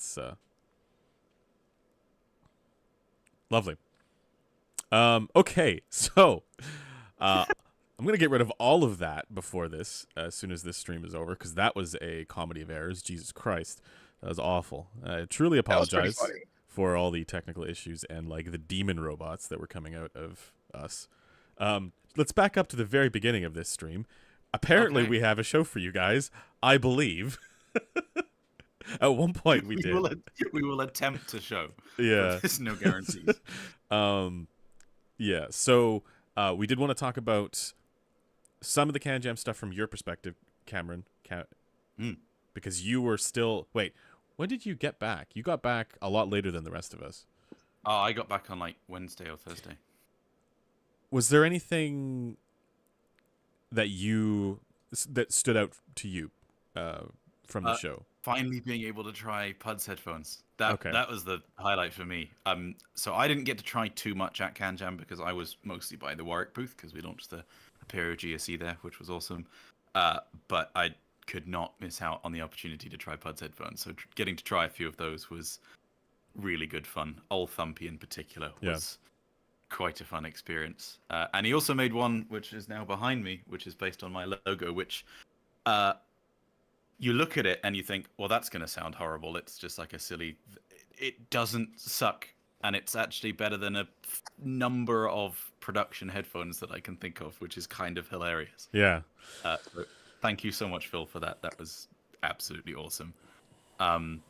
It's lovely. Okay, so I'm gonna get rid of all of that before this, as soon as this stream is over, because that was a comedy of errors. Jesus Christ, that was awful. I truly That was pretty apologize funny. for all the technical issues and like the demon robots that were coming out of us. Let's back up to the very beginning of this stream. Apparently, Okay. we have a show for you guys. I believe. At one point, we did. We will attempt to show. Yeah. But there's no guarantees. Yeah. So we did want to talk about some of the Can Jam stuff from your perspective, Cameron. Because you were still. Wait, when did you get back? You got back a lot later than the rest of us. Oh, I got back on like Wednesday or Thursday. Was there anything that stood out to you from the show? Finally being able to try Pud's headphones. That was the highlight for me. So I didn't get to try too much at Can Jam because I was mostly by the Warwick booth because we launched the Apereo GSE there, which was awesome. But I could not miss out on the opportunity to try Pud's headphones. So getting to try a few of those was really good fun. Old Thumpy in particular was quite a fun experience. And he also made one which is now behind me, which is based on my logo, which you look at it and you think, well, that's going to sound horrible. It's just like a silly... It doesn't suck, and it's actually better than a number of production headphones that I can think of, which is kind of hilarious. Yeah. So thank you so much, Phil, for that. That was absolutely awesome. Other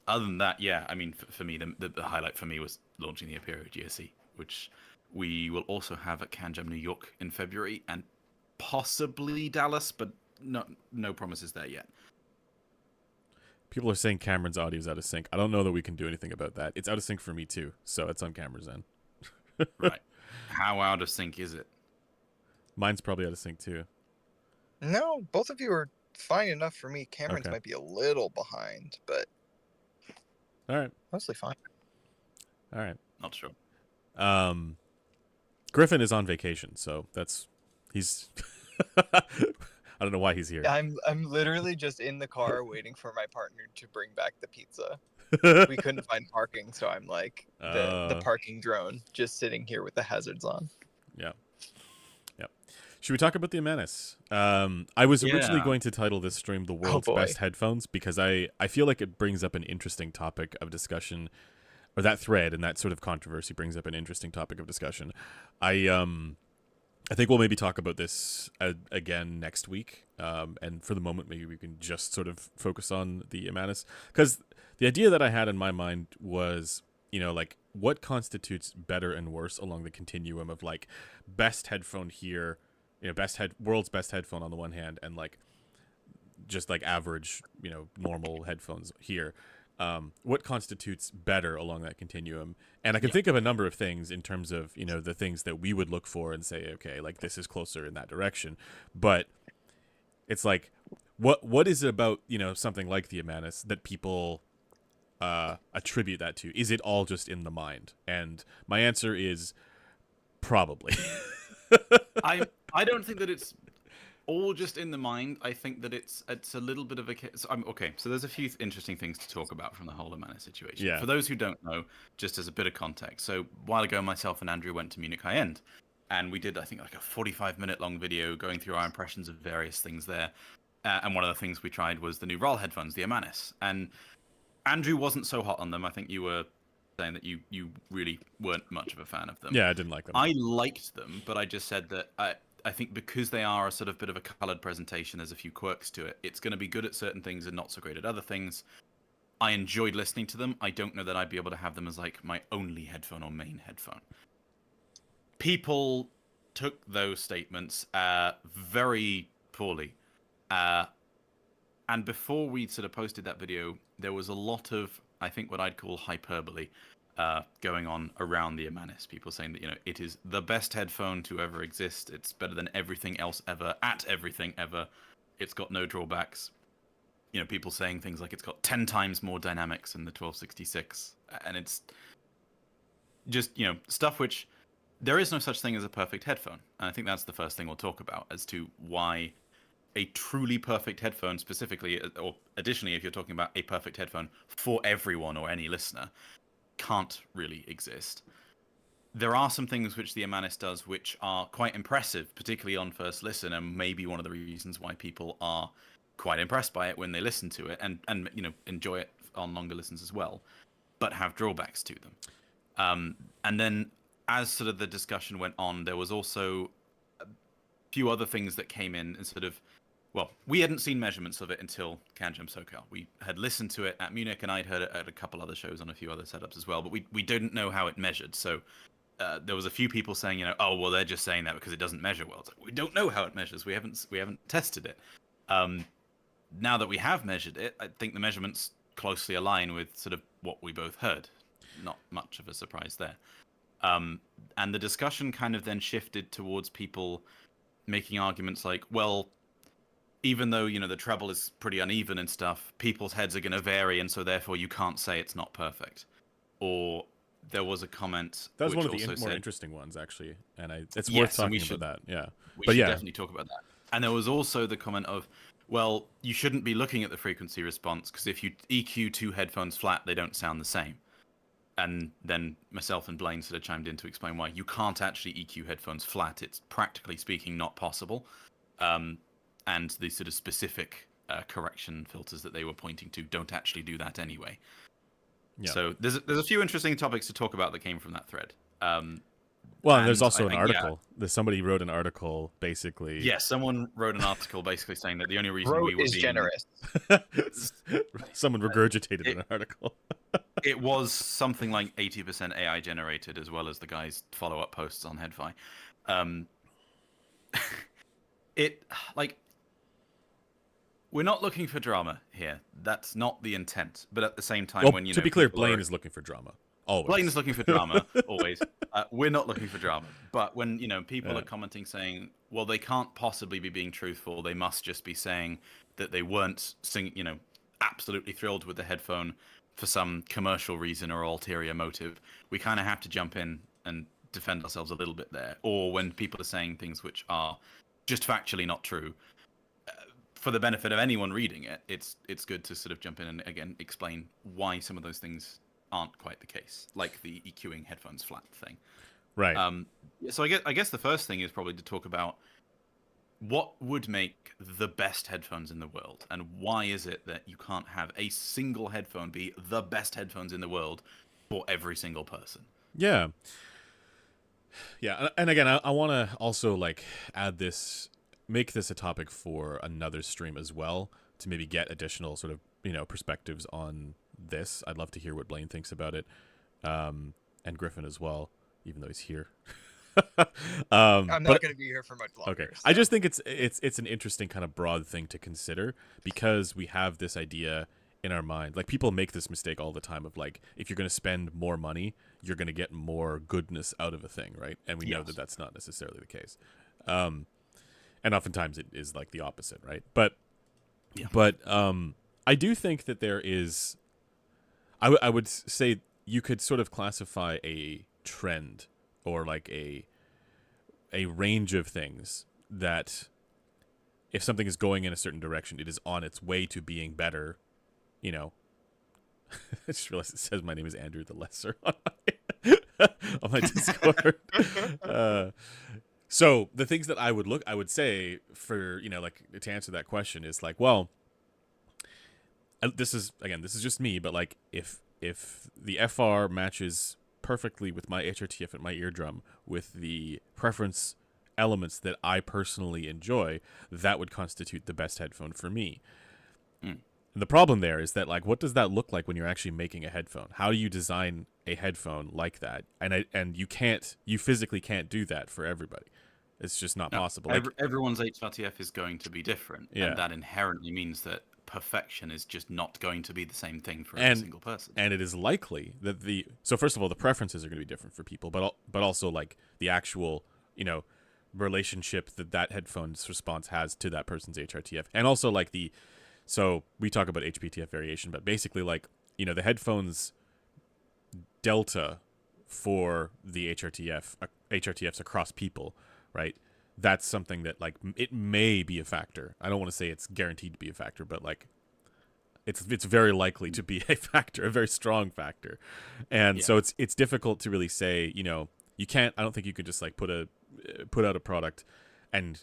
than that, yeah, I mean, for me, the highlight for me was launching the Apereo GSE, which we will also have at Can Jam New York in February, and possibly Dallas, but no promises there yet. People are saying Cameron's audio is out of sync. I don't know that we can do anything about that. It's out of sync for me too, so it's on Cameron's end. Right. How out of sync is it? Mine's probably out of sync too. No, both of you are fine enough for me. Cameron's might be a little behind, but all right, mostly fine. All right. Not sure. Griffin is on vacation, so he's. I don't know why he's here. I'm literally just in the car waiting for my partner to bring back the pizza. We couldn't find parking, so I'm like the parking drone, just sitting here with the hazards on. Yeah. Yep. Should we talk about the Amanis? I was originally going to title this stream "The World's Best Headphones" because I feel like it brings up an interesting topic of discussion, or that thread and that sort of controversy brings up an interesting topic of discussion. I think we'll maybe talk about this again next week. And for the moment, maybe we can just sort of focus on the Amanis. Because the idea that I had in my mind was, like, what constitutes better and worse along the continuum of, like, best headphone here, world's best headphone on the one hand, and, like, just, like, average, normal headphones here. What constitutes better along that continuum? And I can think of a number of things in terms of, the things that we would look for and say, okay, like this is closer in that direction. But it's like, what is it about, something like the Amanis that people attribute that to? Is it all just in the mind? And my answer is probably. I don't think that it's all just in the mind. I think that it's a little bit of a case. Okay, so there's a few interesting things to talk about from the whole Amanis situation. Yeah. For those who don't know, just as a bit of context, so a while ago, myself and Andrew went to Munich High End, and we did, I think, like a 45-minute long video going through our impressions of various things there. And one of the things we tried was the new RAL headphones, the Amanis. And Andrew wasn't so hot on them. I think you were saying that you really weren't much of a fan of them. Yeah, I didn't like them. I liked them, but I just said that I think because they are a sort of bit of a colored presentation, there's a few quirks to it. It's going to be good at certain things and not so great at other things. I enjoyed listening to them. I don't know that I'd be able to have them as like my only headphone or main headphone. People took those statements very poorly. And before we sort of posted that video, there was a lot of, I think, what I'd call hyperbole going on around the Amanis. People saying that, it is the best headphone to ever exist. It's better than everything else ever, at everything ever. It's got no drawbacks. People saying things like it's got 10 times more dynamics than the 1266. And it's just, stuff which there is no such thing as a perfect headphone. And I think that's the first thing we'll talk about as to why a truly perfect headphone specifically, or additionally, if you're talking about a perfect headphone for everyone or any listener, can't really exist. There are some things which the Amanis does which are quite impressive, particularly on first listen, and maybe one of the reasons why people are quite impressed by it when they listen to it, and enjoy it on longer listens as well, but have drawbacks to them. And then as sort of the discussion went on, there was also a few other things that came in and sort of, well, we hadn't seen measurements of it until CanJam SoCal. We had listened to it at Munich, and I'd heard it at a couple other shows on a few other setups as well, but we didn't know how it measured. So there was a few people saying, oh, well, they're just saying that because it doesn't measure well. It's like, we don't know how it measures. We haven't tested it. Now that we have measured it, I think the measurements closely align with sort of what we both heard. Not much of a surprise there. And the discussion kind of then shifted towards people making arguments like, well, even though, the treble is pretty uneven and stuff, people's heads are going to vary, and so therefore you can't say it's not perfect. Or there was a comment that was which one of the also more said, interesting ones, actually, and it's worth talking about that. Yeah, we should definitely talk about that. And there was also the comment of, well, you shouldn't be looking at the frequency response because if you EQ two headphones flat, they don't sound the same. And then myself and Blaine sort of chimed in to explain why you can't actually EQ headphones flat. It's practically speaking not possible. And the sort of specific correction filters that they were pointing to don't actually do that anyway. Yeah. So there's a few interesting topics to talk about that came from that thread. Well, and there's also an article. Somebody wrote an article, basically. Yeah, someone wrote an article basically saying that the only reason we were being generous. Someone regurgitated an article. It was something like 80% AI generated, as well as the guy's follow-up posts on HeadFi. We're not looking for drama here. That's not the intent. But at the same time, well, to be clear, Blaine is looking for drama. Always. Blaine is looking for drama, always. We're not looking for drama. But when, people are commenting saying, well, they can't possibly be being truthful. They must just be saying that they weren't absolutely thrilled with the headphone for some commercial reason or ulterior motive. We kind of have to jump in and defend ourselves a little bit there. Or when people are saying things which are just factually not true, for the benefit of anyone reading it, it's good to sort of jump in and, again, explain why some of those things aren't quite the case, like the EQing headphones flat thing. Right. So I guess the first thing is probably to talk about what would make the best headphones in the world, and why is it that you can't have a single headphone be the best headphones in the world for every single person? Yeah. Yeah, and again, I want to also make this a topic for another stream as well, to maybe get additional sort of perspectives on this. I'd love to hear what Blaine thinks about it, and Griffin as well, even though he's here. I'm not going to be here for much longer. Okay, so. I just think it's an interesting kind of broad thing to consider, because we have this idea in our mind. Like, people make this mistake all the time of, like, if you're going to spend more money, you're going to get more goodness out of a thing, right? And we know that that's not necessarily the case. And oftentimes it is like the opposite, right? But I do think that there is, I would say you could sort of classify a trend, or like a range of things, that if something is going in a certain direction, it is on its way to being better. I just realized it says my name is Andrew the Lesser on my Discord. So the things that I would say for, to answer that question is like, well, this is just me, but like if the FR matches perfectly with my HRTF and my eardrum with the preference elements that I personally enjoy, that would constitute the best headphone for me. And the problem there is that, like, what does that look like when you're actually making a headphone? How do you design a headphone like that? And you physically can't do that for everybody. It's just not possible. Everyone's HRTF is going to be different, and that inherently means that perfection is just not going to be the same thing for every single person. And it is likely that so first of all, the preferences are going to be different for people, but also like the actual relationship that headphone's response has to that person's HRTF, and also like so we talk about HPTF variation, but basically like the headphones delta for the HRTFs across people, right? that's something that like it may be a factor. I don't want to say it's guaranteed to be a factor, but like it's very likely to be a factor, a very strong factor. And so it's difficult to really say, you know, you can't, I don't think you could just like put out a product and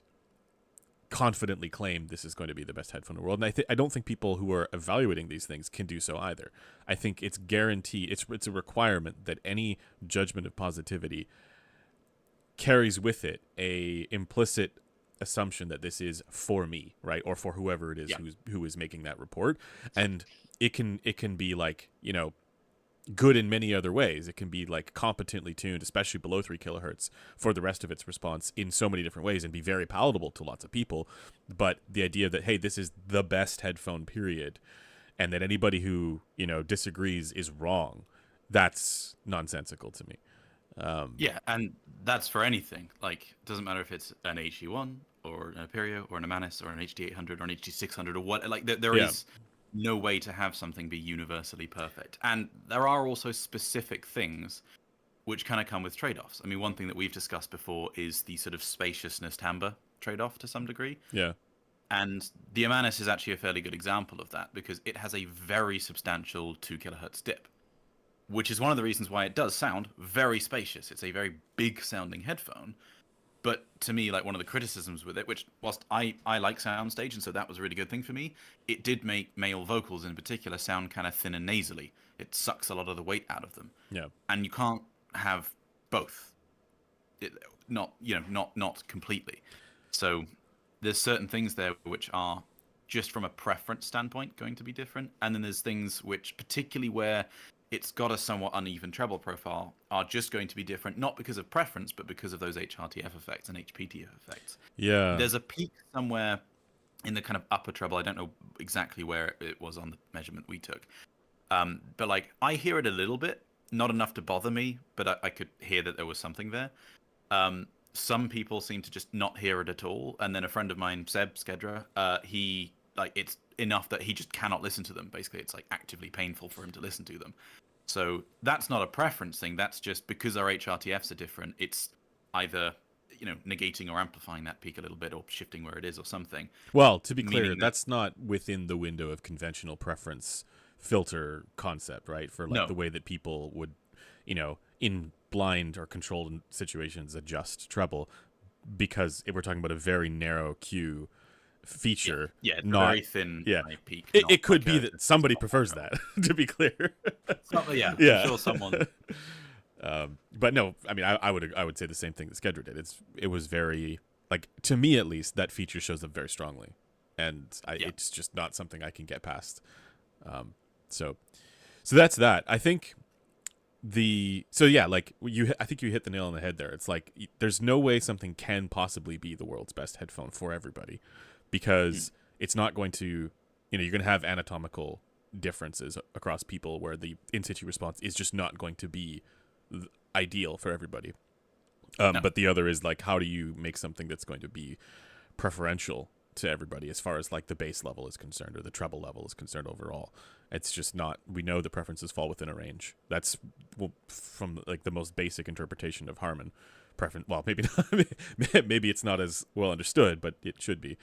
confidently claim this is going to be the best headphone in the world. And I don't think people who are evaluating these things can do so either. I think it's guaranteed, it's a requirement that any judgment of positivity carries with it a implicit assumption that this is for me, right, or for whoever it is who is making that report. And it can be like, you know, good in many other ways. It can be like competently tuned, especially below 3 kilohertz, for the rest of its response in so many different ways and be very palatable to lots of people. But the idea that, hey, this is the best headphone, period, and that anybody who, you know, disagrees is wrong, that's nonsensical to me. Yeah, and that's for anything. Like, it doesn't matter if it's an HD1 or an Aperio or an Amanis or an HD800 or an HD600 or what. Like, there is no way to have something be universally perfect. And there are also specific things which kind of come with trade-offs. I mean, one thing that we've discussed before is the sort of spaciousness timbre trade-off to some degree. Yeah. And the Amanis is actually a fairly good example of that because it has a very substantial 2 kilohertz dip, which is one of the reasons why it does sound very spacious. It's a very big sounding headphone. But to me, like, one of the criticisms with it, which whilst I like soundstage, and so that was a really good thing for me, it did make male vocals in particular sound kind of thin and nasally. It sucks a lot of the weight out of them. Yeah. And you can't have both. Not completely. So there's certain things there which are just from a preference standpoint going to be different. And then there's things which, particularly where it's got a somewhat uneven treble profile, are just going to be different, not because of preference, but because of those HRTF effects and HPTF effects. Yeah. There's a peak somewhere in the kind of upper treble. I don't know exactly where it was on the measurement we took. But like, I hear it a little bit, not enough to bother me, but I could hear that there was something there. Some people seem to just not hear it at all. And then a friend of mine, Seb Skedra, he, like, it's enough that he just cannot listen to them. Basically, it's like actively painful for him to listen to them. So that's not a preference thing. That's just because our HRTFs are different. It's either, you know, negating or amplifying that peak a little bit or shifting where it is or something. Well, to be clear, that's not within the window of conventional preference filter concept, right? For like the way that people would, you know, in blind or controlled situations adjust treble, because if we're talking about a very narrow Q feature, not very thin peak. It could be that somebody prefers that, to be clear. I'm sure someone. But no, I mean, I would say the same thing that Skedra did. It was very, like, to me at least, that feature shows up very strongly, and it's just not something I can get past. So that's that. I think like I think you hit the nail on the head there. It's like there's no way something can possibly be the world's best headphone for everybody, because it's not going to, you know, you're going to have anatomical differences across people where the in-situ response is just not going to be ideal for everybody. But the other is, like, how do you make something that's going to be preferential to everybody as far as, like, the bass level is concerned or the treble level is concerned overall? It's just not, we know the preferences fall within a range. That's from, like, the most basic interpretation of Harman preference. Well, maybe not, maybe it's not as well understood, but it should be.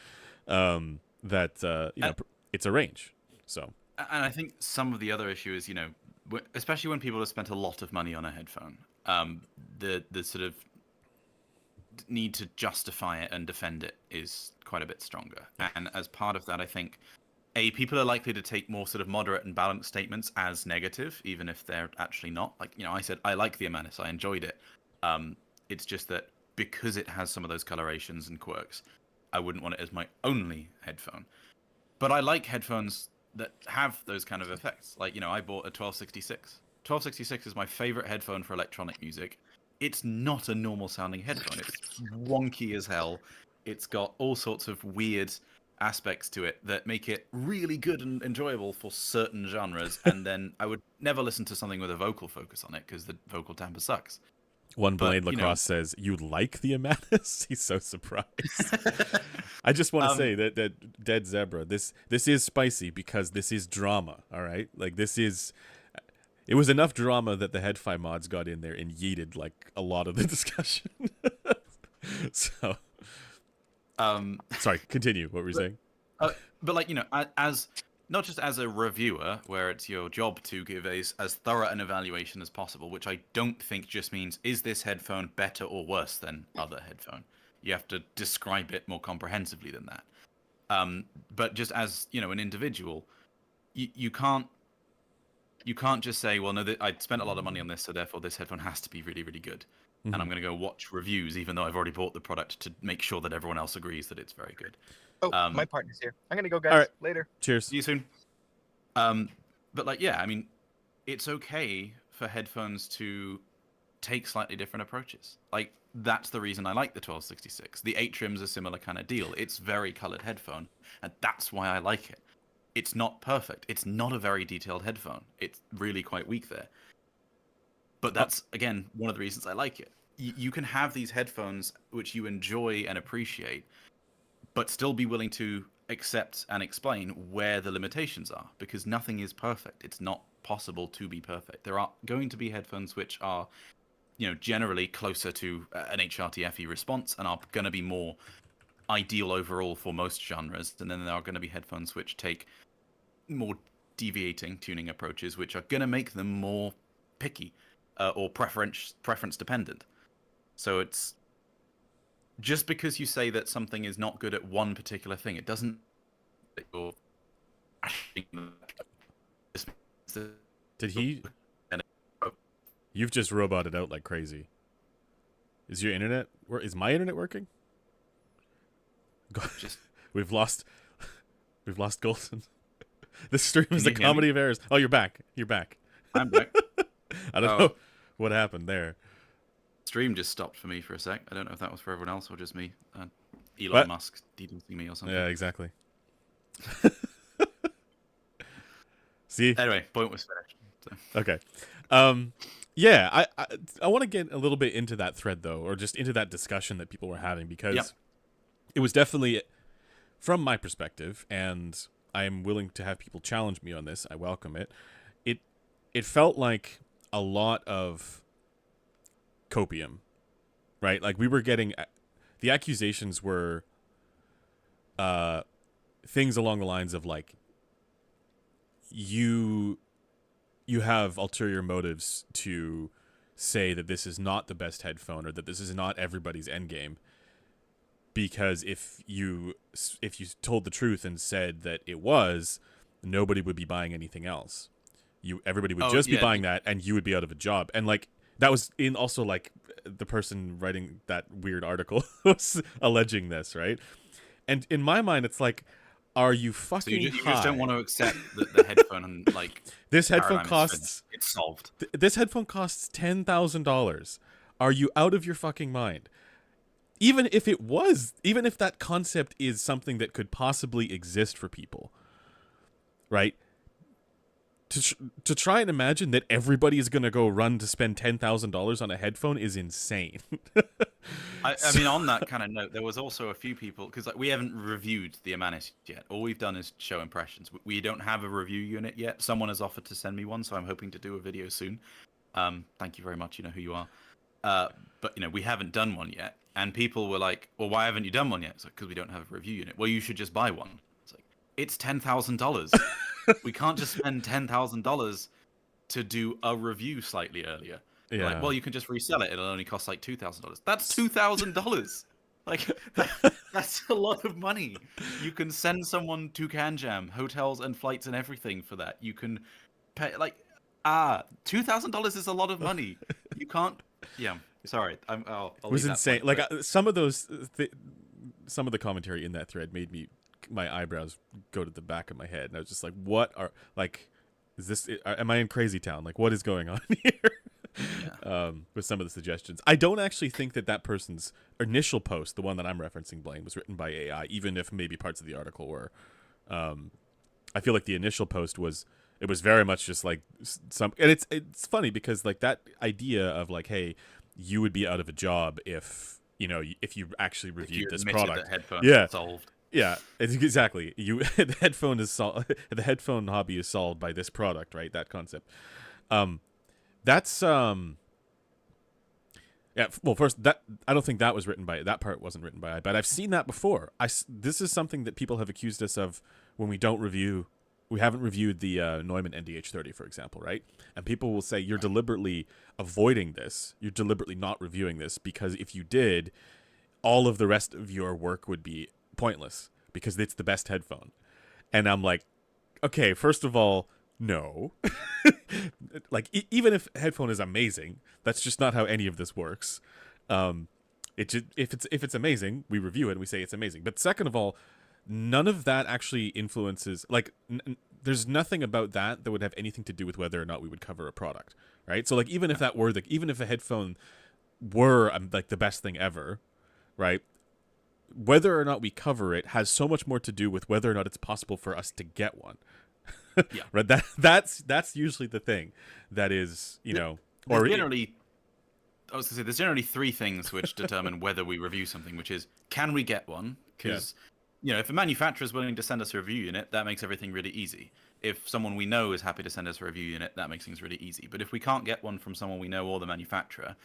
It's a range. So, and I think some of the other issue is, you know, especially when people have spent a lot of money on a headphone, the sort of need to justify it and defend it is quite a bit stronger. And as part of that, I think people are likely to take more sort of moderate and balanced statements as negative, even if they're actually not. Like, you know, I said I like the Amanis, I enjoyed it. It's just that because it has some of those colorations and quirks, I wouldn't want it as my only headphone. But I like headphones that have those kind of effects. Like, you know, I bought a 1266. 1266 is my favorite headphone for electronic music. It's not a normal sounding headphone. It's wonky as hell. It's got all sorts of weird aspects to it that make it really good and enjoyable for certain genres. And then I would never listen to something with a vocal focus on it because the vocal timbre sucks. One Blade Lacrosse says, "You like the Amanis?" He's so surprised. I just want to say that Dead Zebra, this is spicy because this is drama. All right, like it was enough drama that the Headphone mods got in there and yeeted like a lot of the discussion. So Sorry, continue. What were you saying? But like, as not just as a reviewer, where it's your job to give as thorough an evaluation as possible, which I don't think just means, is this headphone better or worse than other headphone? You have to describe it more comprehensively than that. But just as, an individual, you can't just say, well, no, I spent a lot of money on this, so therefore this headphone has to be really, really good. Mm-hmm. And I'm going to go watch reviews, even though I've already bought the product, to make sure that everyone else agrees that it's very good. Oh, my partner's here. I'm going to go, guys. All right. Later. Cheers. See you soon. But like, yeah, I mean, it's okay for headphones to take slightly different approaches. Like, that's the reason I like the 1266. The Atrium's a similar kind of deal. It's very colored headphone, and that's why I like it. It's not perfect. It's not a very detailed headphone. It's really quite weak there. But that's, again, one of the reasons I like it. You can have these headphones which you enjoy and appreciate, but still be willing to accept and explain where the limitations are, because nothing is perfect. It's not possible to be perfect. There are going to be headphones which are, generally closer to an HRTFE response and are going to be more ideal overall for most genres. And then there are going to be headphones which take more deviating tuning approaches, which are going to make them more picky or preference dependent. So it's just because you say that something is not good at one particular thing, it doesn't. Did he? You've just roboted out like crazy. Is your internet? Is my internet working? We've lost Golden. This stream is a comedy of errors. Oh, you're back. I'm back. I don't know what happened there. Stream just stopped for me for a sec. I don't know if that was for everyone else or just me. Elon Musk DDoSing me or something. Yeah, exactly. See? Anyway, point was finished. So. Okay. Yeah, I want to get a little bit into that thread, though, or just into that discussion that people were having, because it was definitely, from my perspective, and I am willing to have people challenge me on this, I welcome it, it felt like a lot of copium, right? Like, we were getting, the accusations were things along the lines of, like, you have ulterior motives to say that this is not the best headphone, or that this is not everybody's endgame, because if you told the truth and said that it was, nobody would be buying anything else. Everybody would just be buying that, and you would be out of a job. And like, that was in also, like, the person writing that weird article was alleging this, right? And in my mind, it's like, are you fucking you just don't want to accept that the headphone and, like, this headphone costs, it's solved. This headphone costs $10,000. Are you out of your fucking mind? Even if that concept is something that could possibly exist for people, right? To try and imagine that everybody is going to go run to spend $10,000 on a headphone is insane. I mean, on that kind of note, there was also a few people, because we haven't reviewed the Amanis yet. All we've done is show impressions. We don't have a review unit yet. Someone has offered to send me one, so I'm hoping to do a video soon. Thank you very much. You know who you are. But we haven't done one yet. And people were like, well, why haven't you done one yet? It's like, because we don't have a review unit. Well, you should just buy one. It's like, it's $10,000. We can't just spend $10,000 to do a review slightly earlier. Yeah. Like, well, you can just resell it. It'll only cost like $2,000. That's $2,000. Like, that's a lot of money. You can send someone to CanJam, hotels and flights and everything for that. You can pay, like, $2,000 is a lot of money. You can't. Yeah. Sorry. I'll it was insane. Like, some of the commentary in that thread made my eyebrows go to the back of my head, and I was just like, am I in crazy town? Like, what is going on here? With some of the suggestions. I don't actually think that person's initial post, the one that I'm referencing, Blaine, was written by AI, even if maybe parts of the article were. I feel like the initial post was very much just like and it's funny because, like, that idea of, like, hey, you would be out of a job if you actually reviewed this product. Solved. Yeah, exactly. The headphone hobby is solved by this product, right? That concept. That's Yeah, well, first, that I don't think that was written by, that part wasn't written by, but I've seen that before. This is something that people have accused us of when we don't review. We haven't reviewed the Neumann NDH30, for example, right? And people will say you're deliberately avoiding this. You're deliberately not reviewing this because if you did, all of the rest of your work would be pointless because it's the best headphone. And I'm like, okay, first of all, no. Like, even if headphone is amazing, that's just not how any of this works. If it's amazing, we review it and we say it's amazing. But second of all, none of that actually influences, like, there's nothing about that would have anything to do with whether or not we would cover a product, right? So, like, even if that were even if a headphone were like the best thing ever, right? Whether or not we cover it has so much more to do with whether or not it's possible for us to get one. Yeah. Right. That's usually the thing that is, or generally, I was going to say, there's generally three things which determine whether we review something, which is, can we get one? Because, if a manufacturer is willing to send us a review unit, that makes everything really easy. If someone we know is happy to send us a review unit, that makes things really easy. But if we can't get one from someone we know or the manufacturer,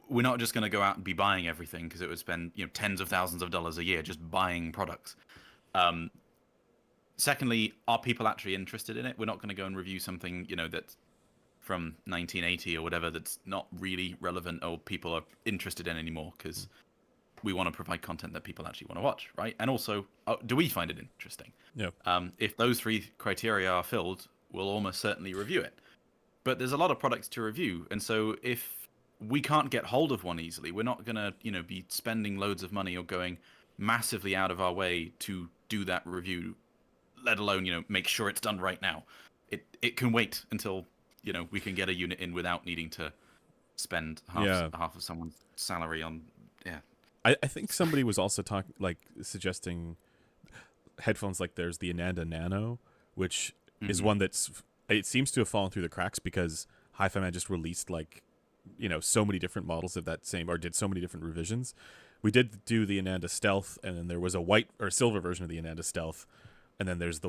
we're not just going to go out and be buying everything because it would spend tens of thousands of dollars a year just buying products. Secondly, are people actually interested in it? We're not going to go and review something that's from 1980 or whatever that's not really relevant or people are interested in anymore because we want to provide content that people actually want to watch, right? And also, do we find it interesting? Yeah. If those three criteria are filled, we'll almost certainly review it. But there's a lot of products to review, and so if we can't get hold of one easily, we're not going to be spending loads of money or going massively out of our way to do that review, let alone make sure it's done right now. It can wait until we can get a unit in without needing to spend half of someone's salary on. I think somebody was also suggesting headphones like there's the Ananda Nano, which is one it seems to have fallen through the cracks because Hi-Fi Man just released so many different models of that same, or did so many different revisions. We did do the Ananda Stealth, and then there was a white or silver version of the Ananda Stealth, and then there's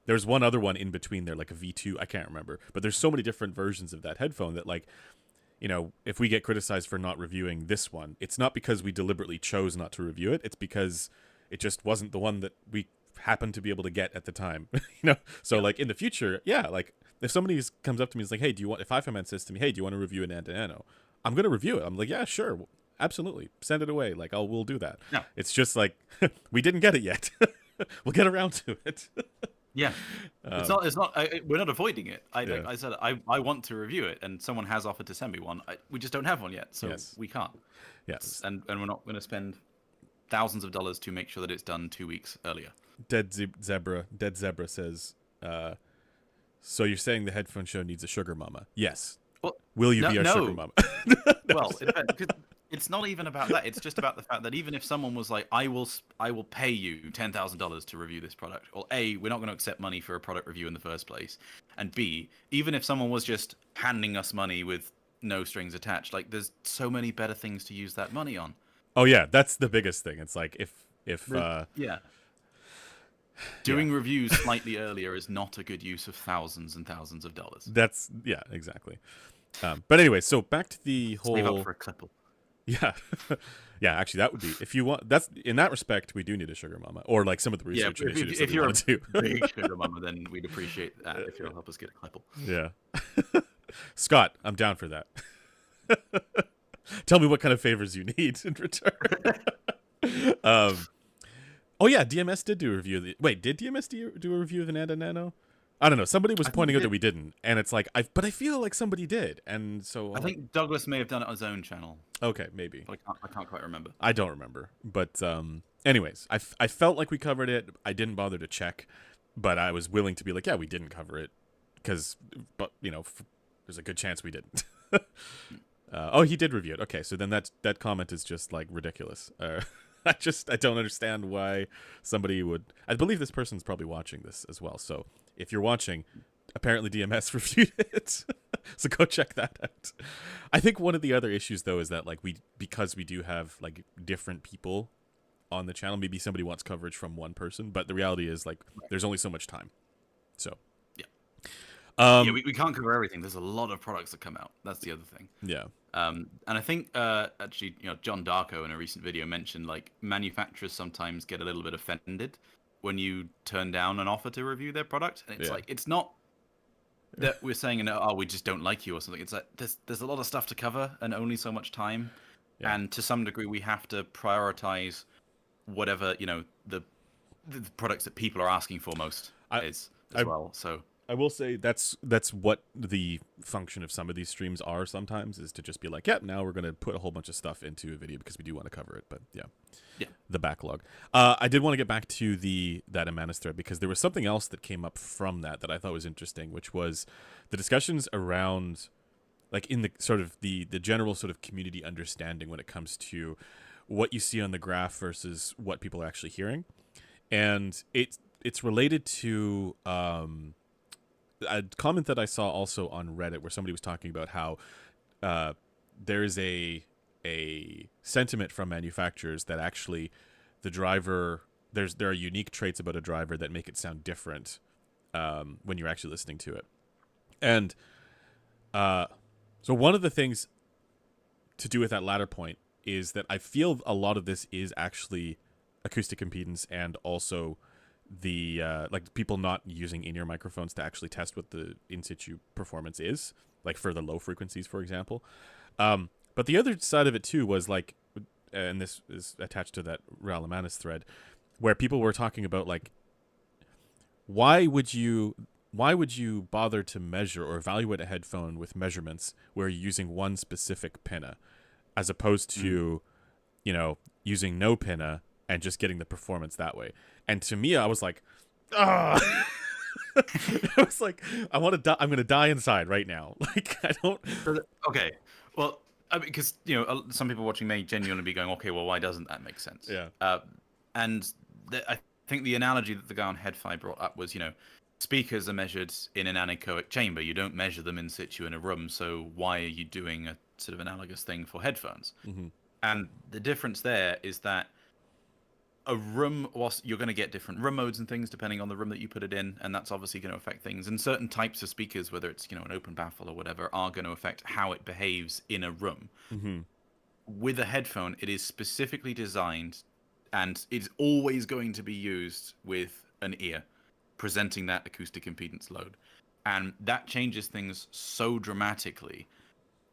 there's one other one in between there, like a V2, I can't remember. But there's so many different versions of that headphone that, if we get criticized for not reviewing this one, it's not because we deliberately chose not to review it. It's because it just wasn't the one that we happened to be able to get at the time. So in the future, if somebody comes up to me and is like, hey, if Hi-Fi Man says to me, hey, do you want to review an Ananda Nano? I'm going to review it. I'm like, yeah, sure. Absolutely. Send it away. We'll do that. No. It's just we didn't get it yet. We'll get around to it. Yeah. It's not, we're not avoiding it. Like I said, I want to review it and someone has offered to send me one. We just don't have one yet. So we can't. Yes. And we're not going to spend thousands of dollars to make sure that it's done 2 weeks earlier. Dead Zebra says, so you're saying the headphone show needs a sugar mama? Yes. Well, will you be our sugar mama? Well, it's not even about that. It's just about the fact that even if someone was like, I will pay you $10,000 to review this product, or A, we're not going to accept money for a product review in the first place, and B, even if someone was just handing us money with no strings attached, there's so many better things to use that money on. Oh yeah, that's the biggest thing. It's doing reviews slightly earlier is not a good use of thousands and thousands of dollars. That's exactly. But anyway, so back to the whole. Save up for a clipple. Yeah, yeah. Actually, that would be if you want. That's in that respect, we do need a sugar mama, or some of the research initiatives. If you're a big sugar mama, then we'd appreciate that if you'll help us get a clipple. Yeah, Scott, I'm down for that. Tell me what kind of favors you need in return. Oh yeah, DMS did do a review. Did DMS do a review of the Ananda Nano? I don't know. Somebody was pointing out that we didn't, and it's but I feel like somebody did, and so I think Douglas may have done it on his own channel. Okay, maybe. But I can't quite remember. I don't remember, but anyways, I felt like we covered it. I didn't bother to check, but I was willing to be like, yeah, we didn't cover it, there's a good chance we didn't. Oh, he did review it. Okay, so then that comment is just ridiculous. I don't understand why somebody would. I believe this person's probably watching this as well. So if you're watching, apparently DMS reviewed it. So go check that out. I think one of the other issues though is that because we do have different people on the channel, maybe somebody wants coverage from one person, but the reality is there's only so much time. So we can't cover everything. There's a lot of products that come out. That's the other thing. Yeah. And I think actually, John Darko in a recent video mentioned like manufacturers sometimes get a little bit offended when you turn down an offer to review their product, and it's like it's not that we're saying, oh, we just don't like you or something. It's like there's a lot of stuff to cover and only so much time, and to some degree we have to prioritize whatever the products that people are asking for most as well. So I will say that's what the function of some of these streams are sometimes, is to just be like, now we're going to put a whole bunch of stuff into a video because we do want to cover it. But the backlog. I did want to get back to that Amanus thread, because there was something else that came up from that I thought was interesting, which was the discussions around, like, in the sort of the general sort of community understanding when it comes to what you see on the graph versus what people are actually hearing. And it's related to a comment that I saw also on Reddit where somebody was talking about how there's a sentiment from manufacturers that actually the driver, there are unique traits about a driver that make it sound different when you're actually listening to it. And so one of the things to do with that latter point is that I feel a lot of this is actually acoustic impedance, and also the like people not using in-ear microphones to actually test what the in-situ performance is, like for the low frequencies, for example. But the other side of it too was like, and this is attached to that Raul Amanus thread, where people were talking about like, why would you bother to measure or evaluate a headphone with measurements where you're using one specific pinna, as opposed to using no pinna and just getting the performance that way? And to me, I was like, I was like, I'm gonna die inside right now. Like, I don't. Okay, well, because some people watching may genuinely be going, okay, well, why doesn't that make sense? Yeah. And I think the analogy that the guy on Headphone brought up was, speakers are measured in an anechoic chamber. You don't measure them in situ in a room. So why are you doing a sort of analogous thing for headphones? Mm-hmm. And the difference there is that a room, whilst you're going to get different room modes and things depending on the room that you put it in, and that's obviously going to affect things. And certain types of speakers, whether it's an open baffle or whatever, are going to affect how it behaves in a room. Mm-hmm. With a headphone, it is specifically designed, and it's always going to be used with an ear, presenting that acoustic impedance load, and that changes things so dramatically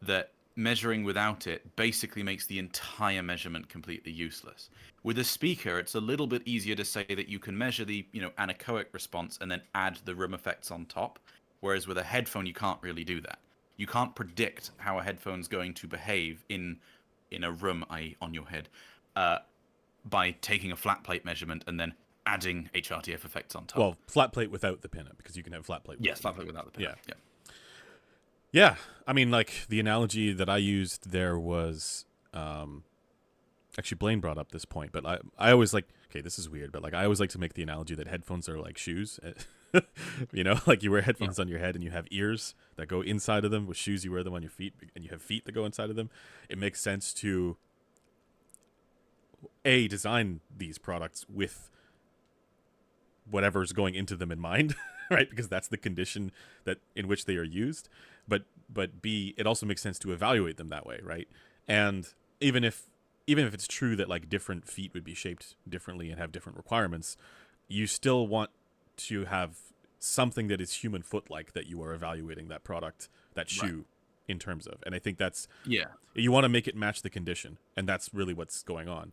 that measuring without it basically makes the entire measurement completely useless. With a speaker, it's a little bit easier to say that you can measure the anechoic response and then add the room effects on top, whereas with a headphone you can't really do that. You can't predict how a headphone's going to behave in a room, i.e. on your head, by taking a flat plate measurement and then adding HRTF effects on top. Well, flat plate without the pinna, because you can have flat plate. Yes, flat plate without the pinna. Yeah. Yeah, I mean, like, the analogy that I used there was, actually Blaine brought up this point, but I always like, okay, this is weird, but like I always like to make the analogy that headphones are like shoes. Like you wear headphones on your head and you have ears that go inside of them. With shoes, you wear them on your feet, and you have feet that go inside of them. It makes sense to design these products with whatever's going into them in mind, right? Because that's the condition that in which they are used. But B, it also makes sense to evaluate them that way, right? And even if it's true that like different feet would be shaped differently and have different requirements, you still want to have something that is human foot-like that you are evaluating that product, that shoe, in terms of. And I think that's you want to make it match the condition, and that's really what's going on.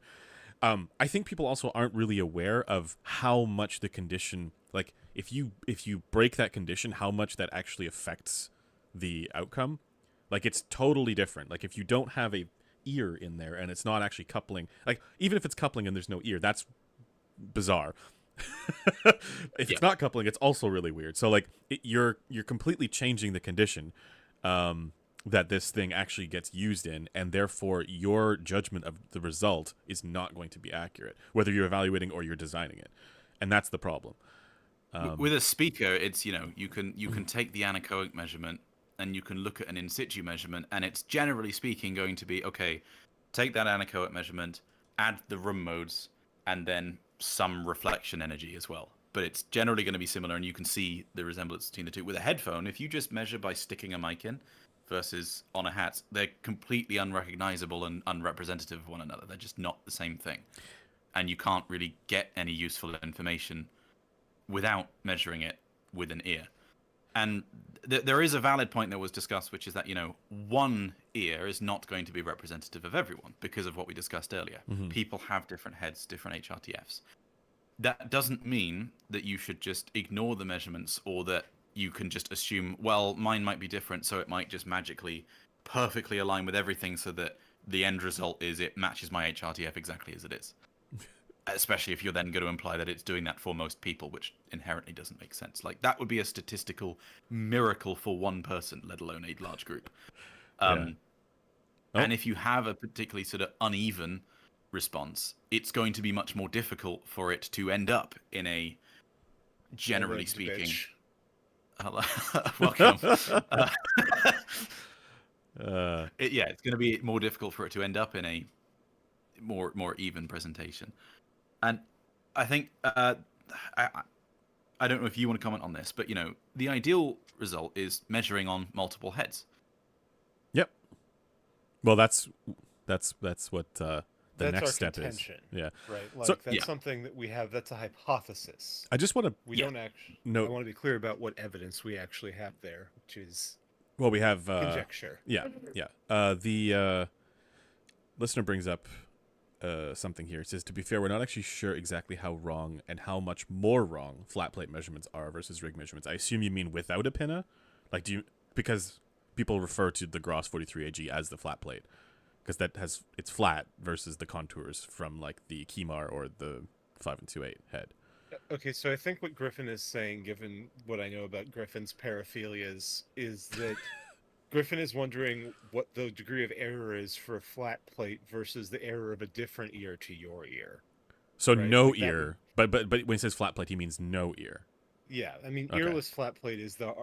I think people also aren't really aware of how much the condition, like if you break that condition, how much that actually affects the outcome. Like, it's totally different. Like, if you don't have a ear in there and it's not actually coupling, like even if it's coupling and there's no ear, that's bizarre. If it's not coupling, it's also really weird. So like you're completely changing the condition that this thing actually gets used in, and therefore your judgment of the result is not going to be accurate, whether you're evaluating or you're designing it. And that's the problem. With a speaker, it's you can take the anechoic measurement and you can look at an in situ measurement, and it's generally speaking going to be, okay, take that anechoic measurement, add the room modes, and then some reflection energy as well. But it's generally going to be similar, and you can see the resemblance between the two. With a headphone, if you just measure by sticking a mic in, versus on a hat, they're completely unrecognizable and unrepresentative of one another. They're just not the same thing. And you can't really get any useful information without measuring it with an ear. And there is a valid point that was discussed, which is that, one ear is not going to be representative of everyone because of what we discussed earlier. Mm-hmm. People have different heads, different HRTFs. That doesn't mean that you should just ignore the measurements, or that you can just assume, well, mine might be different, so it might just magically perfectly align with everything so that the end result is it matches my HRTF exactly as it is. Especially if you're then going to imply that it's doing that for most people, which inherently doesn't make sense. Like, that would be a statistical miracle for one person, let alone a large group. And if you have a particularly sort of uneven response, it's going to be much more difficult for it to end up in a, generally speaking... Welcome. It's going to be more difficult for it to end up in a more even presentation. And I think I don't know if you want to comment on this, but the ideal result is measuring on multiple heads. Yep. Well, that's what the that's next step contention, is. Yeah. Right. Like, that's something that we have. That's a hypothesis. I just want to. We don't actually. I want to be clear about what evidence we actually have there, which is. Well, we have conjecture. Yeah. The listener brings up something here. It says, to be fair, we're not actually sure exactly how wrong and how much more wrong flat plate measurements are versus rig measurements. I assume you mean without a pinna? Like, because people refer to the Gross 43AG as the flat plate, because it's flat versus the contours from like the Kemar or the 5-2-8 head. Okay, so I think what Griffin is saying, given what I know about Griffin's paraphilias, is that Griffin is wondering what the degree of error is for a flat plate versus the error of a different ear to your ear. So right? No like ear, but when he says flat plate, he means no ear. Yeah, I mean, earless flat plate is the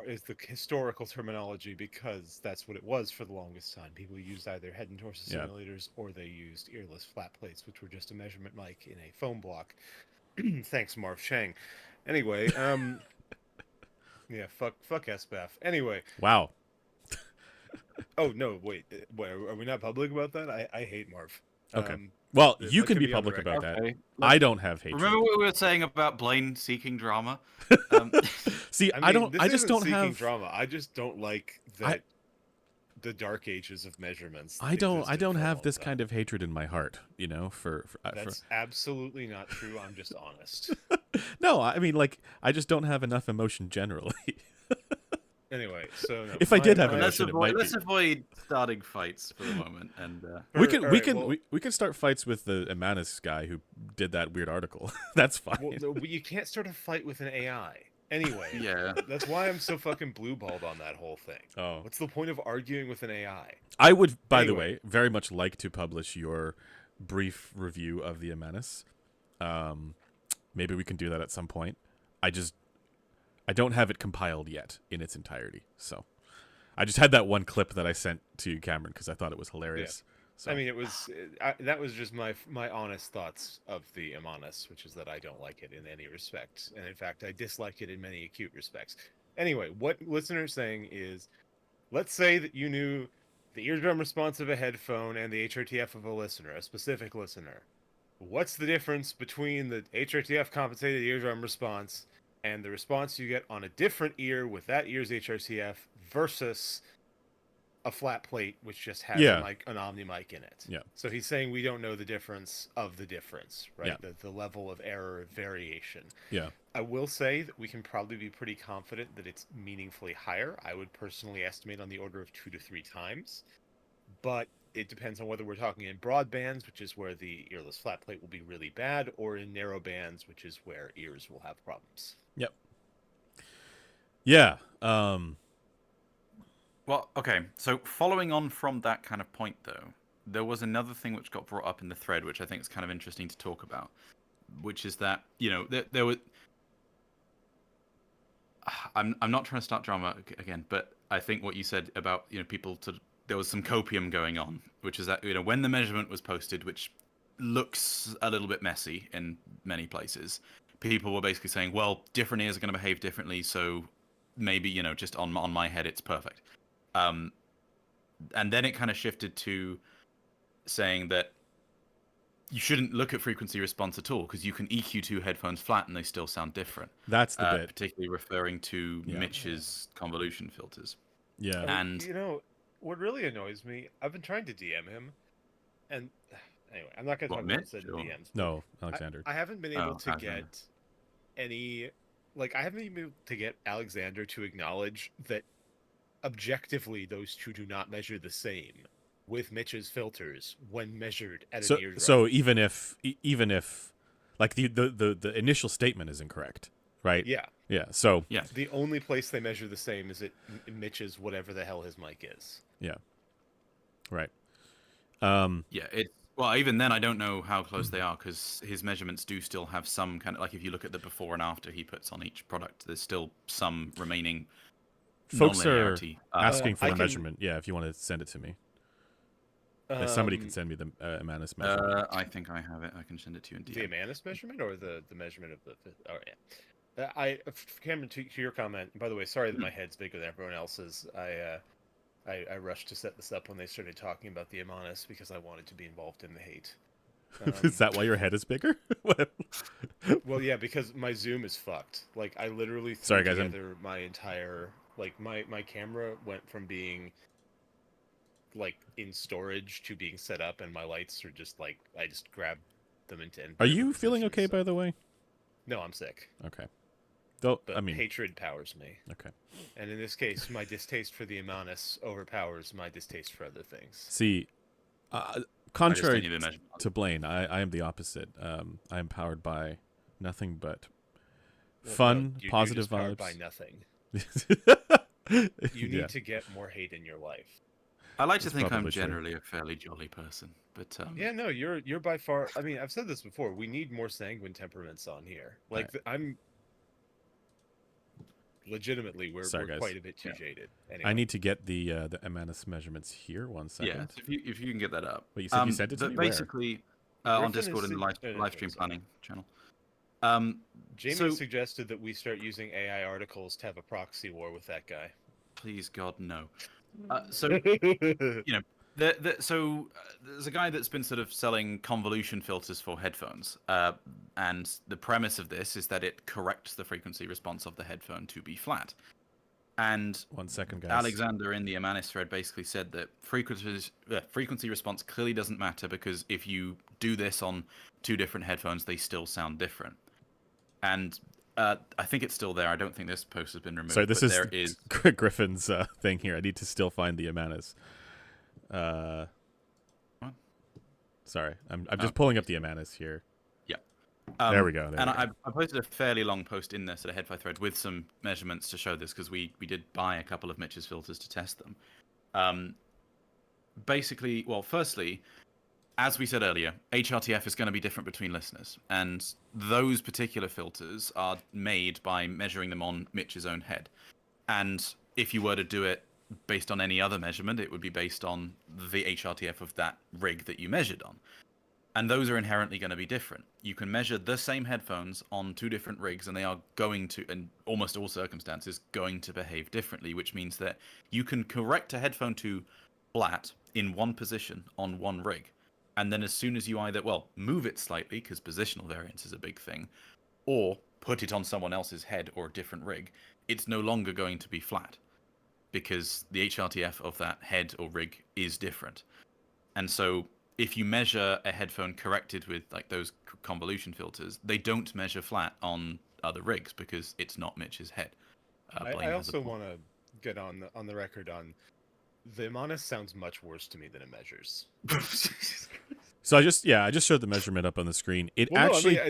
historical terminology, because that's what it was for the longest time. People used either head and torso simulators, or they used earless flat plates, which were just a measurement mic in a foam block. Thanks, Marv Chang. Anyway, yeah, fuck SBAF. Anyway. Wow. Oh, no, wait. Are we not public about that? I hate Marv. Okay. Well, you can be public about that. I don't have hatred. Remember what we were saying about Blaine seeking drama? See, I just don't have drama. I just don't like that the dark ages of measurements. I don't have this kind of hatred in my heart, That's absolutely not true. I'm just honest. No, I mean, like, I just don't have enough emotion generally. Anyway, so no, if I did have emotion, let's avoid starting fights for the moment, and we can start fights with the Imanis guy who did that weird article. That's fine. Well, no, you can't start a fight with an AI. Anyway, yeah, that's why I'm so fucking blue-balled on that whole thing. Oh, what's the point of arguing with an AI? I would, by the way, very much like to publish your brief review of the Imanis. Maybe we can do that at some point. I don't have it compiled yet in its entirety, so I just had that one clip that I sent to Cameron because I thought it was hilarious. Yeah. So. I mean, that was just my honest thoughts of the Imanis, which is that I don't like it in any respect, and in fact, I dislike it in many acute respects. Anyway, what listener's saying is, let's say that you knew the eardrum response of a headphone and the HRTF of a listener, a specific listener. What's the difference between the HRTF compensated eardrum response and the response you get on a different ear with that ear's HRTF versus a flat plate which just has an Omni mic in it? Yeah. So he's saying we don't know the difference of the difference, right? Yeah. The level of error variation. Yeah. I will say that we can probably be pretty confident that it's meaningfully higher. I would personally estimate on the order of 2 to 3 times. But it depends on whether we're talking in broad bands, which is where the earless flat plate will be really bad, or in narrow bands, which is where ears will have problems. Yep. Yeah. Well, okay. So following on from that kind of point, though, there was another thing which got brought up in the thread, which I think is kind of interesting to talk about, which is that, there was... I'm not trying to start drama again, but I think what you said about, people there was some copium going on, which is that, when the measurement was posted, which looks a little bit messy in many places, people were basically saying, well, different ears are going to behave differently, so maybe, just on my head, it's perfect. and then it kind of shifted to saying that you shouldn't look at frequency response at all because you can EQ two headphones flat and they still sound different. That's the bit. Particularly referring to Mitch's convolution filters. Yeah. And you know, what really annoys me, I've been trying to DM him, and anyway, I'm not going to talk about said DMs. No, Alexander. I haven't been able to get any, like, I haven't been able to get Alexander to acknowledge that objectively those two do not measure the same with Mitch's filters when measured at an eardrum. So even if like the initial statement is incorrect, right? Yeah. Yeah. So the only place they measure the same is at Mitch's whatever the hell his mic is. Yeah. Right. Well, even then, I don't know how close they are because his measurements do still have some kind of, like, if you look at the before and after he puts on each product, there's still some remaining. Folks are asking for the measurement. Yeah, if you want to send it to me. Somebody can send me the Amanus measurement. I think I have it. I can send it to you in DM. The Amanus measurement or the measurement of the... Oh, yeah. Cameron, to your comment, by the way, sorry that my head's bigger than everyone else's. I rushed to set this up when they started talking about the Amanus because I wanted to be involved in the hate. Is that why your head is bigger? Well, yeah, because my Zoom is fucked. Like, I literally threw together my entire... Like, my camera went from being, like, in storage to being set up, and my lights are just, like, I just grabbed them into... Are you feeling okay, by the way? No, I'm sick. Okay. But hatred powers me. Okay. And in this case, my distaste for the Amanus overpowers my distaste for other things. See, contrary to Blaine, I am the opposite. I am powered by nothing but fun, positive vibes. Powered by nothing. You need to get more hate in your life. I like to think I'm generally a fairly jolly person, but yeah, no, you're by far. I mean, I've said this before. We need more sanguine temperaments on here. Like, I'm legitimately, we're quite a bit too jaded. Anyway. I need to get the Amanus measurements here. 1 second. Yeah, if you can get that up. But you said you sent it to me. Basically, on Discord in the live stream planning channel. Jamie suggested that we start using AI articles to have a proxy war with that guy. Please, God, no. So, you know, so there's a guy that's been sort of selling convolution filters for headphones, and the premise of this is that it corrects the frequency response of the headphone to be flat. And 1 second, guys. Alexander in the Amanus thread basically said that frequency response clearly doesn't matter because if you do this on 2 different headphones, they still sound different. And I think it's still there. I don't think this post has been removed. Sorry, this is Griffin's thing here. I need to still find the Amanus. What? Sorry, I'm just pulling up the Amanus here. Yeah. There we go. I posted a fairly long post in the sort of Headphone thread with some measurements to show this because we did buy a couple of Mitch's filters to test them. Basically, well, firstly, as we said earlier, HRTF is going to be different between listeners, and those particular filters are made by measuring them on Mitch's own head. And if you were to do it based on any other measurement, it would be based on the HRTF of that rig that you measured on. And those are inherently going to be different. You can measure the same headphones on 2 different rigs, and they are going to, in almost all circumstances, going to behave differently, which means that you can correct a headphone to flat in one position on one rig. And then as soon as you either, move it slightly, because positional variance is a big thing, or put it on someone else's head or a different rig, it's no longer going to be flat, because the HRTF of that head or rig is different. And so if you measure a headphone corrected with like those convolution filters, they don't measure flat on other rigs, because it's not Mitch's head. I also want to get on the record on... The Amanus sounds much worse to me than it measures. So I just showed the measurement up on the screen. It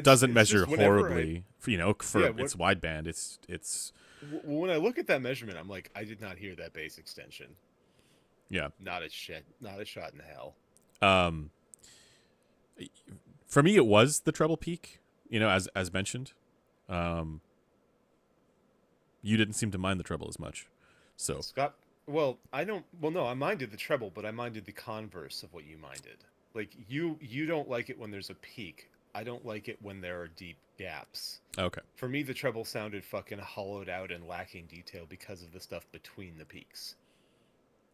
doesn't measure horribly, for its wideband. It's. When I look at that measurement, I'm like, I did not hear that bass extension. Yeah. Not a shot in hell. For me, it was the treble peak. As mentioned. You didn't seem to mind the treble as much, so. Scott. Well, no, I minded the treble, but I minded the converse of what you minded. Like, you don't like it when there's a peak. I don't like it when there are deep gaps. Okay. For me, the treble sounded fucking hollowed out and lacking detail because of the stuff between the peaks.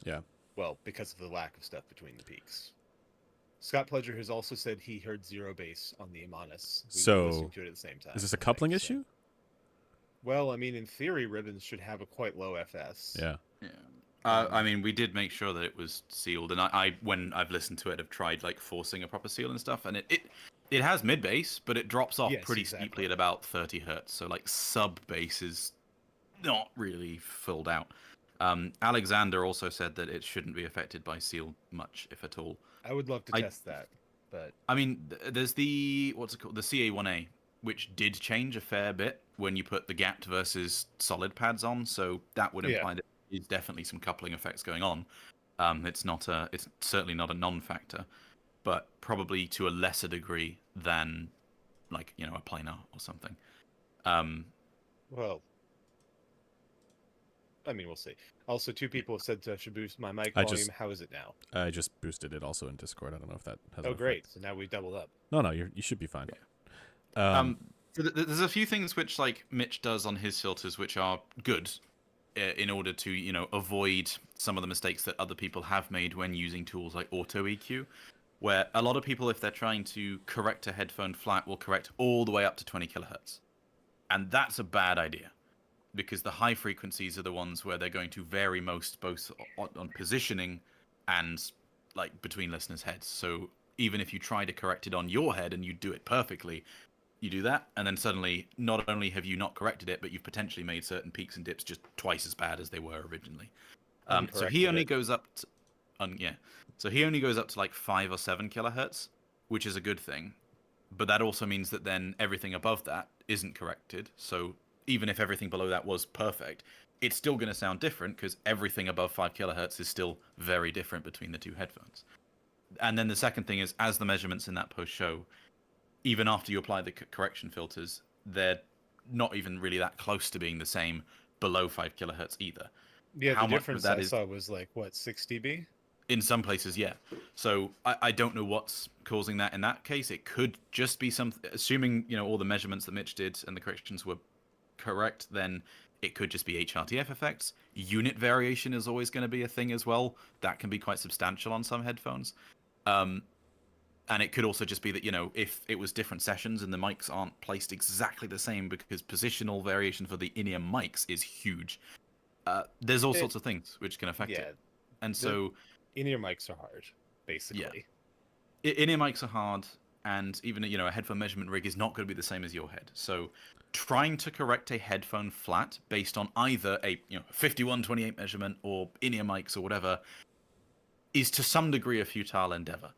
Yeah. well, because of the lack of stuff between the peaks. Scott Pledger has also said he heard zero bass on the Imanis. So, listening to it at the same time. Is this a coupling issue? Well, I mean, in theory, ribbons should have a quite low FS. Yeah. Yeah. I mean, we did make sure that it was sealed, and I when I've listened to it, I've tried like forcing a proper seal and stuff, and it has mid bass, but it drops off pretty steeply at about 30 hertz. So like sub bass is not really filled out. Alexander also said that it shouldn't be affected by seal much, if at all. I would love to test that, but I mean, there's the what's it called, the CA1A, which did change a fair bit when you put the gapped versus solid pads on. So that would imply that there's definitely some coupling effects going on. It's certainly not a non-factor, but probably to a lesser degree than, like, you know, a planar or something. Well, I mean, we'll see. Also, 2 people have said I should boost my mic volume. How is it now? I just boosted it also in Discord. I don't know if that has. Oh, great! So now we've doubled up. No, you should be fine. Yeah. So there's a few things which like Mitch does on his filters which are good, in order to, you know, avoid some of the mistakes that other people have made when using tools like Auto EQ, where a lot of people, if they're trying to correct a headphone flat, will correct all the way up to 20 kilohertz, and that's a bad idea. Because the high frequencies are the ones where they're going to vary most, both on positioning and like between listeners' heads. So even if you try to correct it on your head and you do it perfectly, you do that, and then suddenly not only have you not corrected it, but you've potentially made certain peaks and dips just twice as bad as they were originally. So he only goes up to, so he only goes up to like 5 or 7 kilohertz, which is a good thing. But that also means that then everything above that isn't corrected. So even if everything below that was perfect, it's still going to sound different because everything above 5 kilohertz is still very different between the two headphones. And then the second thing is, as the measurements in that post show, even after you apply the correction filters, they're not even really that close to being the same below 5 kilohertz either. Yeah, the difference I saw was like, what, 6 dB? In some places, yeah. So I don't know what's causing that in that case. It could just be assuming, you know, all the measurements that Mitch did and the corrections were correct, then it could just be HRTF effects. Unit variation is always going to be a thing as well. That can be quite substantial on some headphones. And it could also just be that, you know, if it was different sessions and the mics aren't placed exactly the same, because positional variation for the in-ear mics is huge. There's all sorts of things which can affect it. And so in-ear mics are hard, basically. Yeah. In-ear mics are hard, and even, you know, a headphone measurement rig is not going to be the same as your head. So trying to correct a headphone flat based on either a 51/28 measurement or in-ear mics or whatever is to some degree a futile endeavor.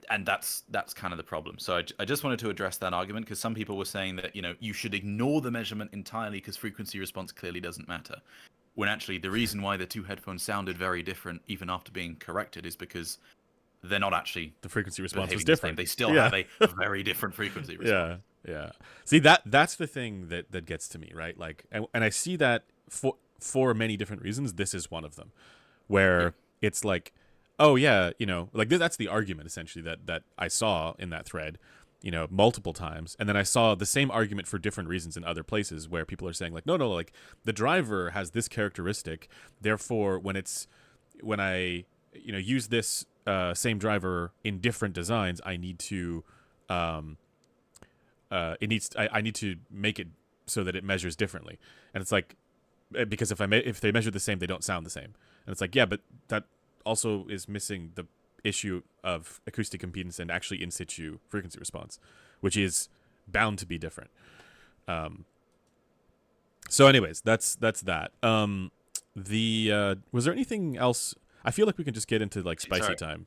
And that's kind of the problem. So I just wanted to address that argument, because some people were saying that, you know, you should ignore the measurement entirely because frequency response clearly doesn't matter. When actually the reason why the two headphones sounded very different even after being corrected is because they're not actually, the frequency response was different. They still have a very different frequency response. Yeah. See, that's the thing that gets to me, right? Like, and I see that for many different reasons. This is one of them, where it's like, oh yeah, you know, like that's the argument essentially that I saw in that thread, you know, multiple times. And then I saw the same argument for different reasons in other places where people are saying like, no, like the driver has this characteristic. Therefore, when I, you know, use this same driver in different designs, I need to, I need to make it so that it measures differently. And it's like, because if they measure the same, they don't sound the same. And it's like, yeah, but that also is missing the issue of acoustic impedance and actually in situ frequency response, which is bound to be different. So anyways, that's that. Was there anything else? I feel like we can just get into like spicy time.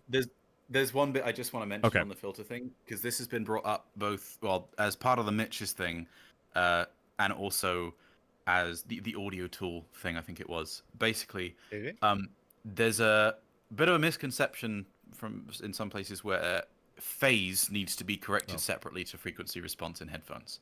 There's one bit I just want to mention on the filter thing, because this has been brought up both, well, as part of the Mitch's thing, and also as the audio tool thing, I think it was. Basically, there's a bit of a misconception in some places where phase needs to be corrected separately to frequency response in headphones.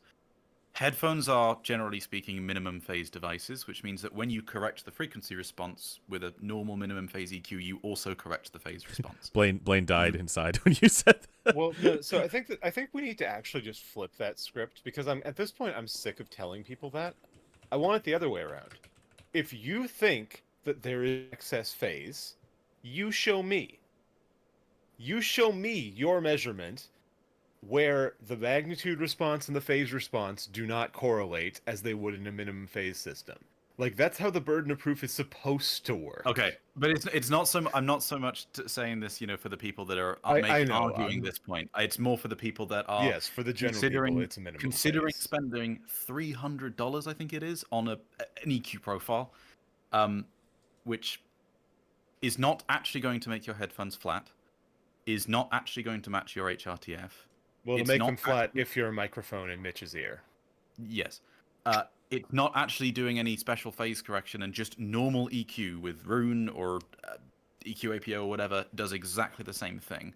Headphones are, generally speaking, minimum phase devices, which means that when you correct the frequency response with a normal minimum phase EQ, you also correct the phase response. Blaine died inside when you said that. Well, no, so I think we need to actually just flip that script, because at this point I'm sick of telling people that. I want it the other way around. If you think that there is excess phase, you show me. You show me your measurement where the magnitude response and the phase response do not correlate as they would in a minimum phase system. Like, that's how the burden of proof is supposed to work. Okay, but it's not so. I'm not so much saying this, for the people that are arguing this point. It's more for the people that are for the general people, it's a minimum considering phase. spending $300, I think it is, on an EQ profile, which is not actually going to make your headphones flat, is not actually going to match your HRTF. Well, to make them flat if you're a microphone in Mitch's ear. Yes. It's not actually doing any special phase correction, and just normal EQ with Rune or EQ APO or whatever does exactly the same thing.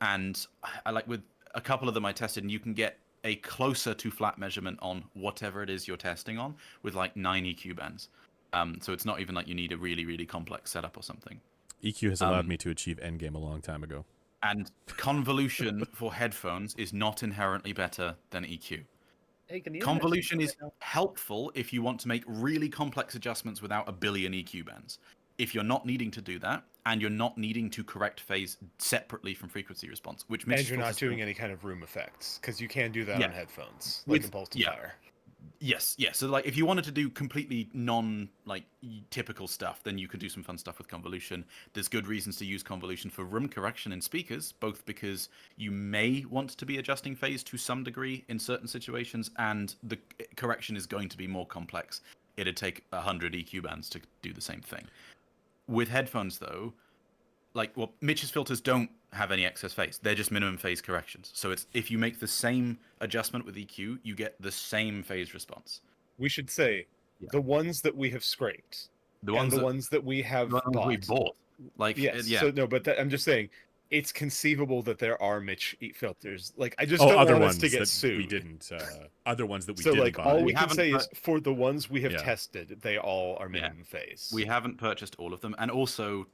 And I like, with a couple of them I tested, and you can get a closer to flat measurement on whatever it is you're testing on with like 9 EQ bands. So it's not even like you need a really, really complex setup or something. EQ has allowed me to achieve endgame a long time ago. And convolution for headphones is not inherently better than EQ. Hey, convolution is helpful if you want to make really complex adjustments without a billion EQ bands. If you're not needing to do that, and you're not needing to correct phase separately from frequency response, which and you're not doing any kind of room effects, because you can do that on headphones, like Impulsifier. Yes. So like, if you wanted to do completely typical stuff, then you can do some fun stuff with convolution. There's good reasons to use convolution for room correction in speakers, both because you may want to be adjusting phase to some degree in certain situations, and the correction is going to be more complex. It'd take 100 EQ bands to do the same thing. With headphones, though, Mitch's filters don't have any excess phase. They're just minimum phase corrections. So it's, if you make the same adjustment with EQ, you get the same phase response. We should say the ones that we have scraped, the ones that we have bought. We bought. I'm just saying, it's conceivable that there are Mitch filters. Like, I just don't want us to get sued. We didn't. Other ones that we didn't buy. All we can say is, for the ones we have tested, they all are minimum phase. We haven't purchased all of them. And also,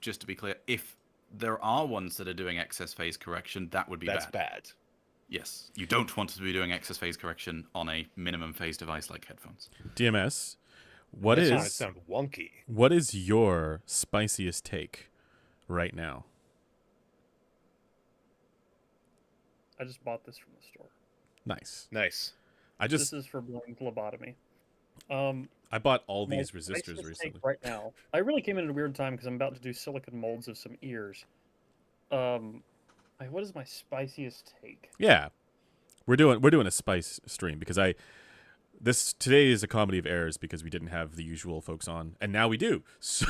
just to be clear, if there are ones that are doing excess phase correction, that would be That's bad. Yes. You don't want to be doing excess phase correction on a minimum phase device like headphones. DMS, it sound wonky. What is your spiciest take right now? I just bought this from the store. Nice. This is for blowing phlebotomy. I bought all these resistors recently. Right now, I really came in at a weird time because I'm about to do silicon molds of some ears. What is my spiciest take? Yeah, we're doing a spice stream because today is a comedy of errors because we didn't have the usual folks on, and now we do. So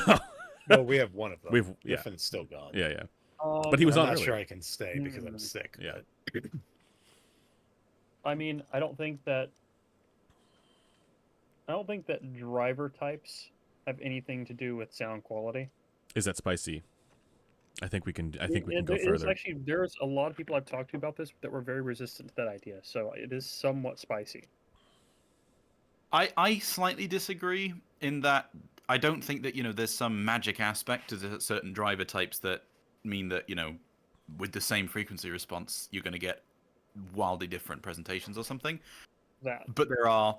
well, we have one of them. Griffin's still gone. Yeah. But he was on. I'm not sure I can stay because I'm sick. Yeah. I mean, I don't think that driver types have anything to do with sound quality. Is that spicy? I think we can go further. There's a lot of people I've talked to about this that were very resistant to that idea. So it is somewhat spicy. I slightly disagree in that I don't think that, there's some magic aspect to certain driver types that mean that, with the same frequency response, you're going to get wildly different presentations or something. But there are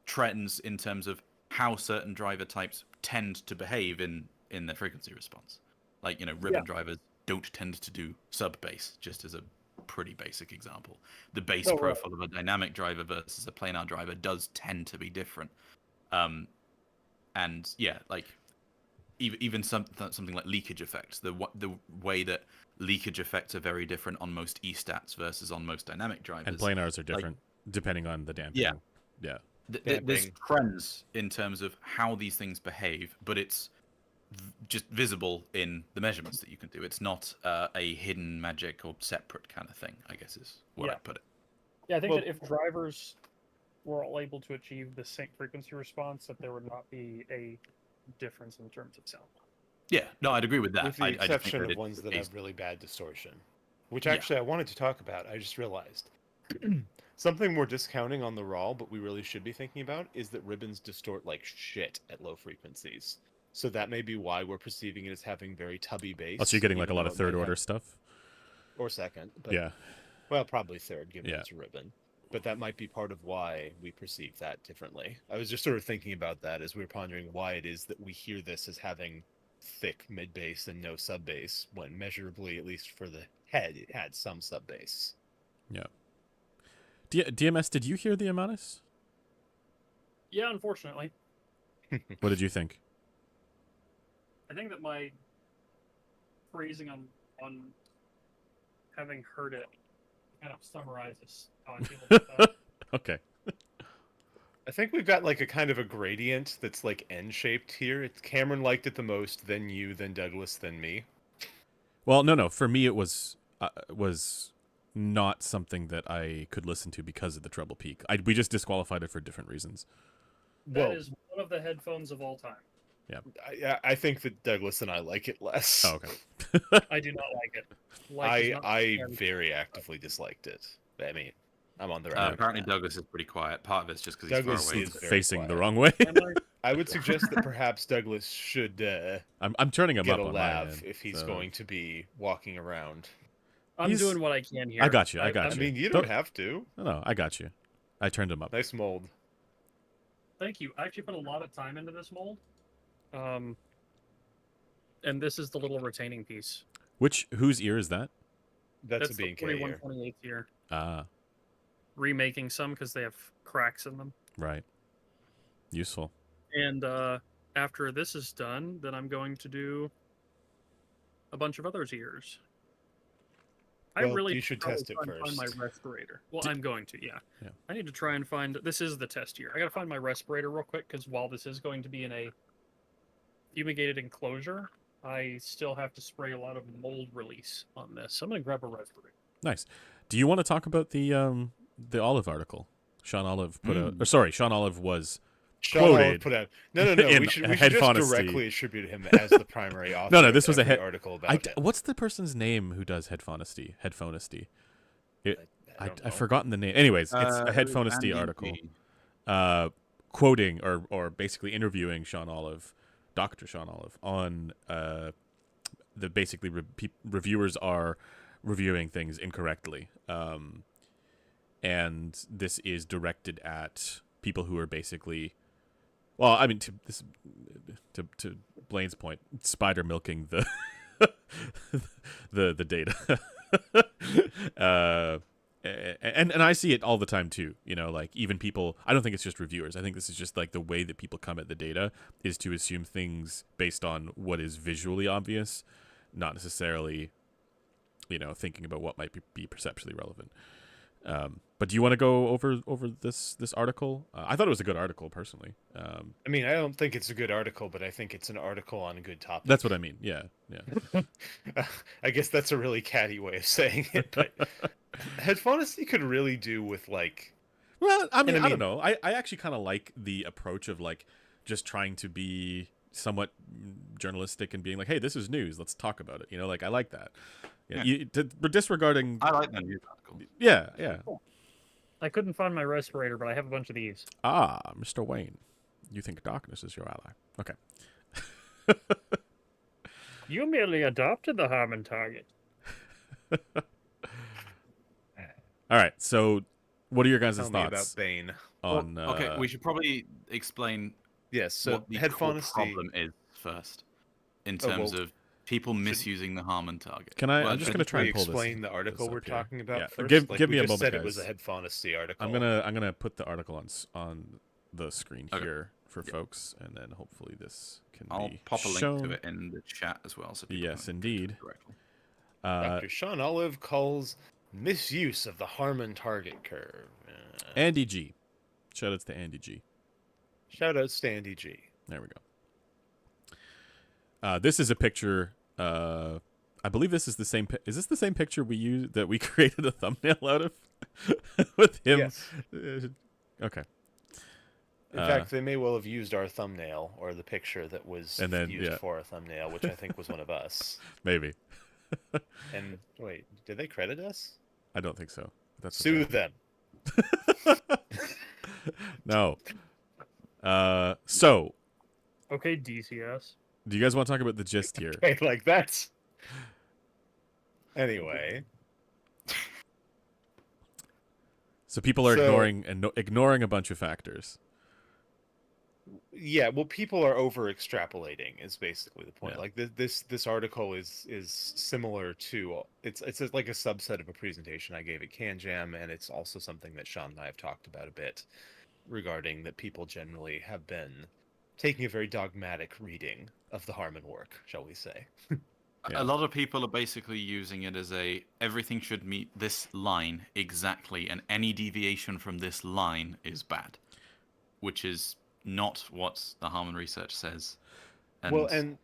trends in terms of how certain driver types tend to behave in their frequency response. Like, ribbon drivers don't tend to do sub-bass, just as a pretty basic example. The bass profile of a dynamic driver versus a planar driver does tend to be different. And yeah, like even something like leakage effects, the way that leakage effects are very different on most E-stats versus on most dynamic drivers. And planars are different depending on the damping. Yeah. There's trends in terms of how these things behave, but it's just visible in the measurements that you can do. It's not a hidden magic or separate kind of thing, I guess is what I put it. Yeah, I think that if drivers were all able to achieve the same frequency response, that there would not be a difference in terms of sound. Yeah, no, I'd agree with that. With the exception of ones that have really bad distortion, which actually I wanted to talk about. I just realized something we're discounting on the raw, but we really should be thinking about, is that ribbons distort like shit at low frequencies. So that may be why we're perceiving it as having very tubby bass. Oh, so you're getting like a lot of third order stuff? Or second. But, yeah. Well, probably third, given it's a ribbon. but that might be part of why we perceive that differently. I was just sort of thinking about that as we were pondering why it is that we hear this as having thick mid bass and no sub bass, when measurably, at least for the head, it had some sub bass. Yeah. DMS, did you hear the Amanus? Yeah, unfortunately. What did you think? I think that my phrasing on having heard it kind of summarizes how I feel about that. Okay. I think we've got like a kind of a gradient that's like N-shaped here. It's Cameron liked it the most, then you, then Douglas, then me. Well, no. For me, it was not something that I could listen to because of the treble peak. We just disqualified it for different reasons. That is one of the headphones of all time. Yeah. I think that Douglas and I like it less. Oh, okay. I do not like it. I very actively disliked it. I mean, I'm on the record. Apparently Douglas is pretty quiet. Part of it's just because he's Douglas far away. is very facing quiet. the wrong way. I would suggest that perhaps Douglas should I'm turning him get up a on my lav end, if he's so- going to be walking around. I'm doing what I can here. I got you. I mean, you don't have to. No, I got you. I turned him up. Nice mold. Thank you. I actually put a lot of time into this mold. And this is the little retaining piece. Whose ear is that? That's a the B&K ear. 4128 ear. Ah, Remaking some because they have cracks in them. right. Useful. And after this is done, then I'm going to do a bunch of others' ears. Well, you should test it try and find my first. respirator. Well, I'm going to, yeah. I need to try and find. This is the test ear. I gotta find my respirator real quick because while this is going to be in a fumigated enclosure, I still have to spray a lot of mold release on this. So I'm gonna grab a respirator. Nice. Do you want to talk about the Olive article? Sean Olive put out. Or sorry, Sean Olive was quoted. Put out. No. We should just directly attribute him as the primary author. No, this was of a article about it. What's the person's name who does Headphonesty? Headphonesty. I've know. forgotten the name. Anyways, it's a Headphonesty article, quoting or basically interviewing Sean Olive, Dr. Sean Olive, on the basically reviewers are reviewing things incorrectly, and this is directed at people who are basically. Well, I mean, to Blaine's point, spider milking the the data, and I see it all the time too. You know, like even people. I don't think it's just reviewers. I think this is just like the way that people come at the data is to assume things based on what is visually obvious, not necessarily, thinking about what might be perceptually relevant. But do you want to go over this article? I thought it was a good article personally. I mean, I don't think it's a good article, but I think it's an article on a good topic. That's what I mean. Yeah. I guess that's a really catty way of saying it, but Headphonesty could really do with like. Well, I mean, I don't know. I actually kind of like the approach of like just trying to be somewhat journalistic and being like, hey, this is news. Let's talk about it. Like I like that. Yeah. Disregarding. I like that news article. Yeah. I couldn't find my respirator, but I have a bunch of these. Ah, Mr. Wayne, you think darkness is your ally? Okay. You merely adopted the Harmon target. All right. So, what are your guys' Tell me thoughts about Bane? on? Okay, we should probably explain. Yes. So what the Headphonesty problem is first, in terms of people misusing the Harmon target. Can I? I'm just going to try and pull explain the article we're talking about. Yeah. First? Give me a just moment, said guys. It was a Headphonesty article. I'm gonna put the article on the screen here for folks, and then hopefully this can I'll be pop a link shown. to it in the chat as well. So people Yes, can indeed. directly. Dr. Sean Olive calls misuse of the Harmon target curve. Andy G. Shoutouts to Andy G. Shoutouts to Andy G. There we go. This is a picture. I believe this is the same. Is this the same picture we created a thumbnail out of with him? Yes. Okay. In fact, they may well have used our thumbnail or the picture that was used for a thumbnail, which I think was one of us. Maybe. And wait, did they credit us? I don't think so. That's Sue them. No. So. Okay, DCS. Do you guys want to talk about the gist here? Okay, like that's. Anyway. So people are ignoring a bunch of factors. Yeah, well, people are over extrapolating is basically the point. Yeah. Like this article is similar to it's like a subset of a presentation I gave at CanJam, and it's also something that Sean and I have talked about a bit regarding that people generally have been taking a very dogmatic reading of the Harmon work, shall we say. A lot of people are basically using it as everything should meet this line exactly, and any deviation from this line is bad, which is not what the Harmon research says. And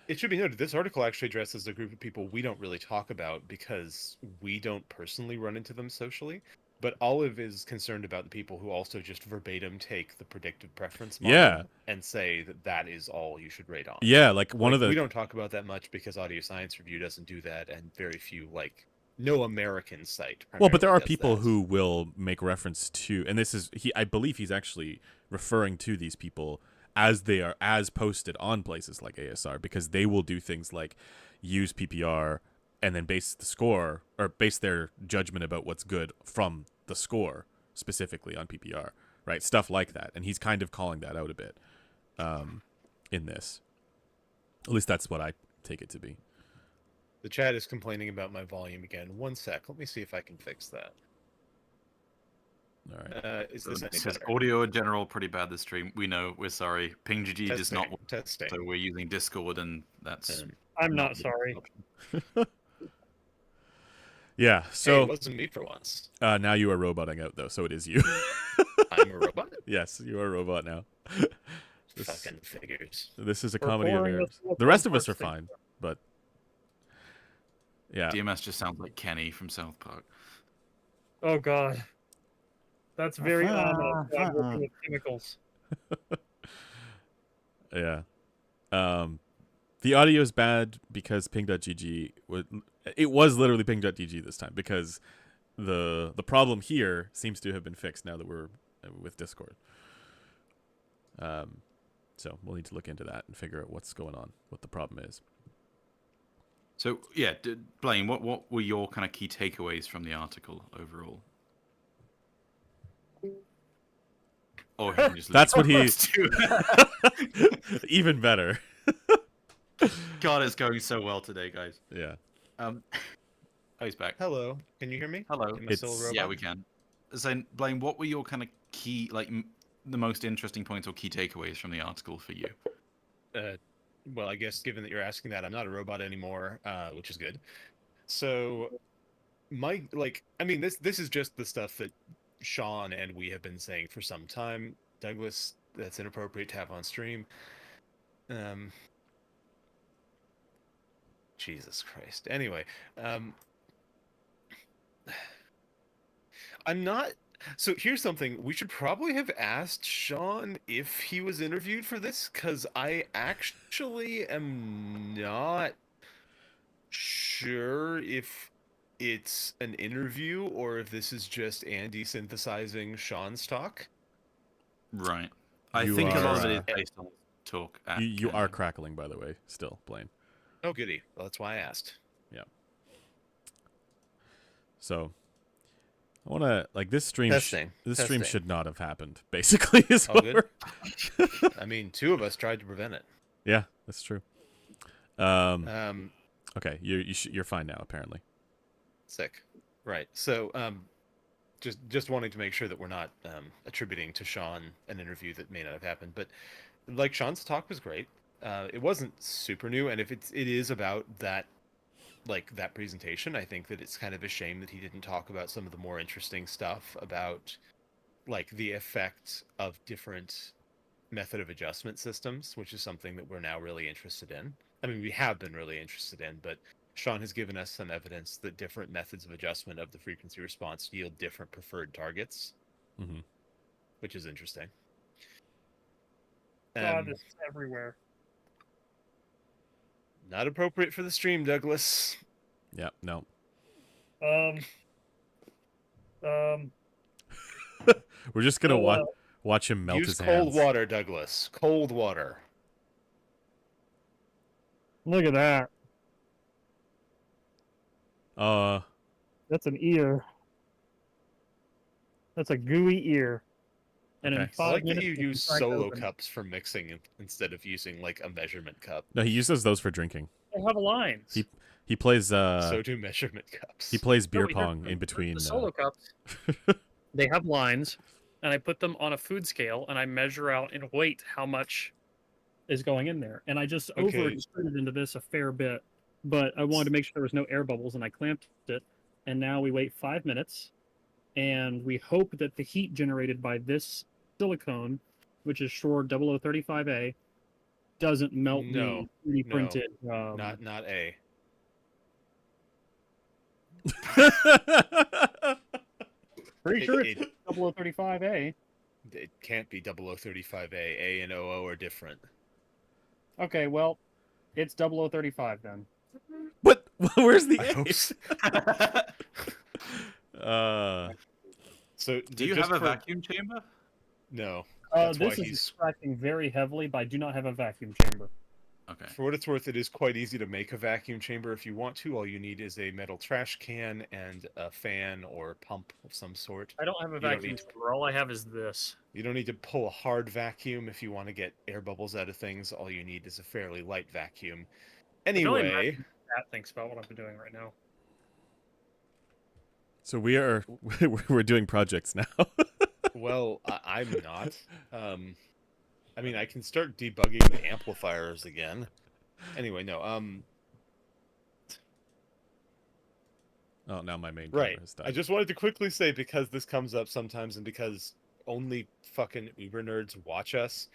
it should be noted, this article actually addresses a group of people we don't really talk about because we don't personally run into them socially. But Olive is concerned about the people who also just verbatim take the predictive preference model and say that is all you should rate on. Yeah, like we don't talk about that much because Audio Science Review doesn't do that, and very few, like, no American site. Well, but there are people who will make reference to, and this is I believe he's actually referring to these people as they are as posted on places like ASR, because they will do things like use PPR and then base the score or base their judgment about what's good from the score specifically on PPR, right? Stuff like that. And he's kind of calling that out a bit in this. At least that's what I take it to be. The chat is complaining about my volume again. One sec. Let me see if I can fix that. All right. Is this any says better? audio in general pretty bad this stream. We know. We're sorry. PingGG does not work, testing. so we're using Discord, and that's. I'm not sorry. Yeah. So hey, it wasn't me for once. Now you are roboting out though, so it is you. I'm a robot. Yes, you are a robot now. Fucking figures. This is a comedy of errors. The rest of us are fine, but yeah. DMS just sounds like Kenny from South Park. Oh God, that's very ominous. I'm working with chemicals. Yeah. The audio is bad because ping.gg was literally ping.gg this time, because the problem here seems to have been fixed now that we're with Discord. So we'll need to look into that and figure out what's going on, what the problem is. So yeah, Blaine, what were your kind of key takeaways from the article overall? Or that's what he's even better. God, it's going so well today, guys. Yeah. Oh, he's back. Hello. Can you hear me? Hello. Am I still a robot? Yeah, we can. So, Blaine, what were your kind of key, like, the most interesting points or key takeaways from the article for you? Well, I guess given that you're asking that, I'm not a robot anymore, which is good. So, this is just the stuff that Sean and we have been saying for some time. Douglas, that's inappropriate to have on stream. Jesus Christ. Anyway, I'm not. So here's something. We should probably have asked Sean if he was interviewed for this, because I actually am not sure if it's an interview or if this is just Andy synthesizing Sean's talk. Right. I think a lot of it is based on talk. You are crackling, by the way, still, Blaine. Oh, goody. Well, that's why I asked. Yeah. So, I want to, like, this stream stream should not have happened, basically, is all what good. I mean, two of us tried to prevent it. Yeah, that's true. Okay, you're fine now, apparently. Sick. Right. So, just wanting to make sure that we're not attributing to Sean an interview that may not have happened. But, like, Sean's talk was great. It wasn't super new, and if it is about that, like, that presentation, I think that it's kind of a shame that he didn't talk about some of the more interesting stuff about, like, the effect of different method of adjustment systems, which is something that we're now really interested in. I mean, we have been really interested in, but Sean has given us some evidence that different methods of adjustment of the frequency response yield different preferred targets, which is interesting. God, it's everywhere. Not appropriate for the stream, Douglas. Yeah, no. We're just gonna watch him melt his hands. Use cold water, Douglas. Cold water. Look at that. That's an ear. That's a gooey ear. And in Okay. 5 I like that minutes, you we can use crack solo open. cups for mixing instead of using like a measurement cup. No, he uses those for drinking. They have lines. He plays So do measurement cups. he plays beer No, pong in between. The solo cups, they have lines, and I put them on a food scale, and I measure out in weight how much is going in there. And I just over-extruded into this a fair bit, but I wanted to make sure there was no air bubbles, and I clamped it. And now we wait 5 minutes, and we hope that the heat generated by this silicone, which is Shure 0035A, doesn't melt the 3D printed. Not A. Pretty sure it's 0035A. It can't be 0035A. A and OO are different. Okay, well, it's 0035 then. What? Where's the A? So do you have a vacuum chamber? No. This is extracting very heavily, but I do not have a vacuum chamber. Okay. For what it's worth, it is quite easy to make a vacuum chamber if you want to. All you need is a metal trash can and a fan or pump of some sort. I don't have a vacuum chamber. All I have is this. You don't need to pull a hard vacuum if you want to get air bubbles out of things. All you need is a fairly light vacuum. Anyway, that thinks about what I'm doing right now. So we're doing projects now. Well, I'm not. I mean, I can start debugging the amplifiers again. Anyway, no. Oh, now my main camera has died. I just wanted to quickly say, because this comes up sometimes, and because only fucking Uber nerds watch us.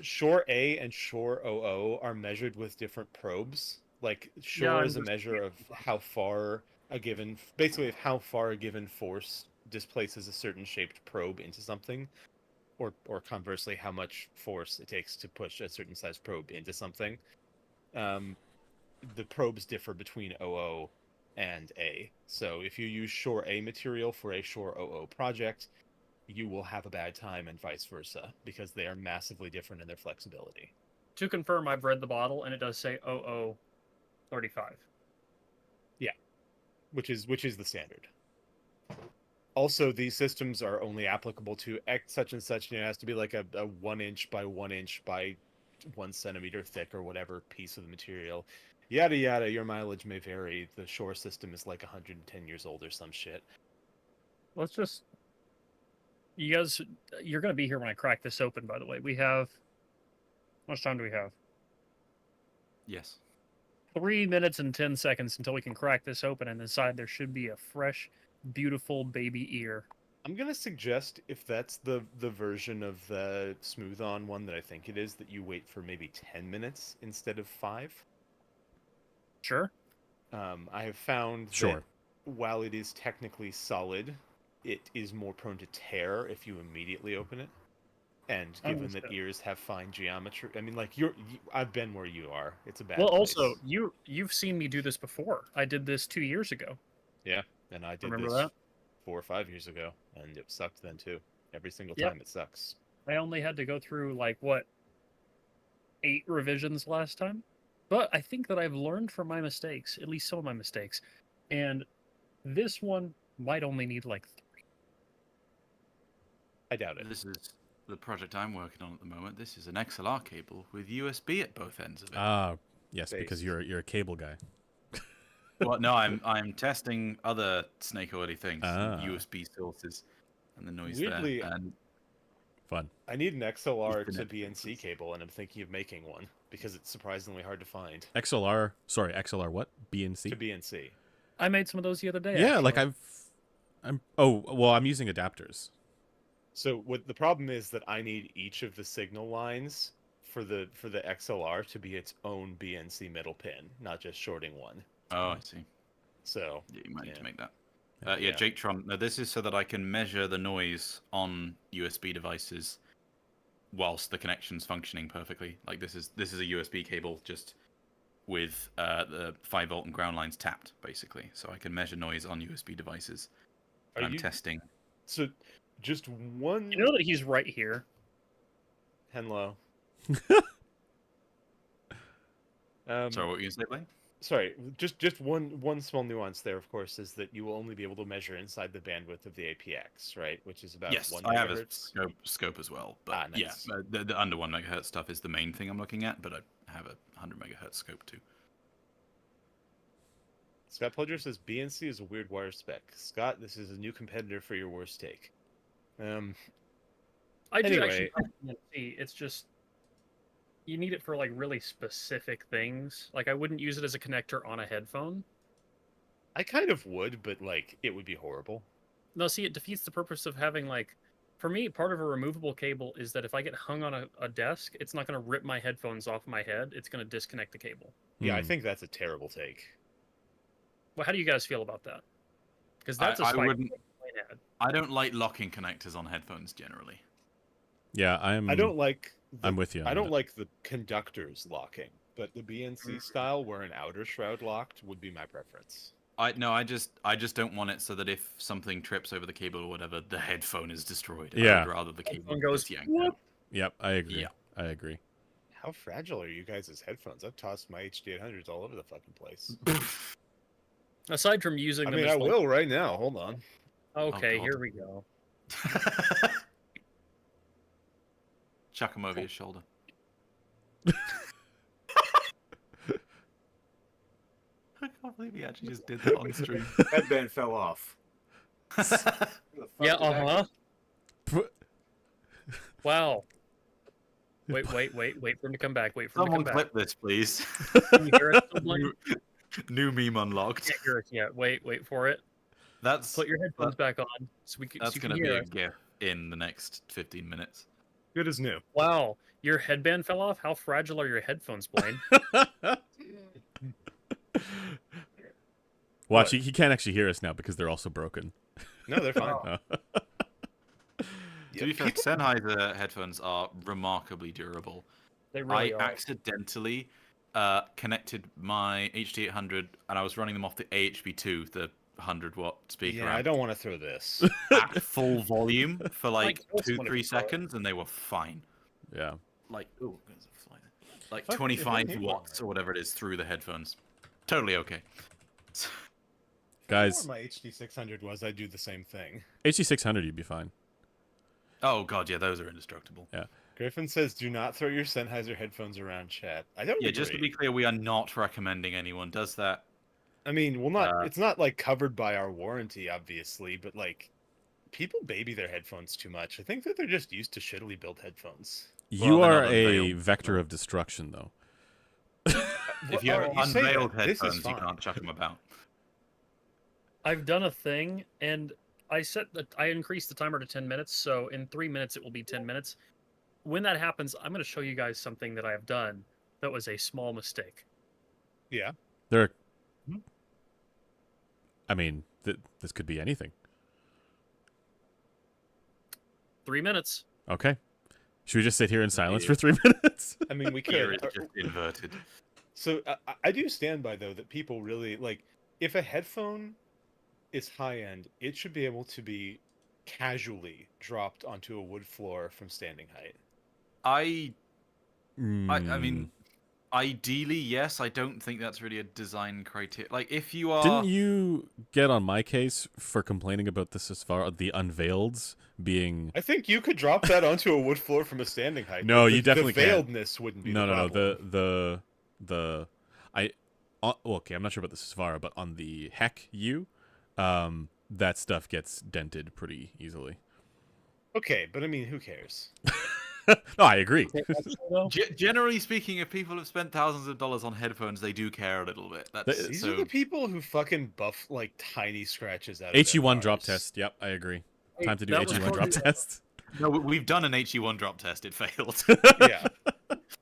Shure A and Shure OO are measured with different probes. Like Shure is a measure of how far a given, basically, of how far a given force displaces a certain shaped probe into something, or conversely, how much force it takes to push a certain size probe into something. The probes differ between OO and A. So if you use Shure A material for a Shure OO project, you will have a bad time, and vice versa, because they are massively different in their flexibility. To confirm, I've read the bottle, and it does say 0035. Yeah, which is the standard. Also, these systems are only applicable to X such and such, and it has to be like a 1 inch by 1 inch by 1 centimeter thick or whatever piece of the material. Yada yada, your mileage may vary. The Shure system is like 110 years old or some shit. Let's just... You guys, you're going to be here when I crack this open, by the way. We have... How much time do we have? Yes. 3 minutes and 10 seconds until we can crack this open, and inside there should be a fresh, beautiful baby ear. I'm going to suggest, if that's the version of the smooth-on one that I think it is, that you wait for maybe 10 minutes instead of 5. Sure. I have found that while it is technically solid, it is more prone to tear if you immediately open it. And given that ears have fine geometry, I mean, like I've been where you are. It's a bad place. Also, you've seen me do this before. I did this 2 years ago. Yeah, and I did Remember this that? 4 or 5 years ago, and it sucked then too. Every single time it sucks. I only had to go through like 8 revisions last time, but I think that I've learned from my mistakes, at least some of my mistakes, and this one might only need like 3. I doubt it. This is the project I'm working on at the moment. This is an XLR cable with USB at both ends of it. Yes, because you're a cable guy. Well, no, I'm testing other snake oily things, USB sources, and the noise Weirdly, there. And fun. I need an XLR to BNC cable, and I'm thinking of making one because it's surprisingly hard to find. XLR what? BNC? To BNC. I made some of those the other day. Yeah, actually. like I'm using adapters. So what the problem is that I need each of the signal lines for the XLR to be its own BNC middle pin, not just shorting one. Oh, I see. So yeah, you might need to make that. Jake Tron. No, this is so that I can measure the noise on USB devices whilst the connection's functioning perfectly. Like this is a USB cable just with the 5-volt and ground lines tapped, basically, so I can measure noise on USB devices. I'm testing. So, just one. You know that he's right here. Henlo. Sorry, what were you going to say, Blaine? sorry, just one small nuance there, of course, is that you will only be able to measure inside the bandwidth of the APX, right? Which is about 1 I have a megahertz. scope as well. But nice. yeah, the under 1 megahertz stuff is the main thing I'm looking at, but I have a 100 megahertz scope too. Scott Plodger says BNC is a weird wire spec. Scott, this is a new competitor for your worst take. I do actually like BNC. It's just you need it for like really specific things. Like I wouldn't use it as a connector on a headphone. I kind of would, but like it would be horrible. No, see, it defeats the purpose of having like, for me, part of a removable cable is that if I get hung on a desk, it's not going to rip my headphones off my head. It's going to disconnect the cable. Yeah, I think that's a terrible take. Well, how do you guys feel about that? Because that's I don't like locking connectors on headphones generally. Yeah, I don't like. I'm with you. I don't like the conductors locking, but the BNC style where an outer shroud locked would be my preference. I just don't want it so that if something trips over the cable or whatever, the headphone is destroyed. Yeah. I would rather the cable goes yanked out. Yep, I agree. Yeah. I agree. How fragile are you guys' headphones? I've tossed my HD800s all over the fucking place. Aside from using them, I will right now. Hold on. Okay, here we go. Chuck him over your shoulder. I can't believe he actually just did that on stream. Headband fell off. Yeah, Wow. Wait for him to come back. Wait for him to come back. Someone clip this, please. Can you hear us? New meme unlocked. Can't hear us yet. Wait for it. Put your headphones back on so we can. That's going to be a GIF in the next 15 minutes. Good as new. Wow, your headband fell off. How fragile are your headphones, Blaine? Watch, he can't actually hear us now because they're also broken. No, they're fine. To be fair, Sennheiser headphones are remarkably durable. They really I accidentally connected my HD800 and I was running them off the AHB2, the 100-watt speaker. Yeah, I don't want to throw this. At full volume for like 2-3 seconds, and they were fine. Yeah. Like, ooh, there's a fly there. Like 25 watts or whatever it is through the headphones. Totally okay. Guys, If my HD600 was, I'd do the same thing. HD600, you'd be fine. Oh god, yeah, those are indestructible. Yeah. Griffin says, "Do not throw your Sennheiser headphones around, chat." I don't. Yeah, agree. just to be clear, we are not recommending anyone does that. I mean, well, not. It's not like covered by our warranty, obviously, but like, people baby their headphones too much. I think that they're just used to shittily built headphones. You are a vector of destruction, though. If you have unveiled headphones, you can't chuck them about. I've done a thing, and I increased the timer to 10 minutes, so in 3 minutes it will be 10 minutes. When that happens, I'm going to show you guys something that I have done that was a small mistake. Yeah. I mean, this could be anything. 3 minutes. Okay. Should we just sit here in silence for 3 minutes? I mean, we Here could. it's just inverted. So I do stand by, though, that people really like, if a headphone is high end, it should be able to be casually dropped onto a wood floor from standing height. I mean, ideally, yes. I don't think that's really a design criteria. Like, if you are... Didn't you get on my case for complaining about this as far the unveileds being... I think you could drop that onto a wood floor from a standing height. No, you definitely can't. The veiledness wouldn't be the problem. okay, I'm not sure about the Susvara, but on the Heck U, that stuff gets dented pretty easily. Okay, but I mean, who cares? No, I agree. Generally speaking, if people have spent thousands of dollars on headphones, they do care a little bit. These are the people who fucking buff like tiny scratches out of HE1 drop test. Yep, I agree. Time to do HE1 drop test. No, we've done an HE1 drop test. It failed. Yeah.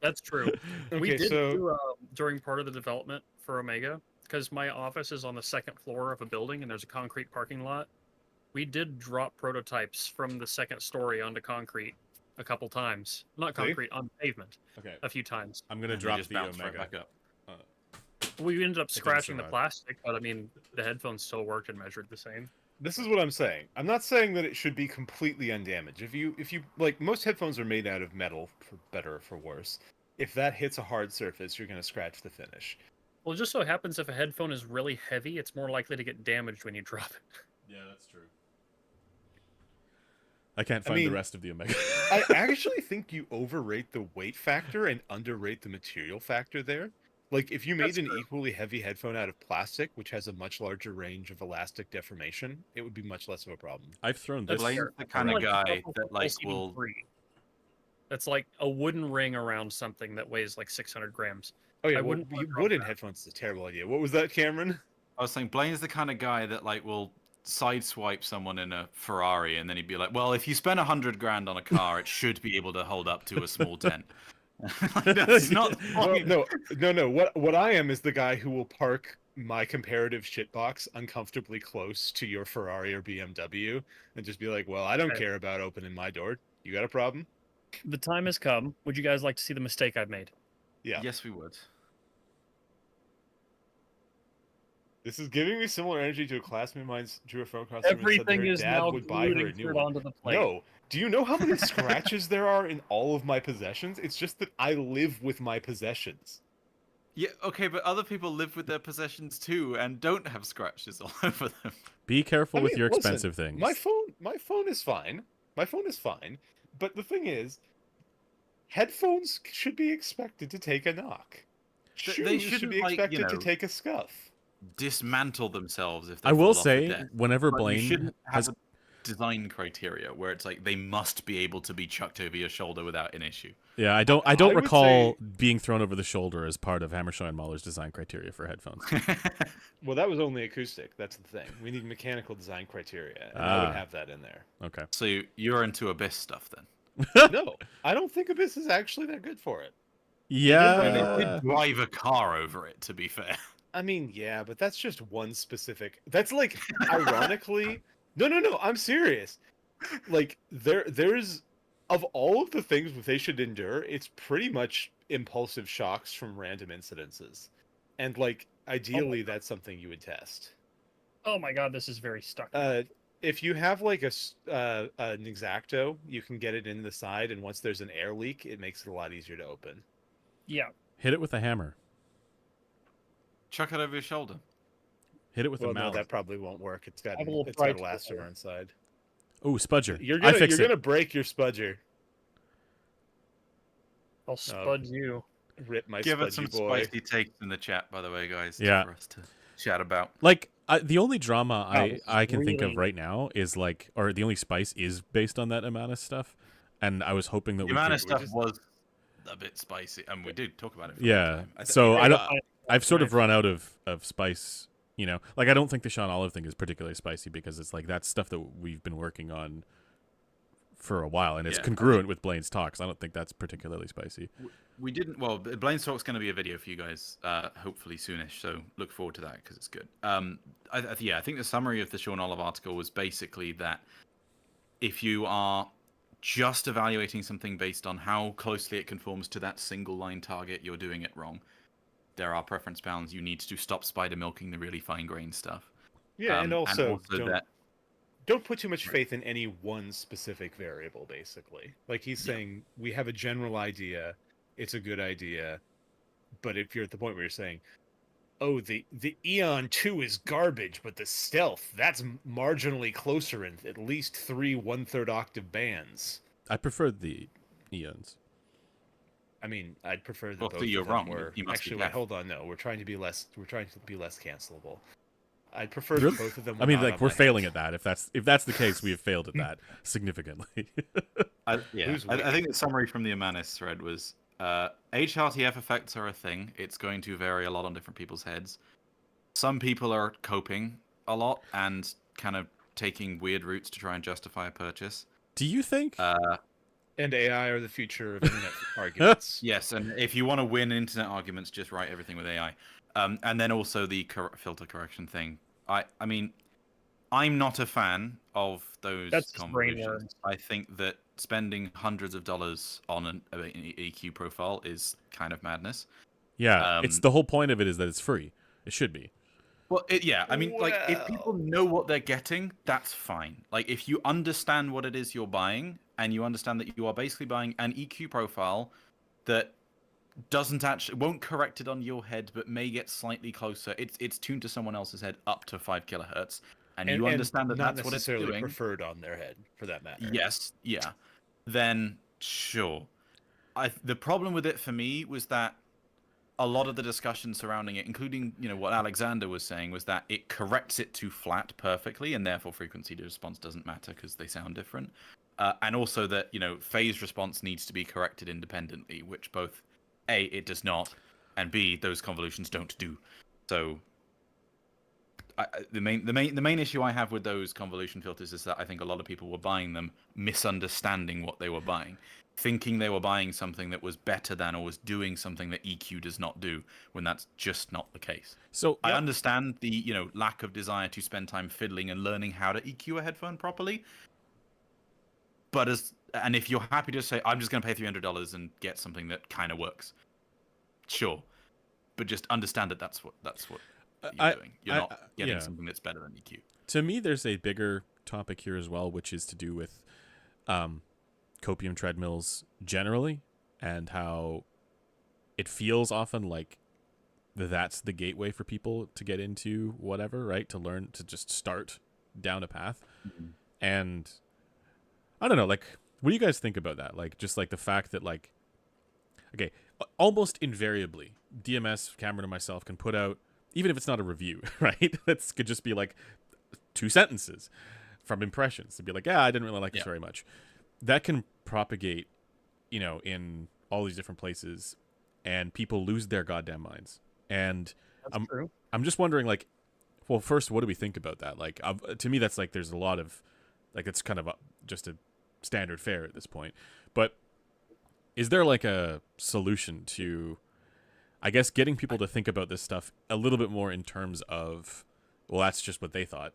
That's true. Okay, we did do, during part of the development for Omega, because my office is on the second floor of a building and there's a concrete parking lot. We did drop prototypes from the second story onto concrete a couple times. Not concrete, on pavement. Okay. A few times. I'm going to drop the Omega. Right back up. We ended up scratching the plastic, but I mean, the headphones still worked and measured the same. This is what I'm saying. I'm not saying that it should be completely undamaged. If you like, most headphones are made out of metal, for better or for worse. If that hits a hard surface, you're going to scratch the finish. Well, it just so happens if a headphone is really heavy, it's more likely to get damaged when you drop it. Yeah, that's true. I can't find the rest of the Omega. I actually think you overrate the weight factor and underrate the material factor there. Like, if you made an equally heavy headphone out of plastic, which has a much larger range of elastic deformation, it would be much less of a problem. I've thrown this. Blaine's the kind of guy that like will. That's like a wooden ring around something that weighs like 600 grams. Oh yeah, wooden headphones is a terrible idea. What was that, Cameron? I was saying Blaine's the kind of guy that like will sideswipe someone in a Ferrari, and then he'd be like, "Well, if you spend $100 grand on a car, it should be able to hold up to a small dent." That's not. No. What I am is the guy who will park my comparative shitbox uncomfortably close to your Ferrari or BMW and just be like, "Well, I don't care about opening my door. You got a problem?" The time has come. Would you guys like to see the mistake I've made? Yeah. Yes, we would. This is giving me similar energy to a classmate of mine's drew a phone customer. Everything is dad now would buy her a new one. onto the plate. No. Do you know how many scratches there are in all of my possessions? It's just that I live with my possessions. Yeah, okay, but other people live with their possessions too and don't have scratches all over them. Be careful with your expensive things. My phone is fine. My phone is fine. But the thing is, headphones should be expected to take a knock. They should be expected to take a scuff. Dismantle themselves if they I will fall off say, the desk. whenever But Blaine you shouldn't has have a design criteria where it's like they must be able to be chucked over your shoulder without an issue. Yeah, I don't recall being thrown over the shoulder as part of Hammershøi and Mahler's design criteria for headphones. Well, that was only acoustic. That's the thing. We need mechanical design criteria, and I would have that in there. Okay. So you're into Abyss stuff then? No, I don't think Abyss is actually that good for it. Yeah. They did drive a car over it, to be fair. I mean, yeah, but that's just one specific. That's like, ironically, no, I'm serious. Like, there's of all of the things that they should endure, it's pretty much impulsive shocks from random incidences, and like, ideally, that's something you would test. Oh my god, this is very stuck. If you have like an X-Acto, you can get it in the side, and once there's an air leak, it makes it a lot easier to open. Yeah. Hit it with a hammer. Chuck it over your shoulder. Hit it with a No, mallet. that probably won't work. It's got an elastomer inside. Oh, Spudger. You're gonna break your Spudger. I'll spud you. Rip my Give Spudgy it some boy. spicy takes in the chat, by the way, guys. Yeah. For us to chat about. Like, the only drama I can think of right now is like, or the only spice is based on that Amanus stuff, and I was hoping that the Amanus stuff was a bit spicy, and we did talk about it. Yeah. So I've sort of run out of spice. You know, like I don't think the Sean Olive thing is particularly spicy because it's like that's stuff that we've been working on for a while, and it's congruent with Blaine's talks. I don't think that's particularly spicy. We didn't. Well, Blaine's talk's going to be a video for you guys, hopefully soonish. So look forward to that because it's good. I think the summary of the Sean Olive article was basically that if you are just evaluating something based on how closely it conforms to that single line target, you're doing it wrong. There are preference bounds. You need to stop spider milking the really fine grained stuff. Yeah, and also don't put too much faith in any one specific variable, basically. Like he's saying, we have a general idea, it's a good idea, but if you're at the point where you're saying, oh, the Eon 2 is garbage, but the Stealth, that's marginally closer in at least 3 1/3 octave bands. I prefer the Eons. I mean, I'd prefer that both of you're them wrong. were... You must Actually, be wait, hold on, no. We're trying to be less cancelable. I'd prefer that both of them were I mean, not like, on we're my failing head. at that. If that's the case, we have failed at that significantly. I think the summary from the Amanus thread was HRTF effects are a thing. It's going to vary a lot on different people's heads. Some people are coping a lot and kind of taking weird routes to try and justify a purchase. Do you think? And AI are the future of internet arguments. Yes, and if you want to win internet arguments, just write everything with AI. And then also the filter correction thing. I mean, I'm not a fan of those conversations. I think that spending hundreds of dollars on an EQ profile is kind of madness. Yeah, it's the whole point of it is that it's free. It should be. Well, I mean, like, if people know what they're getting, that's fine. Like, if you understand what it is you're buying, and you understand that you are basically buying an EQ profile that won't correct it on your head, but may get slightly closer. It's tuned to someone else's head up to 5 kilohertz, and you understand that not that's what it's necessarily doing. Preferred on their head, for that matter. Yes, yeah. Then sure. The problem with it for me was that a lot of the discussion surrounding it, including what Alexander was saying, was that it corrects it to flat perfectly, and therefore frequency response doesn't matter because they sound different. And also that phase response needs to be corrected independently, which both A, it does not, and B, those convolutions don't do. So the main issue I have with those convolution filters is that I think a lot of people were buying them misunderstanding what they were buying, thinking they were buying something that was better than or was doing something that EQ does not do, when that's just not the case. So I understand the lack of desire to spend time fiddling and learning how to EQ a headphone properly. But if you're happy to say, I'm just going to pay $300 and get something that kind of works, sure. But just understand that that's what you're doing. You're not getting something that's better than EQ. To me, there's a bigger topic here as well, which is to do with copium treadmills generally, and how it feels often like that's the gateway for people to get into whatever, right? To learn, to just start down a path. Mm-hmm. And I don't know, like, what do you guys think about that? Like, just like the fact that, like, okay, almost invariably, DMS, Cameron, and myself can put out, even if it's not a review, right? That could just be like 2 sentences from impressions to be like, I didn't really like this very much. That can propagate, in all these different places, and people lose their goddamn minds. And That's true. I'm just wondering, like, well, first, what do we think about that? Like, to me, that's like, there's a lot of, like, it's kind of just a standard fare at this point. But is there like a solution to, I guess, getting people to think about this stuff a little bit more in terms of, well, that's just what they thought?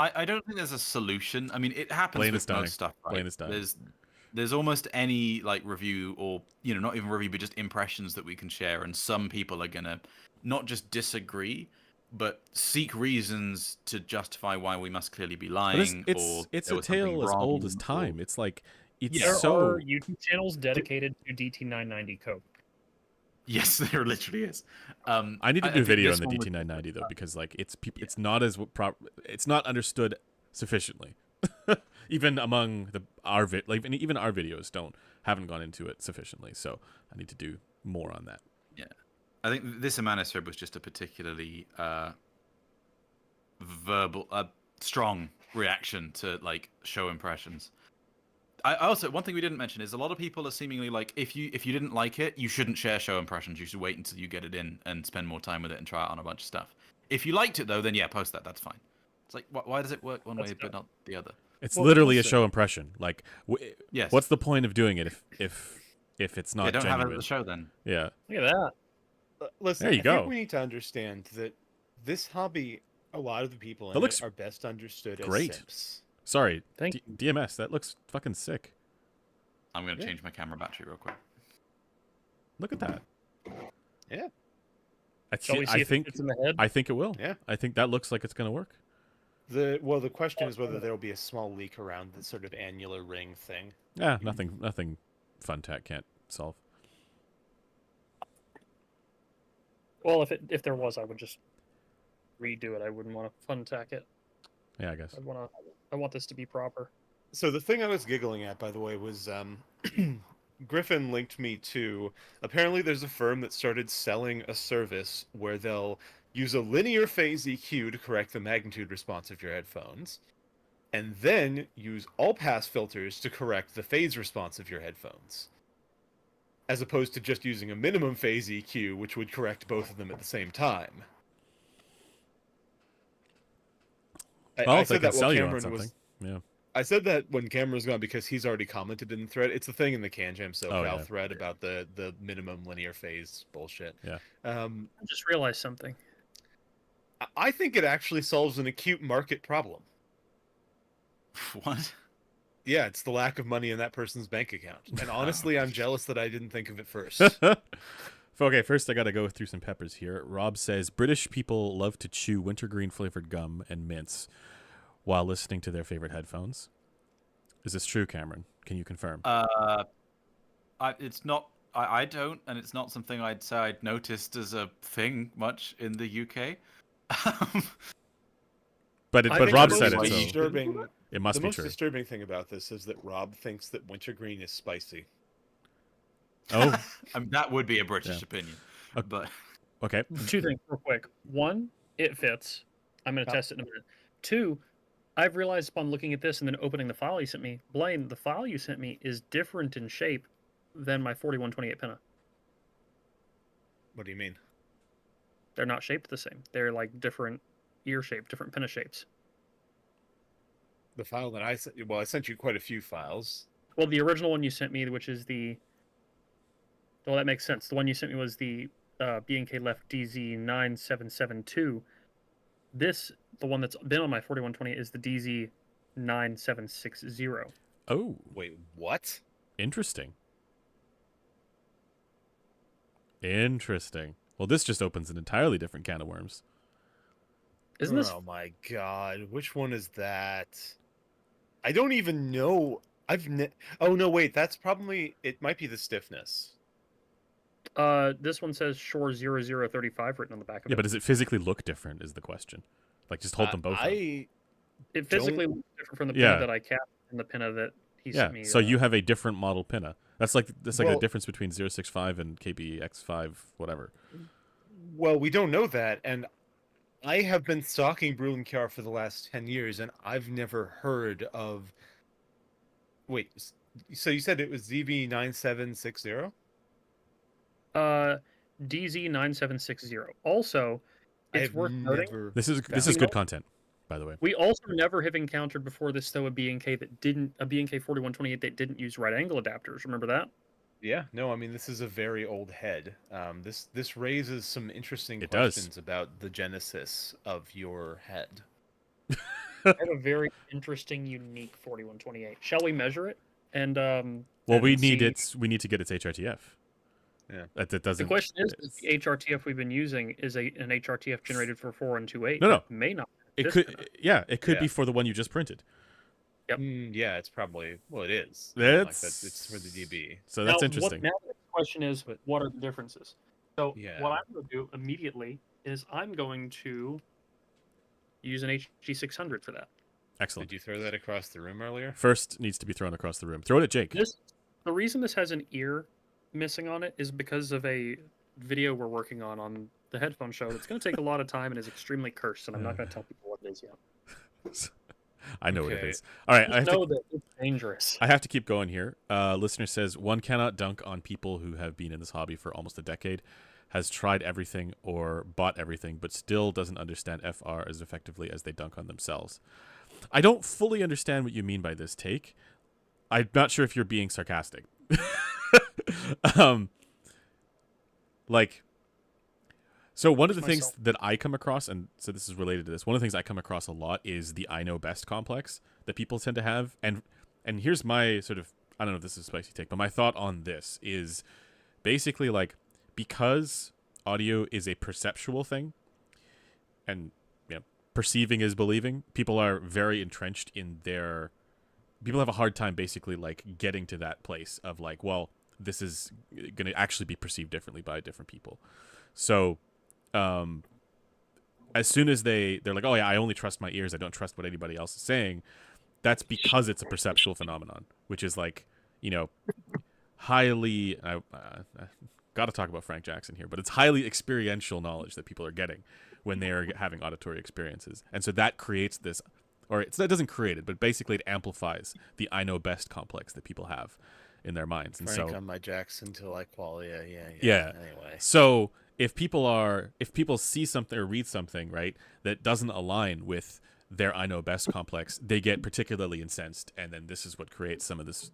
I don't think there's a solution. I mean, it happens with most stuff, right? There's almost any like review, or not even review, but just impressions that we can share, and some people are gonna not just disagree, but seek reasons to justify why we must clearly be lying. It's a tale as old as time. It's like, there are YouTube channels dedicated to DT990 code. Yes, there literally is. I need to do a video on the DT990 though, because like it's not it's not understood sufficiently. Even among our videos haven't gone into it sufficiently. So I need to do more on that. Yeah, I think this Amanis was just a particularly strong reaction to like show impressions. I also, one thing we didn't mention is a lot of people are seemingly like, if you didn't like it, you shouldn't share show impressions. You should wait until you get it in and spend more time with it and try it on a bunch of stuff. If you liked it though, then yeah, post that. That's fine. It's like, why does it work one way but not the other? It's literally a show impression. Like, yes. What's the point of doing it if it's not don't genuine? Have it at the show then. Yeah. Look at that. Listen, there you go. I think we need to understand that this hobby, a lot of the people in it are best understood as simps. Sorry, DMS, that looks fucking sick. I'm going to change my camera battery real quick. Look at that. Yeah. I think it's in the head? I think it will. Yeah. I think that looks like it's going to work. The question is whether there will be a small leak around the sort of annular ring thing. Yeah, nothing Funtech can't solve. Well, if there was, I would just redo it. I wouldn't want to Funtech it. Yeah, I guess. I want this to be proper. So the thing I was giggling at, by the way, was Griffin linked me to, apparently there's a firm that started selling a service where they'll use a linear phase EQ to correct the magnitude response of your headphones, and then use all-pass filters to correct the phase response of your headphones, as opposed to just using a minimum phase EQ, which would correct both of them at the same time. I said that while Cameron was... Yeah. I said that when Cameron was gone because he's already commented in the thread. It's the thing in the CanJam SoCal thread about the minimum linear phase bullshit. Yeah. I just realized something. I think it actually solves an acute market problem. What? Yeah, it's the lack of money in that person's bank account. And honestly, I'm jealous that I didn't think of it first. Okay, first I got to go through some peppers here. Rob says, British people love to chew wintergreen flavored gum and mints while listening to their favorite headphones. Is this true, Cameron? Can you confirm? It's not I don't, and it's not something I'd say I'd noticed as a thing much in the UK. But Rob said it, so disturbing, it must the be most true. disturbing thing about this is that Rob thinks that wintergreen is spicy. Oh, I mean, that would be a British opinion, but okay. 2 things real quick. 1, it fits. I'm going to test it in a minute. 2, I've realized upon looking at this and then opening the file you sent me, Blaine, the file you sent me is different in shape than my 4128 pinna. What do you mean? They're not shaped the same. They're like different ear shape, different pinna shapes. The file that I sent you, well, I sent you quite a few files. Well, the original one you sent me, which is well, that makes sense. The one you sent me was the B&K Left DZ9772. The one that's been on my 4128 is the DZ9760. Oh, wait, what? Interesting. Well, this just opens an entirely different can of worms. Isn't this? Oh my god, which one is that? I don't even know. Oh no, wait, that's probably, it might be the stiffness. This one says Shore 0035 written on the back of it. Yeah, but does it physically look different is the question. Like, just hold them both up. It physically looks different from the pinna that I capped and the pinna that he sent me. So you have a different model pinna. That's like the difference between 065 and KBX5 whatever. Well, we don't know that, and I have been stalking Brulenkjar for the last 10 years, and I've never heard of... Wait, so you said it was ZB9760? DZ9760. Also, it's worth noting... This is good content, by the way. We also never have encountered before this, though, a B&K 4128 that didn't use right angle adapters. Remember that? Yeah, no, I mean, this is a very old head. This raises some interesting questions about the genesis of your head. I have a very interesting, unique 4128. Shall we measure it? And well, we need to get its HRTF. Yeah, that doesn't. The question is the HRTF we've been using is an HRTF generated for 4128. No, it may not. It could. Yeah, it could be for the one you just printed. Yep. Yeah, it's probably. Well, it is. It's for the DB. So that's interesting. Now the question is, what are the differences? So what I'm going to do immediately is I'm going to use an HG600 for that. Excellent. Did you throw that across the room earlier? First needs to be thrown across the room. Throw it at Jake. The reason this has an ear missing on it is because of a video we're working on the Headphone show that's going to take a lot of time and is extremely cursed, and I'm not going to tell people what it is yet. I know what it is. All right, I know that it's dangerous. I have to keep going here. Listener says, one cannot dunk on people who have been in this hobby for almost a decade, has tried everything or bought everything, but still doesn't understand FR as effectively as they dunk on themselves. I don't fully understand what you mean by this take. I'm not sure if you're being sarcastic. So one of the things that I come across, and so this is related to this, one of the things I come across a lot is the I know best complex that people tend to have. And here's my sort of, I don't know if this is a spicy take, but my thought on this is basically like, because audio is a perceptual thing, and perceiving is believing, people are very entrenched in people have a hard time basically like getting to that place of like, well, this is going to actually be perceived differently by different people. So as soon as they're like, oh yeah, I only trust my ears, I don't trust what anybody else is saying, that's because it's a perceptual phenomenon, which is like, highly got to talk about Frank Jackson here, but it's highly experiential knowledge that people are getting when they are having auditory experiences. And so that creates this, or that doesn't create it, but basically it amplifies the I know best complex that people have in their minds. And Frank so on my Jackson till I qualia, yeah. Anyway, so if people see something or read something, right, that doesn't align with their I know best complex, they get particularly incensed, and then this is what creates some of this,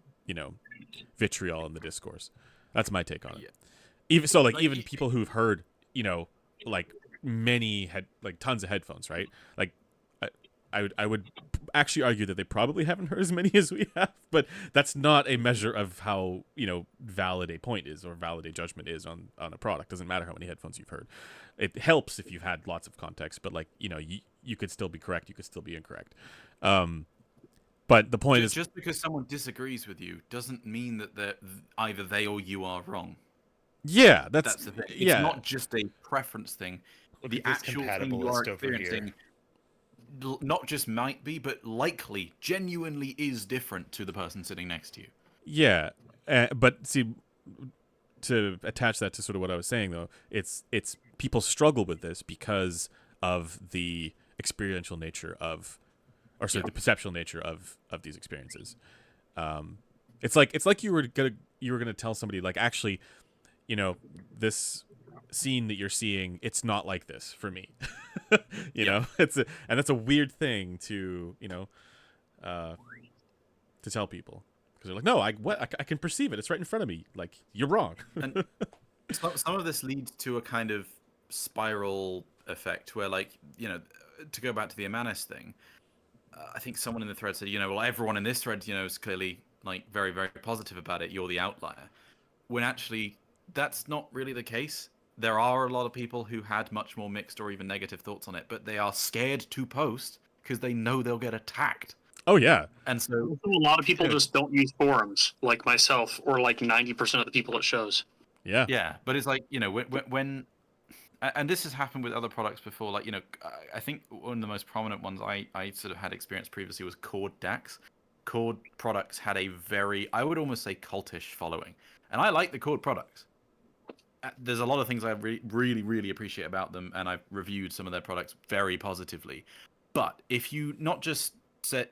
vitriol in the discourse. That's my take on it. Even people who've heard, like tons of headphones, right? Like I would actually argue that they probably haven't heard as many as we have, but that's not a measure of how, valid a point is or valid a judgment is on a product. Doesn't matter how many headphones you've heard. It helps if you've had lots of context, but you could still be correct, you could still be incorrect. But the point is, just because someone disagrees with you doesn't mean that either they or you are wrong. Yeah, that's the thing. It's not just a preference thing. The actual thing you are experiencing not just might be, but likely, genuinely is different to the person sitting next to you. Yeah, but see, to attach that to sort of what I was saying, though, it's people struggle with this because of the experiential nature of, or sorry, the perceptual nature of these experiences. It's like you were gonna tell somebody, like, actually, you know, this scene that you're seeing, it's not like this for me. You know, and that's a weird thing to, you know, to tell people, because they're like, no, I can perceive it. It's right in front of me. Like, you're wrong. And some of this leads to a kind of spiral effect where, like, you know, to go back to the Amanis thing, I think someone in the thread said, you know, well, everyone in this thread, you know, is clearly like very, very positive about it. You're the outlier. When actually, that's not really the case. There are a lot of people who had much more mixed or even negative thoughts on it, but they are scared to post because they know they'll get attacked. Oh yeah. And so a lot of people just don't use forums, like myself, or like 90% of the people it shows. Yeah. Yeah, but it's like, you know, when and this has happened with other products before. Like, you know, I think one of the most prominent ones I sort of had experience previously was Cord DAX. Cord products had a very, I would almost say, cultish following. And I like the Cord products. There's a lot of things I really, really appreciate about them, and I've reviewed some of their products very positively. But if you not just said,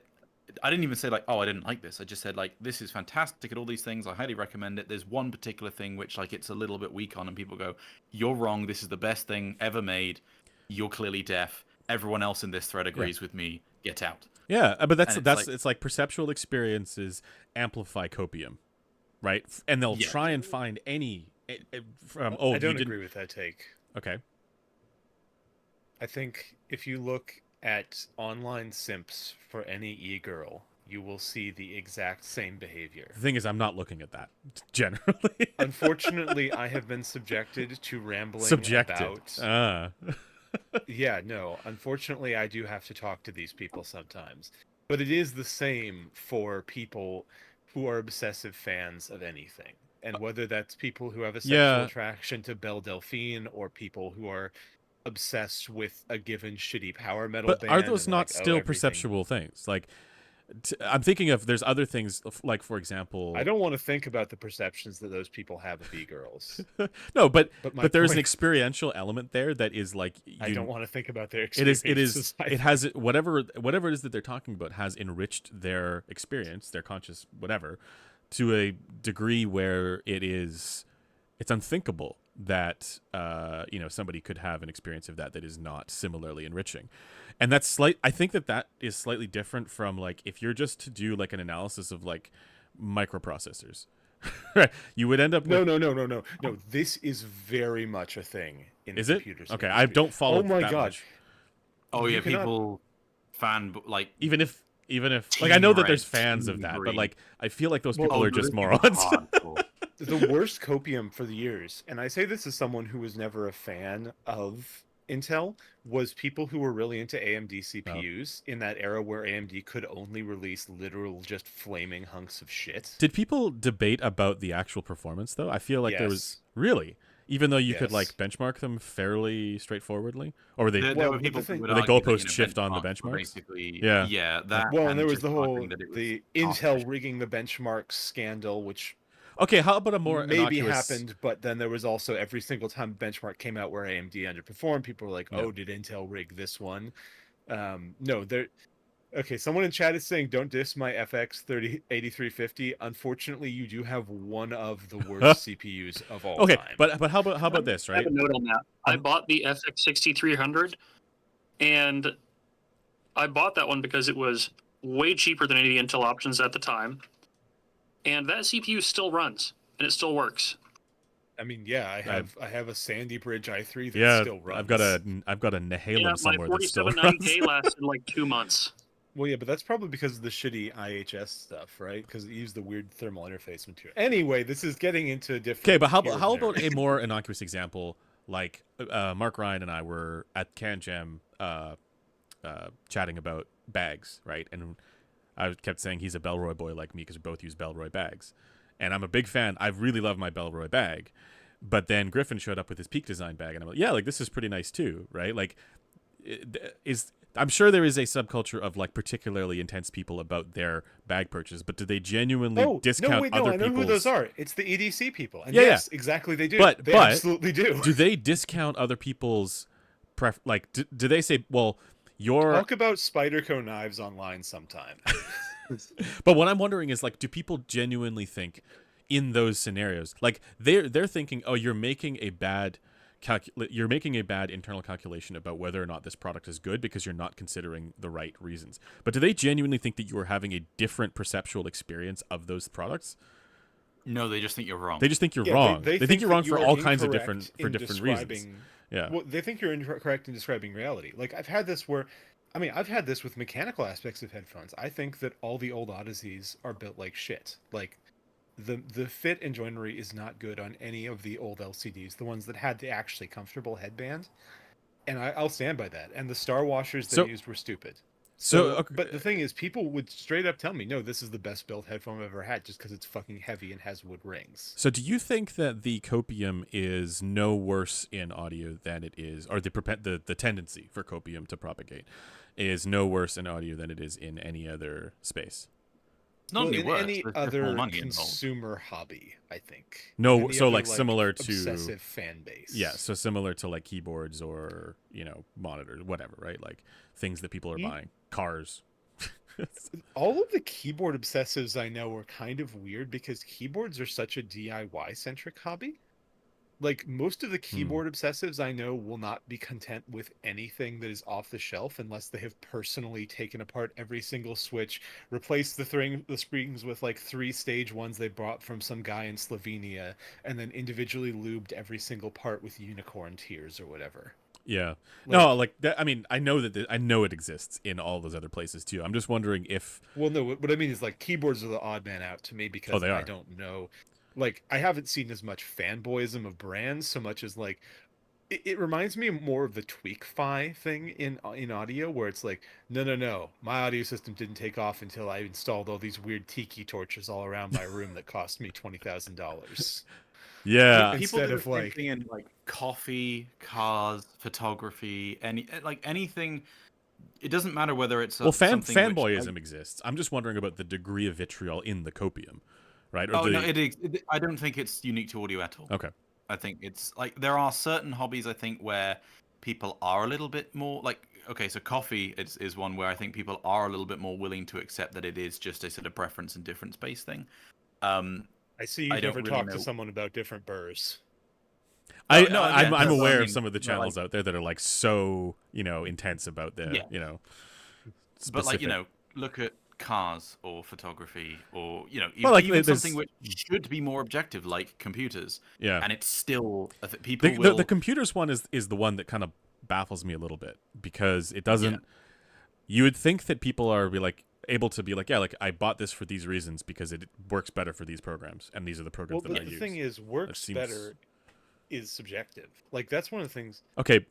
I didn't even say like, oh, I didn't like this. I just said like, this is fantastic at all these things. I highly recommend it. There's one particular thing which like it's a little bit weak on, and people go, you're wrong. This is the best thing ever made. You're clearly deaf. Everyone else in this thread agrees with me. Get out. Yeah, but it's like perceptual experiences amplify copium, right? And they'll try and find any from. Oh, I don't agree with that take. Okay. I think if you look at online simps for any e-girl, you will see the exact same behavior. The thing is, I'm not looking at that, generally. Unfortunately, I have been subjected to rambling about... Yeah, no. Unfortunately, I do have to talk to these people sometimes. But it is the same for people who are obsessive fans of anything. And whether that's people who have a sexual attraction to Belle Delphine, or people who are obsessed with a given shitty power metal band. But are those not still perceptual things? Like, I'm thinking of, there's other things, like, for example... I don't want to think about the perceptions that those people have of e-girls. No, but there's an experiential element there that is like... I don't want to think about their experience. It has, whatever it is that they're talking about has enriched their experience, their conscious whatever, to a degree where it's unthinkable that you know, somebody could have an experience of that is not similarly enriching. And that's I think that is slightly different from, like, if you're just to do like an analysis of like microprocessors. Right, you would end up with... No. This is very much a thing in is computers. Okay, I don't follow. Oh my god. Much. Oh yeah, people fan like even if like, I know that there's fans of that, but like, I feel like those people are just morons. The worst copium for the years, and I say this as someone who was never a fan of Intel, was people who were really into AMD CPUs in that era where AMD could only release literal just flaming hunks of shit. Did people debate about the actual performance though? I feel like there was really, even though you could like benchmark them fairly straightforwardly, or were they there were people who would the goalpost shift on the benchmarks? Basically, yeah. That, well, and there was the whole Intel rigging the benchmarks scandal, which okay, how about a more maybe happened, but then there was also every single time benchmark came out where AMD underperformed, people were like, "Oh, did Intel rig this one?" No, there. Okay, someone in chat is saying, "Don't diss my FX 8350." Unfortunately, you do have one of the worst CPUs of all time. Okay, but how about this, right? I have a note on that. I bought the FX 6300, and I bought that one because it was way cheaper than any of the Intel options at the time. And that CPU still runs, and it still works. I mean, yeah, I have a Sandy Bridge i3 that still runs. I've got a Nehalem somewhere that still runs. My 4790K lasted like 2 months. Well, yeah, but that's probably because of the shitty IHS stuff, right? Because it used the weird thermal interface material. Anyway, this is getting into different... Okay, but how about a more innocuous example? Like, Mark Ryan and I were at CanJam chatting about bags, right? And I kept saying he's a Bellroy boy like me because we both use Bellroy bags. And I'm a big fan. I really love my Bellroy bag. But then Griffin showed up with his Peak Design bag, and I'm like, yeah, like this is pretty nice too, right? Like, I'm sure there is a subculture of like particularly intense people about their bag purchase, but do they genuinely discount other people's? I know who those are. It's the EDC people. And yeah, yes, yeah. exactly, they do. But they absolutely do. Do they discount other people's like? Do they say, well, talk about Spyderco knives online sometime? But what I'm wondering is like, do people genuinely think in those scenarios, like they're thinking, oh, you're making a bad internal calculation about whether or not this product is good because you're not considering the right reasons. But do they genuinely think that you are having a different perceptual experience of those products? No, they just think you're wrong. They just think you're wrong. They think you're wrong for all kinds of different reasons. Yeah. Well, they think you're incorrect in describing reality. Like I've had this with mechanical aspects of headphones. I think that all the old Odysseys are built like shit. Like the fit and joinery is not good on any of the old LCDs, the ones that had the actually comfortable headband. And I'll stand by that. And the star washers they used were stupid. But the thing is, people would straight up tell me, no, this is the best built headphone I've ever had just because it's fucking heavy and has wood rings. So do you think that the copium is no worse in audio than it is, or the tendency for copium to propagate is no worse in audio than it is in any other space? Not in worse. Any other consumer hobby, I think. No, so like similar to obsessive fan base. Yeah, so similar to like keyboards or monitors, whatever, right? Like things that people are buying, cars. All of the keyboard obsessives I know are kind of weird because keyboards are such a DIY centric hobby. Like most of the keyboard obsessives I know will not be content with anything that is off the shelf unless they have personally taken apart every single switch, replaced the springs with like 3 stage ones they bought from some guy in Slovenia, and then individually lubed every single part with unicorn tears or whatever. Yeah. No, like that. I mean, I know it exists in all those other places too. I'm just wondering if. Well, no. What I mean is like keyboards are the odd man out to me because I don't know. Like, I haven't seen as much fanboyism of brands so much as, like, it reminds me more of the Tweak-Fi thing in audio, where it's like, no, my audio system didn't take off until I installed all these weird tiki torches all around my room that cost me $20,000. Yeah. People do the same thing in, like, coffee, cars, photography, anything. It doesn't matter whether it's fanboyism exists. I'm just wondering about the degree of vitriol in the copium. Right? Or no, I don't think it's unique to audio at all. Okay. I think it's like there are certain hobbies I think where people are a little bit more like so coffee is one where I think people are a little bit more willing to accept that it is just a sort of preference and difference based thing. I see you've never talked to someone about different burrs. I'm aware of some of the channels out there that are like so intense about the specific... But like look at cars or photography or even something which should be more objective like computers, and it's still the computers one is the one that kind of baffles me a little bit because it doesn't you would think that people are able to be like I bought this for these reasons because it works better for these programs and these are the programs that I use. The thing is better is subjective. Like that's one of the things. Okay,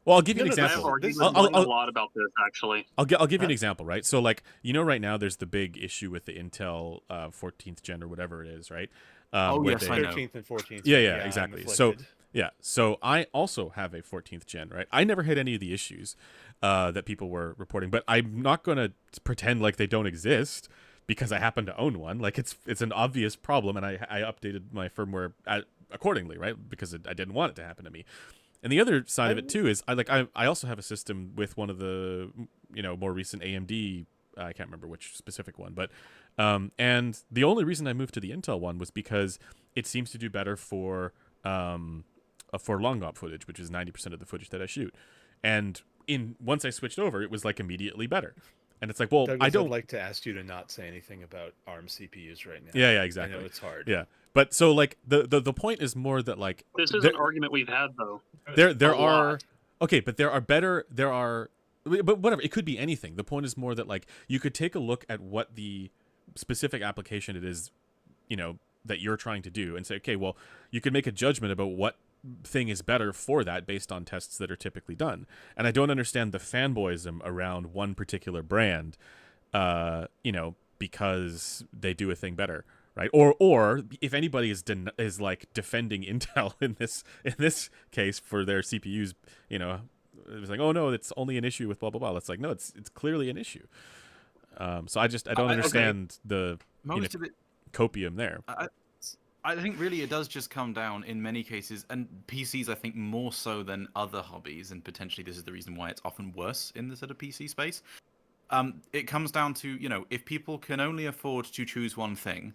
I'll give you an example. I'll a lot about this, actually. I'll give you an example, right? So, like, right now there's the big issue with the Intel 14th gen or whatever it is, right? I know. 13th and 14th. Yeah, exactly. So I also have a 14th gen, right? I never had any of the issues that people were reporting, but I'm not going to pretend like they don't exist because I happen to own one. Like, it's an obvious problem, and I updated my firmware accordingly, right? Because I didn't want it to happen to me. And the other side of it too is I also have a system with one of the more recent AMD, I can't remember which specific one, but and the only reason I moved to the Intel one was because it seems to do better for long op footage, which is 90% of the footage that I shoot. And once I switched over, it was like immediately better. And it's like, well, Douglas, I'd like to ask you to not say anything about ARM CPUs right now. Yeah, exactly. I know it's hard. Yeah. But so like the point is more that like this is an argument we've had though. There are okay, but but whatever, it could be anything. The point is more that like you could take a look at what the specific application it is, that you're trying to do and say, okay, well, you could make a judgment about what thing is better for that based on tests that are typically done. And I don't understand the fanboyism around one particular brand, because they do a thing better. right? Or if anybody is like defending Intel in this case for their CPUs, it's like, oh no, it's only an issue with blah blah blah. It's like, no, it's clearly an issue. So I don't understand the most of it copium there. I think really it does just come down in many cases, and PCs I think more so than other hobbies, and potentially this is the reason why it's often worse in the sort of PC space. It comes down to, if people can only afford to choose one thing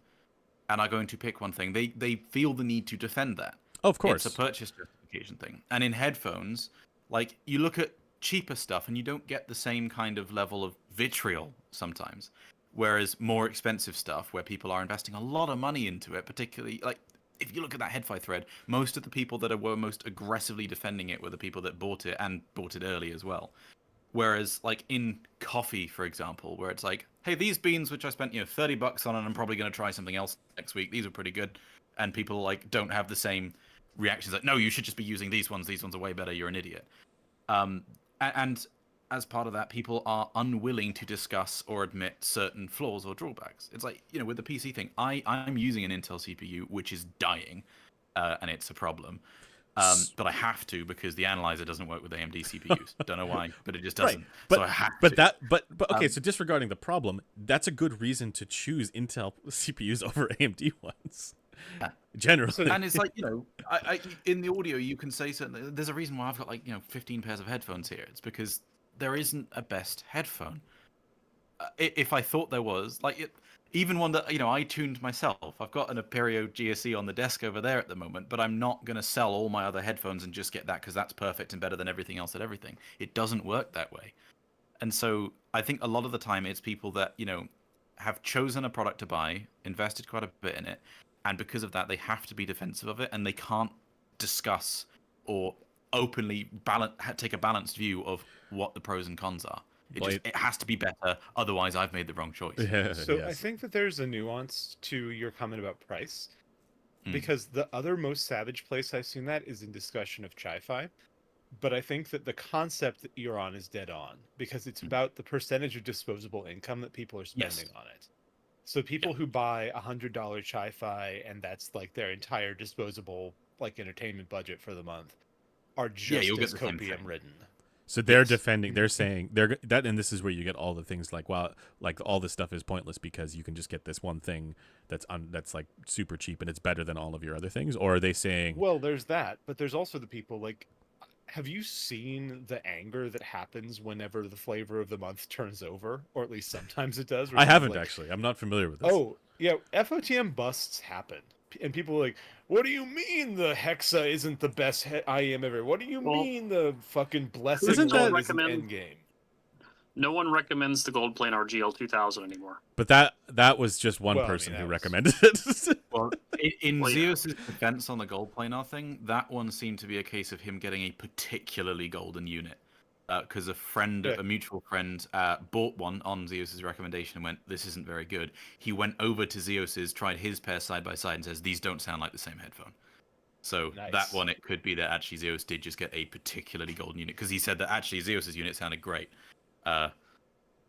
and are going to pick one thing, they feel the need to defend that. Oh, of course. It's a purchase justification thing. And in headphones, like, you look at cheaper stuff and you don't get the same kind of level of vitriol sometimes. Whereas more expensive stuff, where people are investing a lot of money into it, particularly, like, if you look at that Headphone thread, most of the people that were most aggressively defending it were the people that bought it, and bought it early as well. Whereas, like, in coffee, for example, where it's like, hey, these beans, which I spent, $30 on, and I'm probably going to try something else next week, these are pretty good. And people, like, don't have the same reactions, like, no, you should just be using these ones are way better, you're an idiot. And as part of that, people are unwilling to discuss or admit certain flaws or drawbacks. It's like, with the PC thing, I'm using an Intel CPU, which is dying, and it's a problem. But I have to, because the analyzer doesn't work with AMD CPUs. Don't know why, but it just doesn't. Right. But, so I have but to. But okay. So disregarding the problem, that's a good reason to choose Intel CPUs over AMD ones. Yeah. Generally, and it's like, I in the audio you can say certain. There's a reason why I've got 15 pairs of headphones here. It's because there isn't a best headphone. If I thought there was, even one that I tuned myself. I've got an Aperio GSE on the desk over there at the moment, but I'm not going to sell all my other headphones and just get that because that's perfect and better than everything else at everything. It doesn't work that way. And so I think a lot of the time it's people that, have chosen a product to buy, invested quite a bit in it, and because of that they have to be defensive of it, and they can't discuss or openly take a balanced view of what the pros and cons are. It has to be better, otherwise I've made the wrong choice. Yeah, so yes. I think that there's a nuance to your comment about price, because the other most savage place I've seen that is in discussion of Chi-Fi, but I think that the concept that you're on is dead on, because it's about the percentage of disposable income that people are spending on it. So people who buy $100 Chi-Fi and that's like their entire disposable entertainment budget for the month are just as copium ridden. So they're defending. They're saying and this is where you get all the things like, well, like all this stuff is pointless because you can just get this one thing that's like super cheap and it's better than all of your other things. Or are they saying, well, there's that, but there's also the people like, have you seen the anger that happens whenever the flavor of the month turns over, or at least sometimes it does? I haven't actually. I'm not familiar with this. Oh yeah, FOTM busts happen. And people are like, what do you mean the Hexa isn't the best IEM ever? What do you mean the fucking blessing is an endgame? No one recommends the Gold Planar GL2000 anymore. But that was just one person who recommended it. Well, in Zeus's defense on the Gold Planar thing, that one seemed to be a case of him getting a particularly golden unit. Because a mutual friend, bought one on Zeus's recommendation and went, this isn't very good. He went over to Zeus's, tried his pair side by side, and says, these don't sound like the same headphone. So that one, it could be that actually Zeus did just get a particularly golden unit, because he said that actually Zeus's unit sounded great. I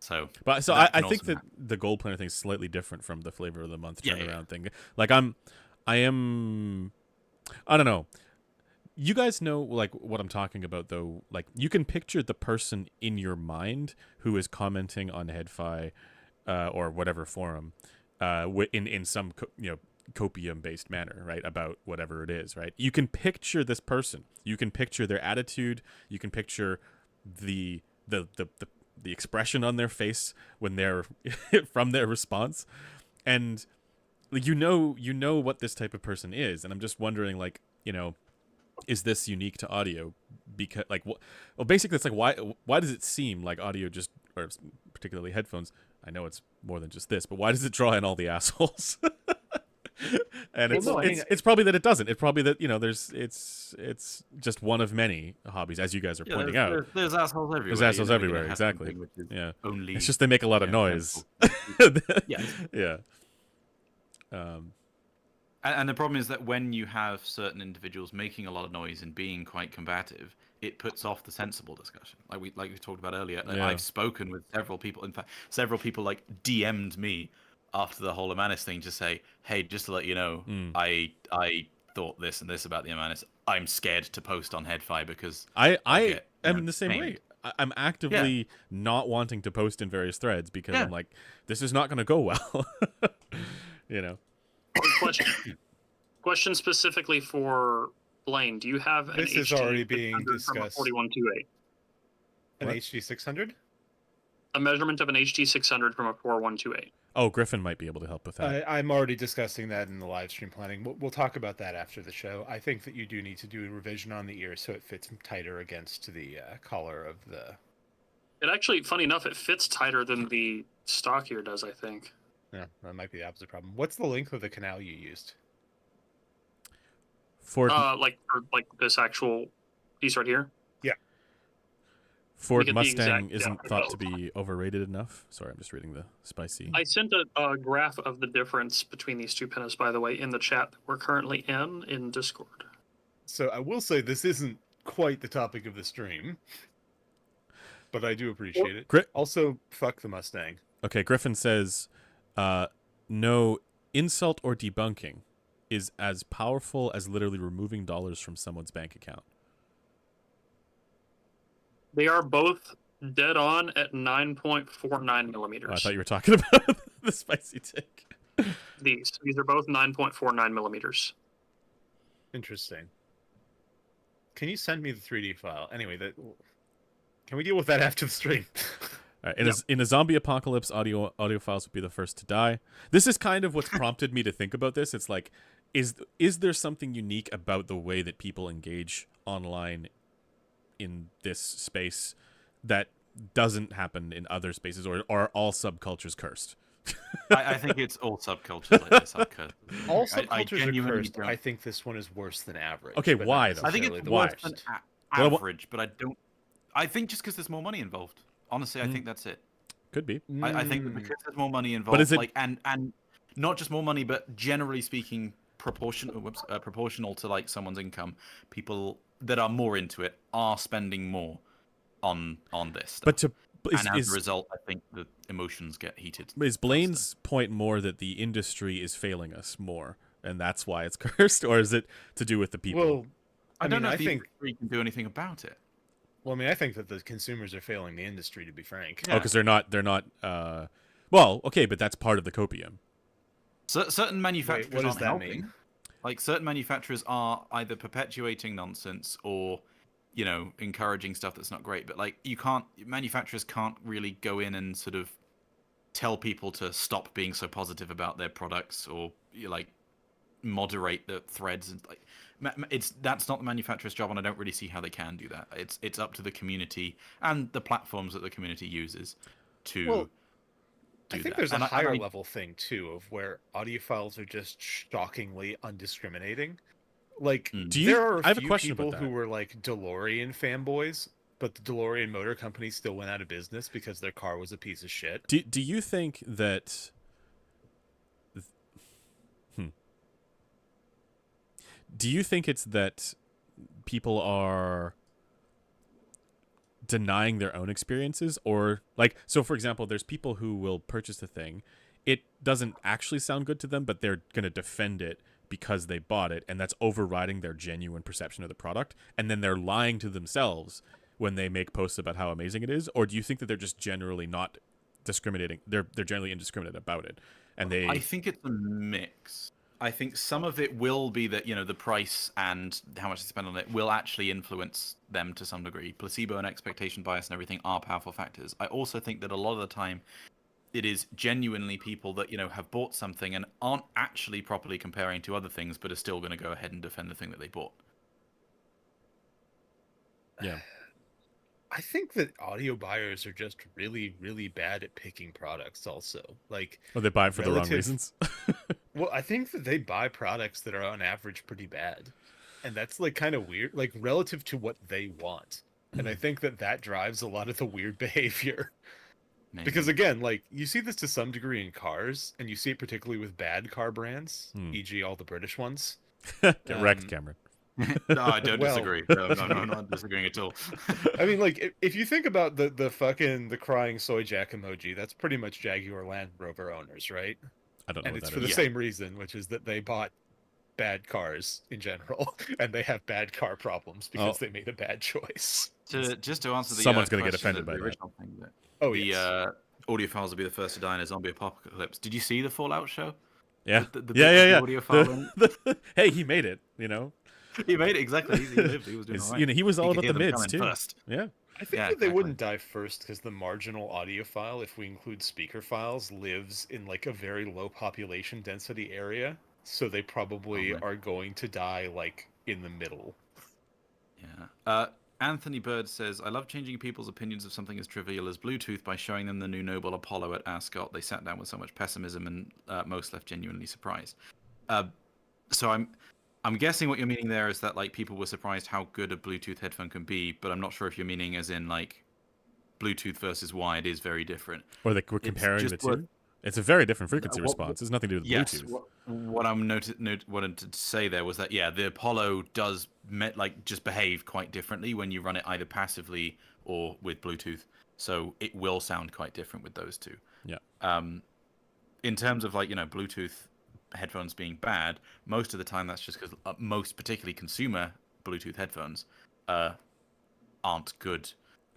think that the Gold Planar thing is slightly different from the flavor of the month turnaround thing. Like I don't know. You guys know like what I'm talking about though. Like you can picture the person in your mind who is commenting on Headfi or whatever forum in some copium based manner, right, about whatever it is, right? You can picture this person. You can picture their attitude. You can picture the expression on their face when they're from their response, and like you know what this type of person is. And I'm just wondering, like, is this unique to audio? Because basically it's like why does it seem like audio just, or particularly headphones, I know it's more than just this, but why does it draw in all the assholes? And it's probably that it doesn't. It's probably that it's just one of many hobbies, as you guys are pointing out. There's assholes everywhere. There's assholes everywhere, exactly. Yeah, it's just they make a lot of noise. Yeah. And the problem is that when you have certain individuals making a lot of noise and being quite combative, it puts off the sensible discussion. Like we talked about earlier. I've spoken with several people. In fact, several people like DM'd me after the whole Amanis thing to say, hey, just to let you know, I thought this and this about the Amanis. I'm scared to post on Headphone because I am the same way. I'm actively not wanting to post in various threads because I'm like, this is not going to go well. You know. Question specifically for Blaine. Do you have an This is already being discussed. 4128. An HD 600? A measurement of an HD 600 from a 4128. Oh, Griffin might be able to help with that. I'm already discussing that in the live stream planning. We'll talk about that after the show. I think that you do need to do a revision on the ear so it fits tighter against the collar of the... It actually, funny enough, it fits tighter than the stock ear does, I think. Yeah, that might be the opposite problem. What's the length of the canal you used? For this actual piece right here? Yeah. Ford Mustang isn't thought to be overrated enough. Sorry, I'm just reading the spicy. I sent a graph of the difference between these two pins, by the way, in the chat that we're currently in Discord. So I will say this isn't quite the topic of the stream, but I do appreciate it. Also, fuck the Mustang. Okay, Griffin says, no insult or debunking is as powerful as literally removing dollars from someone's bank account. They are both dead on at 9.49 millimeters. Oh, I thought you were talking about the spicy take. These are both 9.49 millimeters. Interesting. Can you send me the 3D file? Anyway, can we deal with that after the stream? Right, in a zombie apocalypse, audio files would be the first to die. This is kind of what's prompted me to think about this. It's like, is there something unique about the way that people engage online in this space that doesn't happen in other spaces, or are all subcultures cursed? I think it's all subcultures like this. All subcultures are cursed. I think this one is worse than average. Okay, why though? I think it's worse than average, but I think just because there's more money involved. Honestly, I think that's it. Could be. I think that because there's more money involved, but is it... and not just more money, but generally speaking, proportional to like someone's income, people that are more into it are spending more on this stuff. But as a result, I think the emotions get heated. Is Blaine's point more that the industry is failing us more, and that's why it's cursed, or is it to do with the people? Well, I don't know if the industry can do anything about it. Well, I mean, I think that the consumers are failing the industry, to be frank. Yeah. Oh, because they're not. Well, okay, but that's part of the copium. Certain manufacturers what does aren't that helping. mean? Like certain manufacturers are either perpetuating nonsense or, encouraging stuff that's not great. But like manufacturers can't really go in and sort of tell people to stop being so positive about their products or moderate the threads and that's not the manufacturer's job, and I don't really see how they can do that. It's up to the community and the platforms that the community uses to do I think there's a higher level thing too of where audiophiles are just shockingly undiscriminating. Like there are a few people who were like DeLorean fanboys, but the DeLorean Motor Company still went out of business because their car was a piece of shit. Do you think that Do you think it's that people are denying their own experiences, or so for example, there's people who will purchase a thing, it doesn't actually sound good to them, but they're going to defend it because they bought it, and that's overriding their genuine perception of the product, and then they're lying to themselves when they make posts about how amazing it is? Or do you think that they're just generally not discriminating, they're generally indiscriminate about it, and I think it's a mix. I think some of it will be that, the price and how much they spend on it will actually influence them to some degree. Placebo and expectation bias and everything are powerful factors. I also think that a lot of the time it is genuinely people that, have bought something and aren't actually properly comparing to other things, but are still going to go ahead and defend the thing that they bought. Yeah. I think that audio buyers are just really, really bad at picking products also. They buy it for the wrong reasons? Well, I think that they buy products that are on average pretty bad. And that's kind of weird, relative to what they want. And I think that drives a lot of the weird behavior. Maybe. Because again, you see this to some degree in cars, and you see it particularly with bad car brands, e.g. all the British ones. Get wrecked, Cameron. No, I don't disagree. No, I'm not disagreeing at all. I mean, if you think about the crying soy jack emoji, that's pretty much Jaguar Land Rover owners, right? I don't know. And what it's that for the is. same reason, which is that they bought bad cars in general, and they have bad car problems because they made a bad choice. Just to answer the Someone's going to get question, offended by the that. original thing, Yes. Audiophiles will be the first to die in a zombie apocalypse. Did you see the Fallout show? Yeah. The audio file hey, he made it. You know. He made it exactly. He lived. He was doing all right. You know, he was all about the mids too. First. Yeah. I think that they wouldn't die first because the marginal audio file, if we include speaker files, lives in like a very low population density area. So they probably are going to die like in the middle. Yeah. Anthony Bird says, I love changing people's opinions of something as trivial as Bluetooth by showing them the new Noble Apollo at Ascot. They sat down with so much pessimism and most left genuinely surprised. So I'm guessing what you're meaning there is that like people were surprised how good a Bluetooth headphone can be, but I'm not sure if you're meaning as in like Bluetooth versus wired is very different. Or we're comparing the two? It's a very different frequency response. It's nothing to do with Bluetooth. What I'm wanted to say there was that the Apollo does just behave quite differently when you run it either passively or with Bluetooth. So it will sound quite different with those two. Yeah. In terms of Bluetooth headphones being bad, most of the time that's just because most particularly consumer Bluetooth headphones aren't good.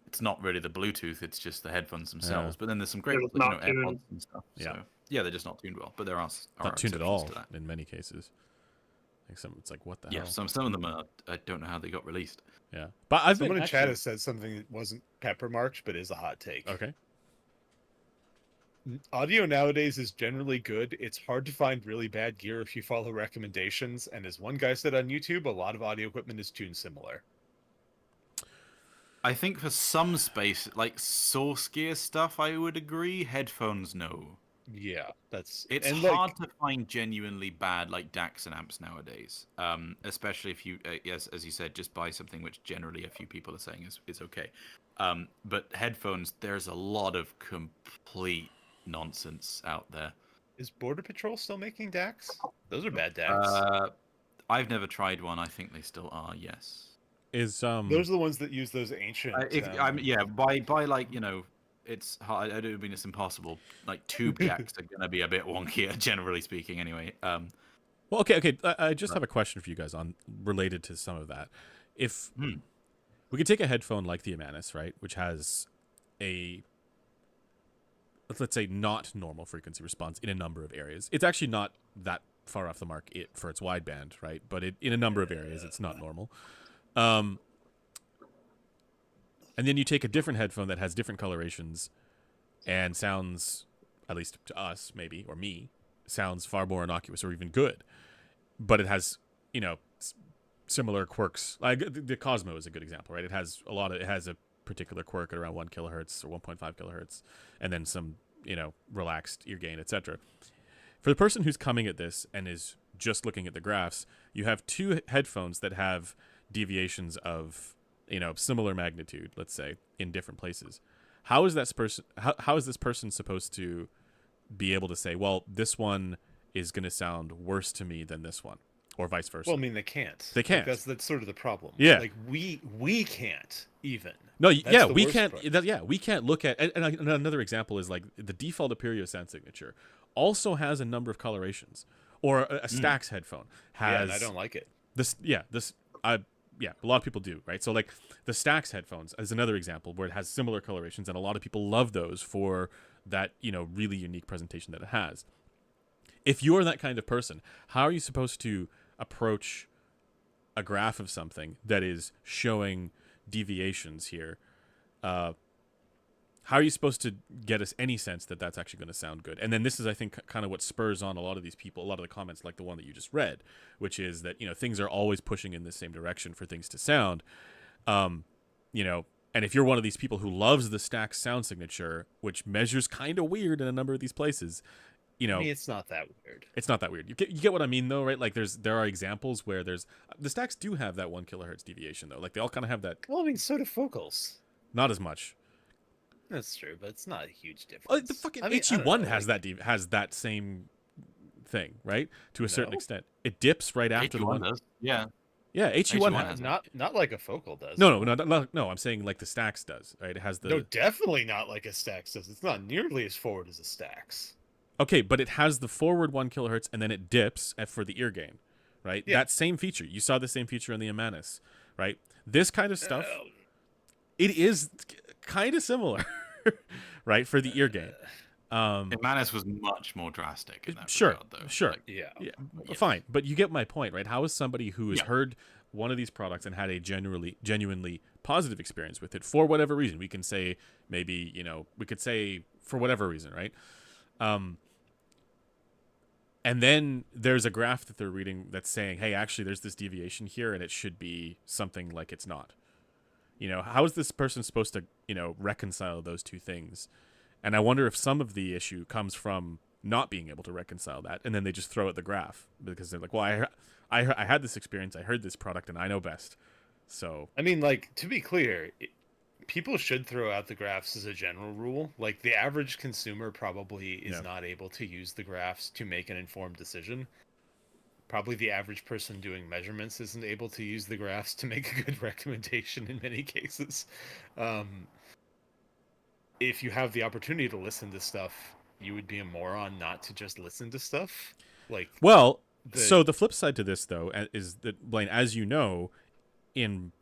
It's not really the Bluetooth, it's just the headphones themselves. But then there's some great AirPods and stuff. So they're just not tuned well. But there are not tuned at all in many cases. Like it's like, what the hell? Yeah, some of them are, I don't know how they got released. Yeah. But someone in chat has said something that wasn't pepper marked but is a hot take. Okay. Audio nowadays is generally good. It's hard to find really bad gear if you follow recommendations, and as one guy said on YouTube, a lot of audio equipment is tuned similar. I think for some space, like source gear stuff, I would agree. Headphones, no. Yeah, it's hard to find genuinely bad like DACs and amps nowadays. Especially if you, as you said, just buy something which generally a few people are saying is okay. But headphones, there's a lot of complete nonsense out there. Is Border Patrol still making DACs? Those are bad DACs. I've never tried one. I think they still are. Yes. Those are the ones that use those ancient. By like it's hard. I don't mean it's impossible. Like tube jacks are gonna be a bit wonkier, generally speaking. Anyway. Well, okay. I just have a question for you guys related to some of that. If we could take a headphone like the Imanis, right, which has a, let's say, not normal frequency response in a number of areas. It's actually not that far off the mark for its wideband, right? But in a number of areas, it's not normal. And then you take a different headphone that has different colorations and sounds, at least to us, maybe, or me, sounds far more innocuous or even good. But it has, similar quirks. Like the Cosmo is a good example, right? It has a particular quirk at around 1 kilohertz or 1.5 kilohertz, and then some, relaxed ear gain, etc. For the person who's coming at this and is just looking at the graphs, you have two headphones that have deviations of, similar magnitude, let's say, in different places. How is this person supposed to be able to say, well, this one is going to sound worse to me than this one, or vice versa? Well, I mean, they can't. They can't. That's sort of the problem. Yeah. Like we can't even. No, we can't. We can't look at. And another example is like the default Aperio sound signature also has a number of colorations, or a Stax headphone has. Yeah, and I don't like it. A lot of people do, right? So like the Stax headphones is another example where it has similar colorations, and a lot of people love those for that, really unique presentation that it has. If you're that kind of person, how are you supposed to approach a graph of something that is showing deviations here? How are you supposed to get us any sense that that's actually going to sound good? And then this is, I think, kind of what spurs on a lot of these people, a lot of the comments like the one that you just read, which is that, things are always pushing in the same direction for things to sound. And if you're one of these people who loves the Stax sound signature, which measures kind of weird in a number of these places, I mean, it's not that weird. It's not that weird. You get what I mean, though, right? Like there are examples where the Stax do have that 1 kilohertz deviation, though. Like they all kind of have that. Well, I mean, so do focals. Not as much. That's true, but it's not a huge difference. Oh, the fucking HE1 has that same thing, right? To a certain extent, it dips right after the one. Does. Yeah. Yeah, HE1 has not like a focal does. No. I'm saying like the Stax does, right? It has the. No, definitely not like a Stax does. It's not nearly as forward as a Stax. Okay, but it has the forward 1 kilohertz and then it dips for the ear gain, right? Yeah. That same feature. You saw the same feature in the Imanis, right? This kind of stuff, it is kind of similar, right? For the ear gain. Imanis was much more drastic in that sure, regard, though. Sure. Like, yeah. Fine. But you get my point, right? How is somebody who has heard one of these products and had a genuinely positive experience with it for whatever reason? We can say maybe, we could say for whatever reason, right? And then there's a graph that they're reading that's saying, hey, actually, there's this deviation here, and it should be something like it's not. How is this person supposed to, reconcile those two things? And I wonder if some of the issue comes from not being able to reconcile that, and then they just throw at the graph because they're like, well, I had this experience, I heard this product, and I know best. So I mean, like, to be clear, people should throw out the graphs as a general rule. Like, the average consumer probably is not able to use the graphs to make an informed decision. Probably the average person doing measurements isn't able to use the graphs to make a good recommendation in many cases. If you have the opportunity to listen to stuff, you would be a moron not to just listen to stuff. Like, well, so the flip side to this, though, is that, Blaine, as you know, in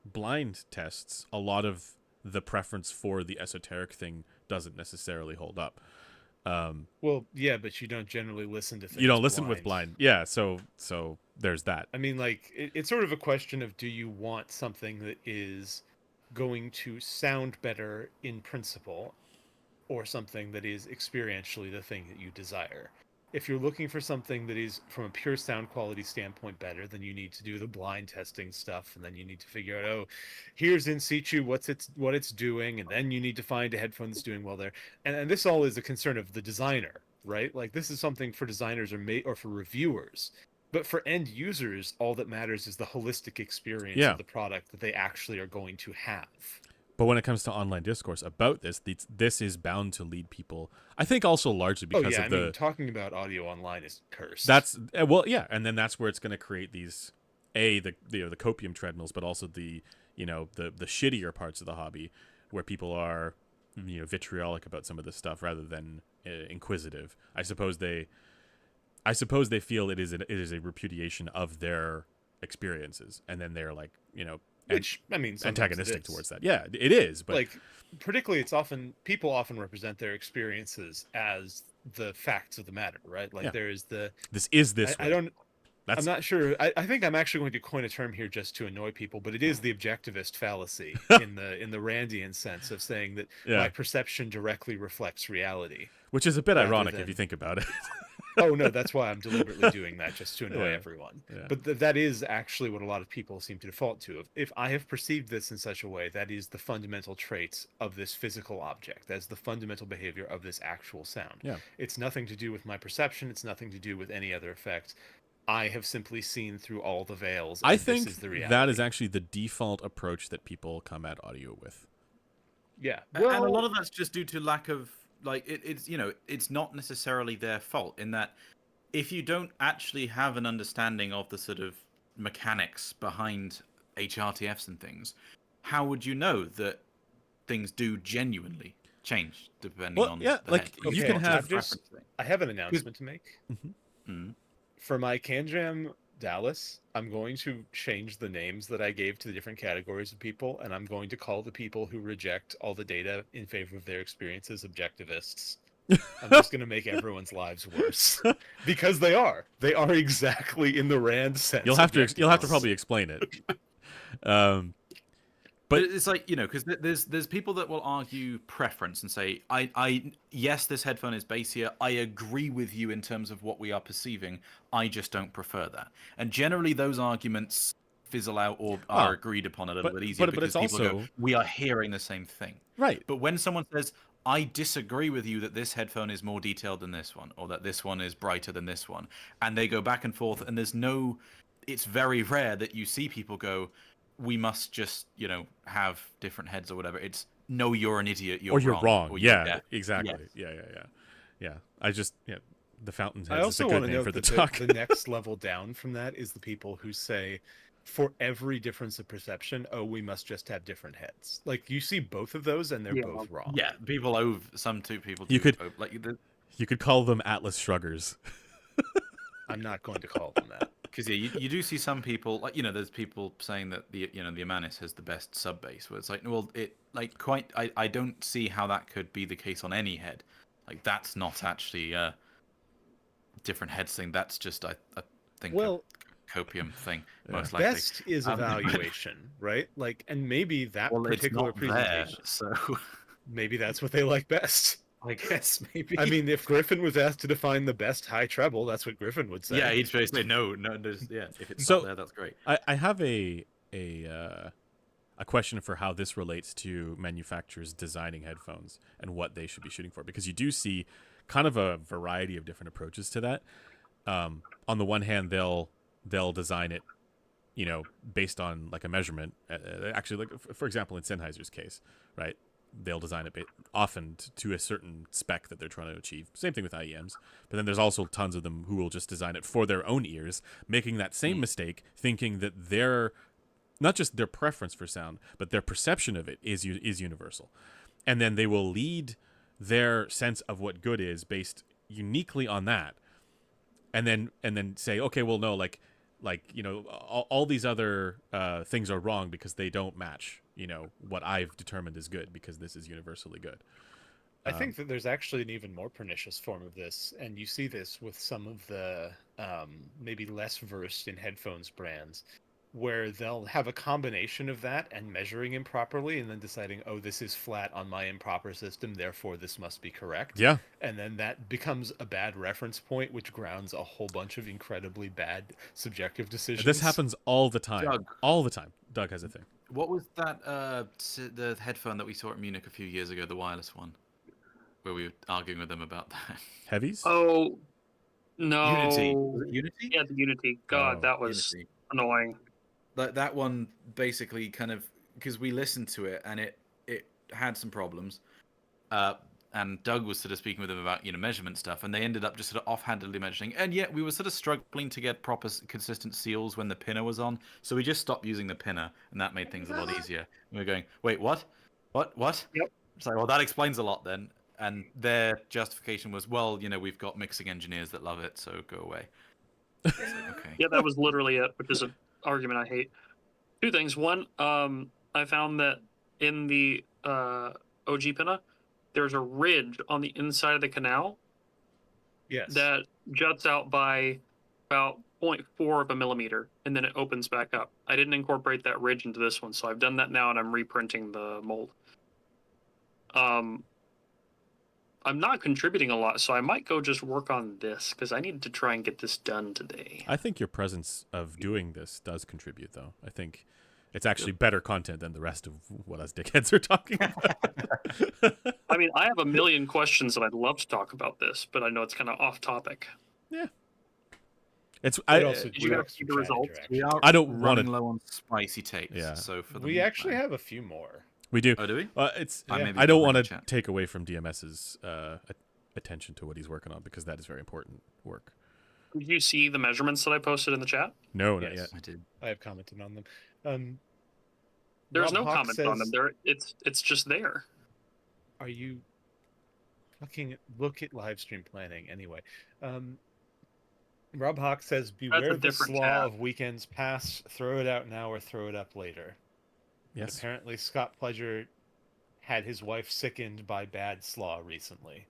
blind tests, a lot of the preference for the esoteric thing doesn't necessarily hold up. Well, yeah, but you don't generally listen to things. You don't listen with blind. Yeah, so there's that. I mean, like, it's sort of a question of, do you want something that is going to sound better in principle, or something that is experientially the thing that you desire? If you're looking for something that is, from a pure sound quality standpoint, better, then you need to do the blind testing stuff, and then you need to figure out, oh, here's in situ what it's doing, and then you need to find a headphone that's doing well there. And this all is a concern of the designer, right? Like, this is something for designers or for reviewers. But for end users, all that matters is the holistic experience of the product that they actually are going to have. But when it comes to online discourse about this is bound to lead people, I think, also largely because of the talking about audio online is cursed. That's and then that's where it's going to create these the copium treadmills, but also the shittier parts of the hobby where people are vitriolic about some of this stuff rather than inquisitive. I suppose they feel it is a repudiation of their experiences, and then they're like, which, I mean, antagonistic towards that. Yeah, it is. But like, particularly, people often represent their experiences as the facts of the matter, right? Like, there is this is this. I'm not sure. I think I'm actually going to coin a term here just to annoy people, but it is the objectivist fallacy in the Randian sense of saying that my perception directly reflects reality, which is a bit ironic if you think about it. Oh, no, that's why I'm deliberately doing that, just to annoy everyone. Yeah. But that is actually what a lot of people seem to default to. If I have perceived this in such a way, that is the fundamental traits of this physical object. That's the fundamental behavior of this actual sound. Yeah. It's nothing to do with my perception. It's nothing to do with any other effect. I have simply seen through all the veils. I think this is the reality. That is actually the default approach that people come at audio with. Yeah. Well, and a lot of that's just due to lack of... Like, it's not necessarily their fault, in that if you don't actually have an understanding of the sort of mechanics behind HRTFs and things, how would you know that things do genuinely change depending on the like head? You can have I have an announcement to make. Mm-hmm. Mm-hmm. For my CanJam Dallas, I'm going to change the names that I gave to the different categories of people, and I'm going to call the people who reject all the data in favor of their experiences objectivists. I'm just going to make everyone's lives worse, because they are exactly in the Rand sense. You'll have to probably explain it. But it's like, because there's people that will argue preference and say, yes, this headphone is bassier. I agree with you in terms of what we are perceiving. I just don't prefer that. And generally those arguments fizzle out or are agreed upon a little bit easier because people go, we are hearing the same thing. Right. But when someone says, I disagree with you that this headphone is more detailed than this one, or that this one is brighter than this one, and they go back and forth, and it's very rare that you see people go, we must just, have different heads or whatever. It's, no, you're an idiot. You're wrong. Or yeah, exactly. Yes. Yeah. I just, the Fountainhead is a good name for the talk. The next level down from that is the people who say, for every difference of perception, we must just have different heads. Like, you see both of those, and they're both wrong. Yeah, people over some two people. You could, You could call them Atlas Shruggers. I'm not going to call them that. Because you do see some people, like, there's people saying that the Amanis has the best sub bass, where it's like, well, I don't see how that could be the case on any head. Like, that's not actually a different heads thing. That's just I think a copium thing, most likely. Best is evaluation, right? Like, and maybe that particular presentation. There, so maybe that's what they like best. I guess maybe. I mean, if Griffin was asked to define the best high treble, that's what Griffin would say. Yeah, he'd say no. If it's not there, that's great. I have a question for how this relates to manufacturers designing headphones and what they should be shooting for, because you do see kind of a variety of different approaches to that. On the one hand, they'll design it, based on like a measurement. Actually, like for example, in Sennheiser's case, right? They'll design it often to a certain spec that they're trying to achieve. Same thing with IEMs. But then there's also tons of them who will just design it for their own ears, making that same mistake, thinking that not just their preference for sound, but their perception of it is universal. And then they will lead their sense of what good is based uniquely on that. And then say, okay, well, no, all these other things are wrong because they don't match what I've determined is good, because this is universally good. I think that there's actually an even more pernicious form of this, and you see this with some of the maybe less versed in headphones brands, where they'll have a combination of that and measuring improperly, and then deciding, oh, this is flat on my improper system, therefore this must be correct. Yeah. And then that becomes a bad reference point, which grounds a whole bunch of incredibly bad subjective decisions. This happens all the time. Doug. All the time. Doug has a thing. What was that? The headphone that we saw at Munich a few years ago, the wireless one, where we were arguing with them about that. Heavies? Oh, no. Unity. Was it Unity? Yeah, the Unity. God, that was Unity. annoying. That one basically kind of, because we listened to it and it had some problems, and Doug was sort of speaking with them about measurement stuff, and they ended up just sort of offhandedly mentioning, and yet we were sort of struggling to get proper consistent seals when the pinner was on, so we just stopped using the pinner, and that made things a lot easier. And we were going, wait, what? Yep. It's like, well, that explains a lot then. And their justification was, well, we've got mixing engineers that love it, so go away. Like, okay. Yeah, that was literally it, which is an argument I hate. Two things. One, I found that in the OG pinna, there's a ridge on the inside of the canal. Yes. That juts out by about 0.4 of a millimeter, and then it opens back up. I didn't incorporate that ridge into this one, so I've done that now, and I'm reprinting the mold. I'm not contributing a lot, so I might go just work on this, because I need to try and get this done today. I think your presence of doing this does contribute, though. I think it's actually better content than the rest of what us dickheads are talking about. I mean, I have a million questions that I'd love to talk about this, but I know it's kind of off topic. Yeah. Did you guys see the results? I don't want running low on spicy takes. Yeah. So for we actually have a few more. We do. Oh, do we? I don't want to take away from DMS's attention to what he's working on, because that is very important work. Did you see the measurements that I posted in the chat? No, not yet. I did. I have commented on them. There's Rob no Hawk comment says, on them. It's just there. Are you fucking look at live stream planning anyway? Rob Hawk says, beware the slaw of weekends past, throw it out now or throw it up later. Yes. And apparently Scott Pleasure had his wife sickened by bad slaw recently.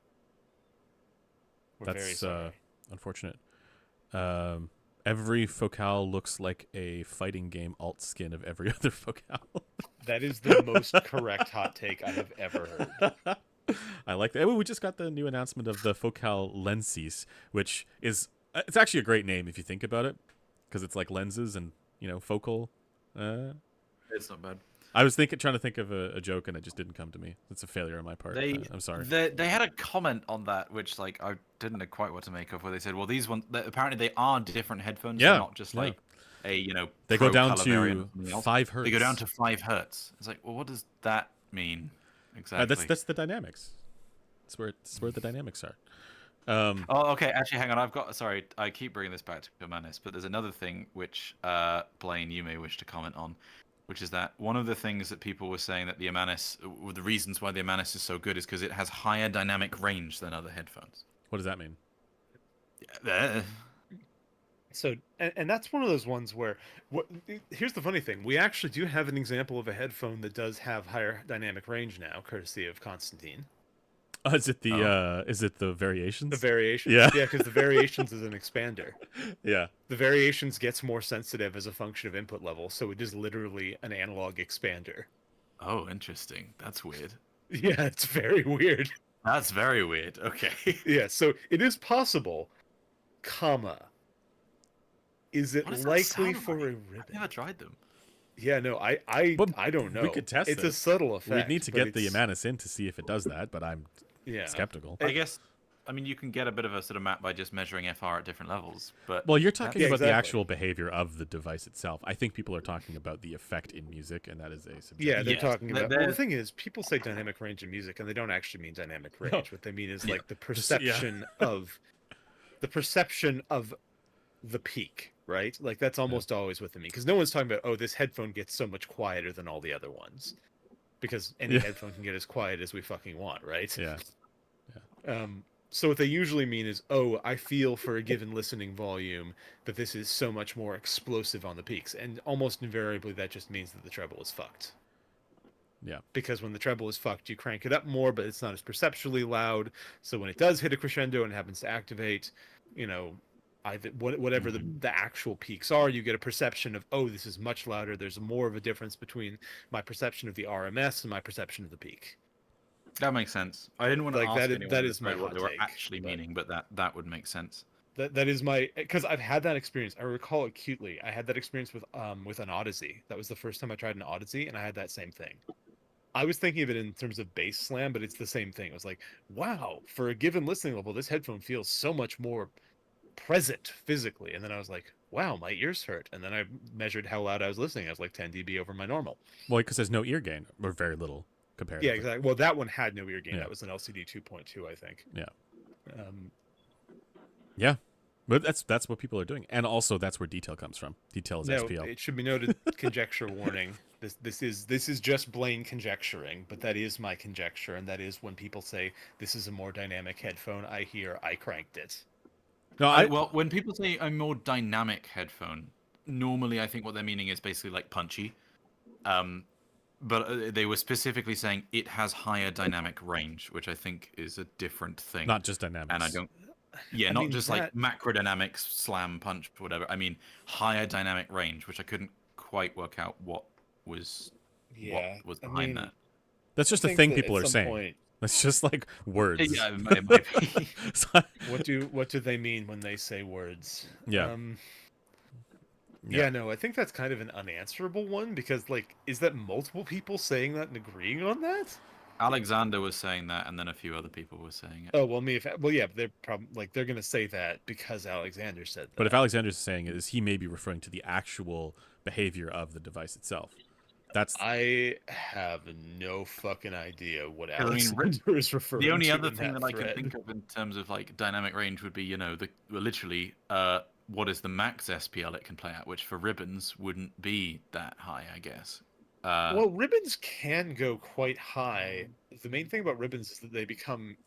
We're very sorry. Unfortunate. Every Focal looks like a fighting game alt skin of every other Focal. That is the most correct hot take I have ever heard. I like that. We just got the new announcement of the Focal Lenses, which is it's actually a great name if you think about it, because it's like lenses and focal. It's not bad. I was trying to think of a joke, and it just didn't come to me. It's a failure on my part. I'm sorry. They had a comment on that, which I didn't know quite what to make of, where they said, well, these ones, apparently they are different headphones. Yeah. They're not just like a, they go down color to variant 5 hertz. They go down to 5 hertz. It's like, well, what does that mean exactly? That's the dynamics. That's where the dynamics are. Oh, okay. Actually, hang on. Sorry, I keep bringing this back to Amanis, but there's another thing which, Blaine, you may wish to comment on, which is that one of the things that people were saying that the Amanis, the reasons why the Amanis is so good is because it has higher dynamic range than other headphones. What does that mean? So, and that's one of those ones where, here's the funny thing. We actually do have an example of a headphone that does have higher dynamic range now, courtesy of Constantine. Oh, is it the variations? The variations? Yeah. Yeah, because the variations is an expander. Yeah. The variations gets more sensitive as a function of input level, so it is literally an analog expander. Oh, interesting. That's weird. Yeah, it's very weird. That's very weird. Okay. Yeah, so it is possible, is it likely for a ribbon? I've never tried them. Yeah, no, I don't know. We could test it's it. a subtle effect. We'd need to get the Imanis in to see if it does that, but I'm skeptical. I guess, I mean, you can get a bit of a sort of map by just measuring FR at different levels. But well, you're talking about the actual behavior of the device itself. I think people are talking about the effect in music, and that is a subjective. Yeah, they're talking about. Well, the thing is, people say dynamic range in music, and they don't actually mean dynamic range. No. What they mean is like the perception of the peak, right? Like that's almost always what they mean, because no one's talking about, oh, this headphone gets so much quieter than all the other ones, because any headphone can get as quiet as we fucking want, right? Yeah. So what they usually mean is, oh, I feel for a given listening volume that this is so much more explosive on the peaks, and almost invariably that just means that the treble is fucked. Yeah. Because when the treble is fucked, you crank it up more, but it's not as perceptually loud. So when it does hit a crescendo and happens to activate, whatever the actual peaks are, you get a perception of, oh, this is much louder. There's more of a difference between my perception of the RMS and my perception of the peak. That makes sense. I didn't want to ask anyone that is my what they were take, actually meaning, but that would make sense. That is my, because I've had that experience. I recall acutely. I had that experience with an Odyssey. That was the first time I tried an Odyssey, and I had that same thing. I was thinking of it in terms of bass slam, but it's the same thing. I was like, wow, for a given listening level, this headphone feels so much more present physically. And then I was like, wow, my ears hurt. And then I measured how loud I was listening. I was like 10 dB over my normal. Well, because there's no ear gain, or very little comparatively. Yeah, exactly. Well, that one had no ear gain. That was an LCD 2.2, I think. Yeah. Yeah. But that's what people are doing. And also that's where detail comes from. Detail is SPL. It should be noted, conjecture warning. This is just Blaine conjecturing, but that is my conjecture, and that is when people say this is a more dynamic headphone, I hear I cranked it. No, well, when people say a more dynamic headphone, normally I think what they're meaning is basically like punchy. But they were specifically saying it has higher dynamic range, which I think is a different thing. Not just dynamics. And I don't. Yeah, not just like macrodynamics, slam, punch, whatever. I mean, higher dynamic range, which I couldn't quite work out what was behind that. That's just a thing people are saying. That's just like words. Yeah, it might be. What do they mean when they say words? Yeah. Yeah, no, I think that's kind of an unanswerable one, because, like, is that multiple people saying that and agreeing on that? Alexander was saying that, and then a few other people were saying it. Oh, well, yeah, they're probably, like, they're gonna say that because Alexander said that. But if Alexander's saying it, is he may be referring to the actual behavior of the device itself? I have no fucking idea what Alexander is referring to. The only other thing that thread. I can think of in terms of like dynamic range would be, literally what is the max SPL it can play at, which for ribbons wouldn't be that high, I guess. Well, ribbons can go quite high. The main thing about ribbons is that they become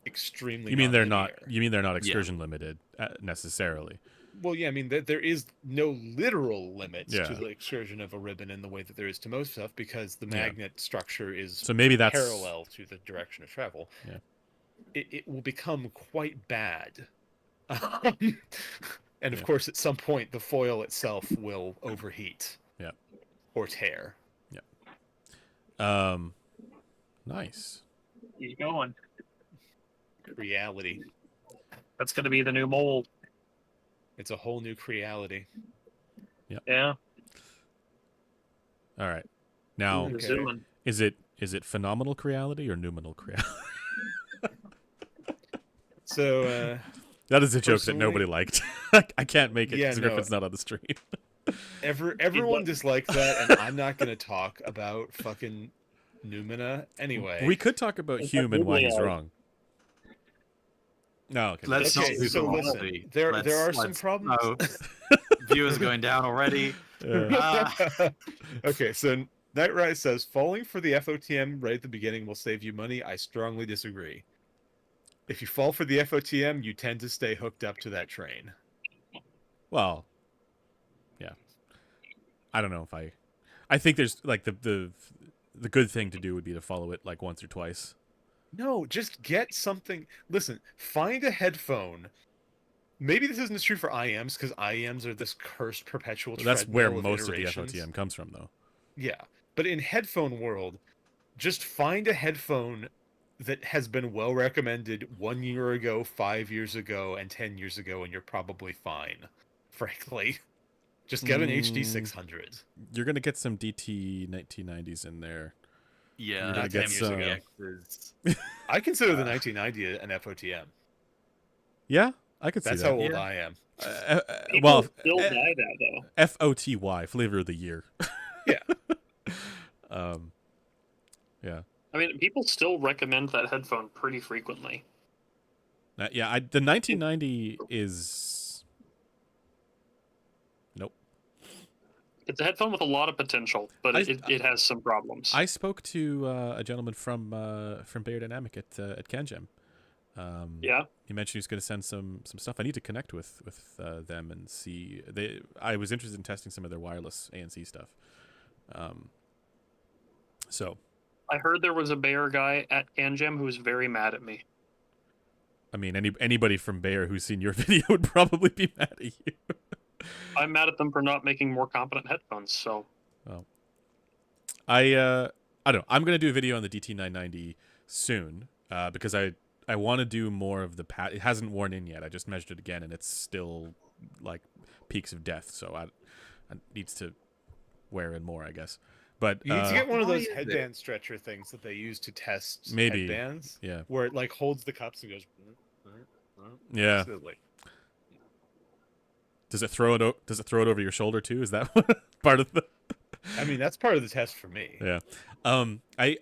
extremely. You mean they're not? You mean they're not excursion limited necessarily? Well, yeah, I mean there is no literal limit to the excursion of a ribbon in the way that there is to most stuff, because the magnet structure is so maybe that's parallel to the direction of travel. Yeah, it will become quite bad, and of course, at some point, the foil itself will overheat. Yeah, or tear. Yeah. Nice. He's going. Reality. That's going to be the new mold. It's a whole new reality. Yeah. Yeah. All right. Now, is it phenomenal reality or numinal reality? So that is a joke that nobody liked. I can't make it because Griffin's not on the stream. Everyone disliked that, and I'm not going to talk about fucking Numina anyway. We could talk about Hume and why he's wrong. No, okay. Let's not do so listen, there are some problems. No. Viewers going down already. Okay, so Nightrise says falling for the FOTM right at the beginning will save you money. I strongly disagree. if you fall for the FOTM, you tend to stay hooked up to that train. Well, yeah. I don't know if I think there's like the good thing to do would be to follow it like once or twice. No, just get something. Listen, find a headphone. Maybe this isn't as true for IMs because IMs are this cursed perpetual treadmill. That's where most of iterations. the FOTM comes from, though. Yeah, but in headphone world, just find a headphone that has been well recommended 1 year ago, 5 years ago, and 10 years ago, and you're probably fine. Frankly, just get an HD 600. You're gonna get some DT 1990s in there. Yeah, you're gonna get some. I consider the 1990 an FOTM. Yeah, I could see that. That's how old I am. Well, still buy that though. FOTY, flavor of the year. Yeah. Yeah. I mean, people still recommend that headphone pretty frequently. Yeah, the 1990 is. Nope. It's a headphone with a lot of potential, but it has some problems. I spoke to a gentleman from Bayer Dynamic at CanJam. Yeah. He mentioned he was going to send some stuff. I need to connect with them and see. I was interested in testing some of their wireless ANC stuff. So. I heard there was a Bayer guy at CanJam who was very mad at me. I mean, anybody from Bayer who's seen your video would probably be mad at you. I'm mad at them for not making more competent headphones. So. Well, I don't know. I'm gonna do a video on the DT990 soon because I want to do more of the It hasn't worn in yet. I just measured it again, and it's still like peaks of death. So I needs to wear in more, I guess. But you need to get one of those headband stretcher things that they use to test headbands. Yeah. Where it like holds the cups and goes. Yeah. Silly. Does it throw it over your shoulder too? Is that part of the? I mean, that's part of the test for me. Yeah. I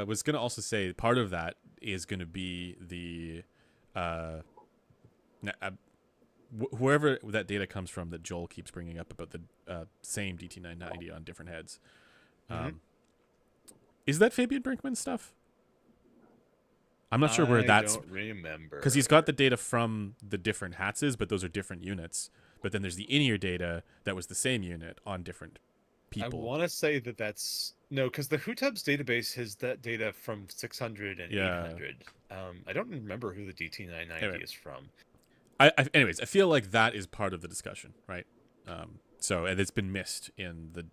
was gonna also say part of that is gonna be the whoever that data comes from that Joel keeps bringing up about the same DT990 on different heads. Is that Fabian Brinkman's stuff? I'm not sure where that's. I don't remember. Because he's got the data from the different hats, but those are different units. But then there's the in-ear data that was the same unit on different people. I want to say that's no, because the Hootubs database has that data from 600 and 800. I don't remember who the DT990 is from. Anyways, I feel like that is part of the discussion, right? And it's been missed in the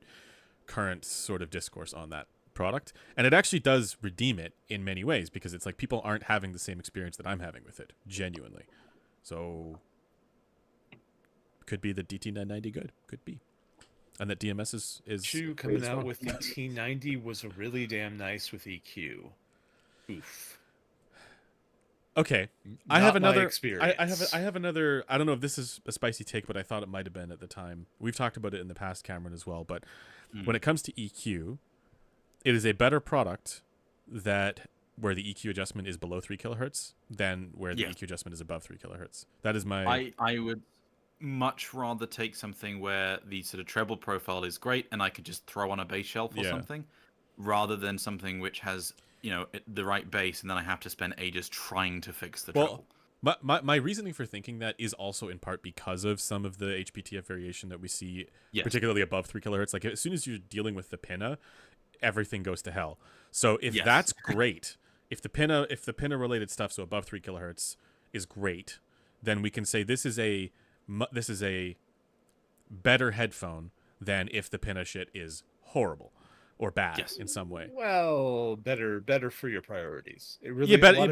current sort of discourse on that product, and it actually does redeem it in many ways because it's like people aren't having the same experience that I'm having with it, genuinely. So could be the DT990 good, could be, and that DMS is coming out with the T90 was really damn nice with EQ. Oof. Okay, I have another. I have another. I don't know if this is a spicy take, but I thought it might have been at the time. We've talked about it in the past, Cameron, as well. But when it comes to EQ, it is a better product where the EQ adjustment is below 3 kilohertz than where the EQ adjustment is above 3 kilohertz. That is my. I would much rather take something where the sort of treble profile is great and I could just throw on a bass shelf or something, rather than something which has the right bass and then I have to spend ages trying to fix the treble. My reasoning for thinking that is also in part because of some of the HPTF variation that we see, particularly above 3 kilohertz. Like as soon as you're dealing with the pinna, everything goes to hell. So if that's great, if the pinna related stuff, so above 3 kilohertz, is great, then we can say this is a better headphone than if the pinna shit is horrible or bad in some way. Well, better for your priorities. It really better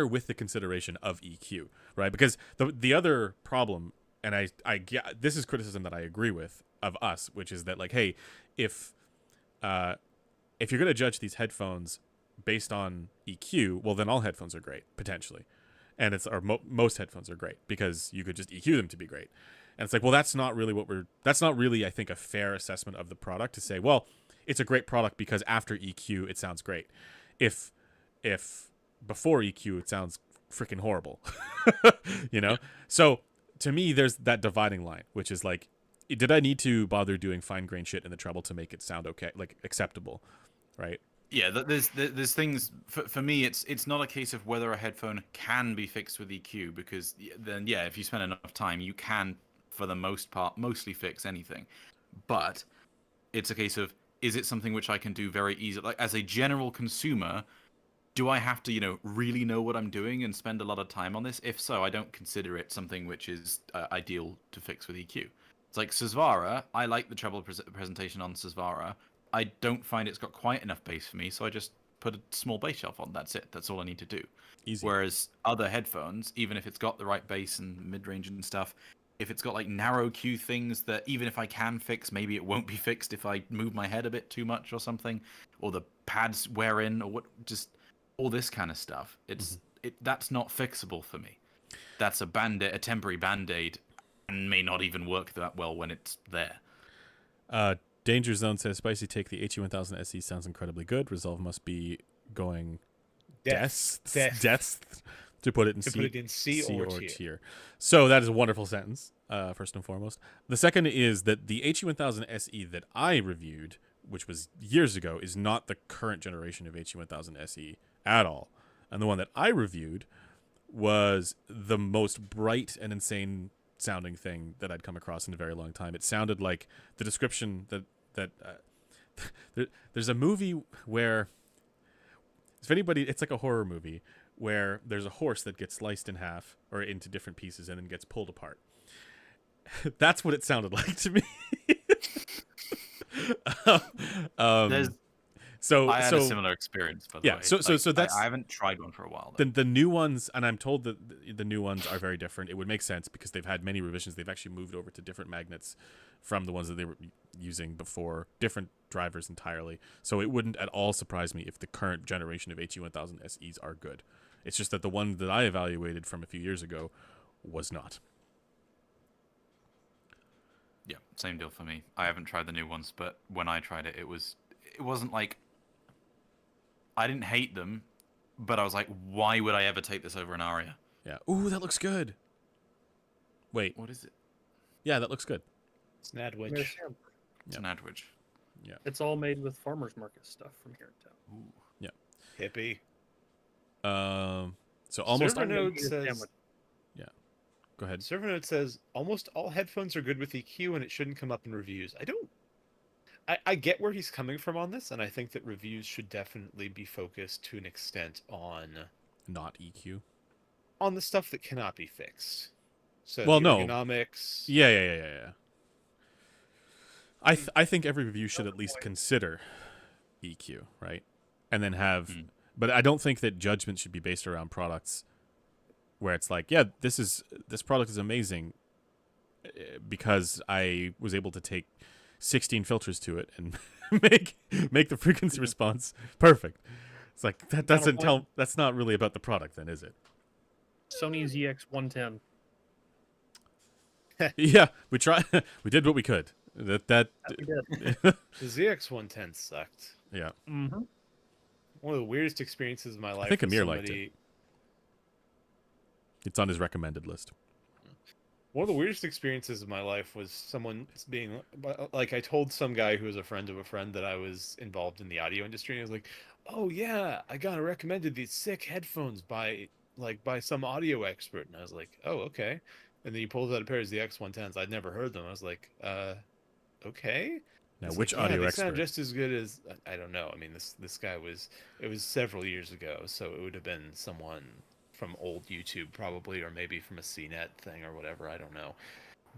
with the consideration of EQ, right? Because the other problem, and I get this is criticism that I agree with of us, which is that like, hey, if you're gonna judge these headphones based on EQ, well then all headphones are great potentially, and most headphones are great because you could just EQ them to be great. And it's like, well, that's not really, I think, a fair assessment of the product to say, well, it's a great product because after EQ, it sounds great. If before EQ, it sounds freaking horrible, So to me, there's that dividing line, which is like, did I need to bother doing fine grained shit in the treble to make it sound okay, like acceptable, right? Yeah, there's things for me. It's not a case of whether a headphone can be fixed with EQ, because then yeah, if you spend enough time, you can, for the most part, mostly fix anything. But it's a case of, is it something which I can do very easily? Like, as a general consumer, do I have to really know what I'm doing and spend a lot of time on this? If so, I don't consider it something which is ideal to fix with EQ. It's like Susvara. I like the treble presentation on Susvara. I don't find it's got quite enough bass for me, so I just put a small bass shelf on. That's it. That's all I need to do. Easy. Whereas other headphones, even if it's got the right bass and mid-range and stuff, if it's got like narrow Q things that even if I can fix, maybe it won't be fixed if I move my head a bit too much or something, or the pads wear in, or what, just all this kind of stuff. That's not fixable for me. That's a temporary band-aid, and may not even work that well when it's there. Danger Zone says, Spicy take the HE1000 SE sounds incredibly good. Resolve must be going death to put it in C or tier. So that is a wonderful sentence, first and foremost. The second is that the HE1000 SE that I reviewed, which was years ago, is not the current generation of HE1000 SE at all. And the one that I reviewed was the most bright and insane sounding thing that I'd come across in a very long time. It sounded like the description that there's a movie where, if anybody, it's like a horror movie where there's a horse that gets sliced in half or into different pieces and then gets pulled apart. That's what it sounded like to me. I had a similar experience, by the way. So that's, I haven't tried one for a while. The new ones, and I'm told that the new ones are very different. It would make sense because they've had many revisions. They've actually moved over to different magnets from the ones that they were using before, different drivers entirely. So it wouldn't at all surprise me if the current generation of HE1000 SEs are good. It's just that the one that I evaluated from a few years ago was not. Yeah, same deal for me. I haven't tried the new ones, but when I tried it, it wasn't like, I didn't hate them, but I was like, why would I ever take this over an Aria? Yeah. Ooh, that looks good. Wait. What is it? Yeah, that looks good. It's an Adwich. It's an Adwich. Yeah. It's all made with farmers market stuff from here in town. Ooh. Yeah. Hippie. So almost. Servernode says. Yeah. Go ahead. Servernode says almost all headphones are good with EQ, and it shouldn't come up in reviews. I get where he's coming from on this, and I think that reviews should definitely be focused to an extent on not EQ, on the stuff that cannot be fixed. So ergonomics. ergonomics. Yeah. I think every review should at least consider EQ, right? And then have, but I don't think that judgment should be based around products where it's like, yeah, this product is amazing because I was able to take 16 filters to it and make the frequency response perfect. It's like that's not really about the product then, is it? Sony ZX110. Yeah, we did what we could. That we did. The ZX110 sucked. Yeah. Mm-hmm. One of the weirdest experiences of my life. I think Amir liked it. It's on his recommended list. One of the weirdest experiences of my life was someone being like, I told some guy who was a friend of a friend that I was involved in the audio industry, and I was like, "Oh yeah, I got recommended these sick headphones by some audio expert," and I was like, "Oh okay," and then he pulls out a pair of the X110s. I'd never heard them. I was like, okay. Now, which audio expert? Sound just as good as, I don't know. I mean, this guy was several years ago, so it would have been someone from old YouTube probably, or maybe from a CNET thing or whatever. I don't know.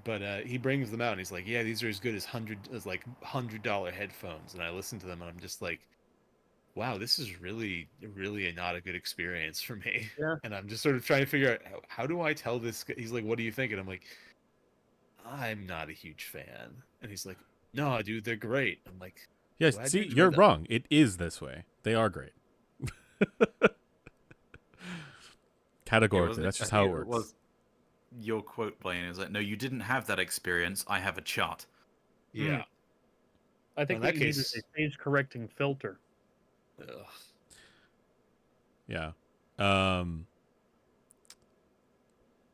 But he brings them out and he's like, yeah, these are as good as $100 headphones. And I listen to them and I'm just like, wow, this is really, really not a good experience for me. Yeah. And I'm just sort of trying to figure out, how do I tell this guy? He's like, what do you think? And I'm like, I'm not a huge fan. And he's like, no, dude, they're great. I'm like, yes, see, you're wrong. It is this way. They are great. Categorically, that's just how it works. Your quote, Blaine, is like, no, you didn't have that experience. I have a chart. Yeah. I think that case is a stage correcting filter. Ugh. Yeah.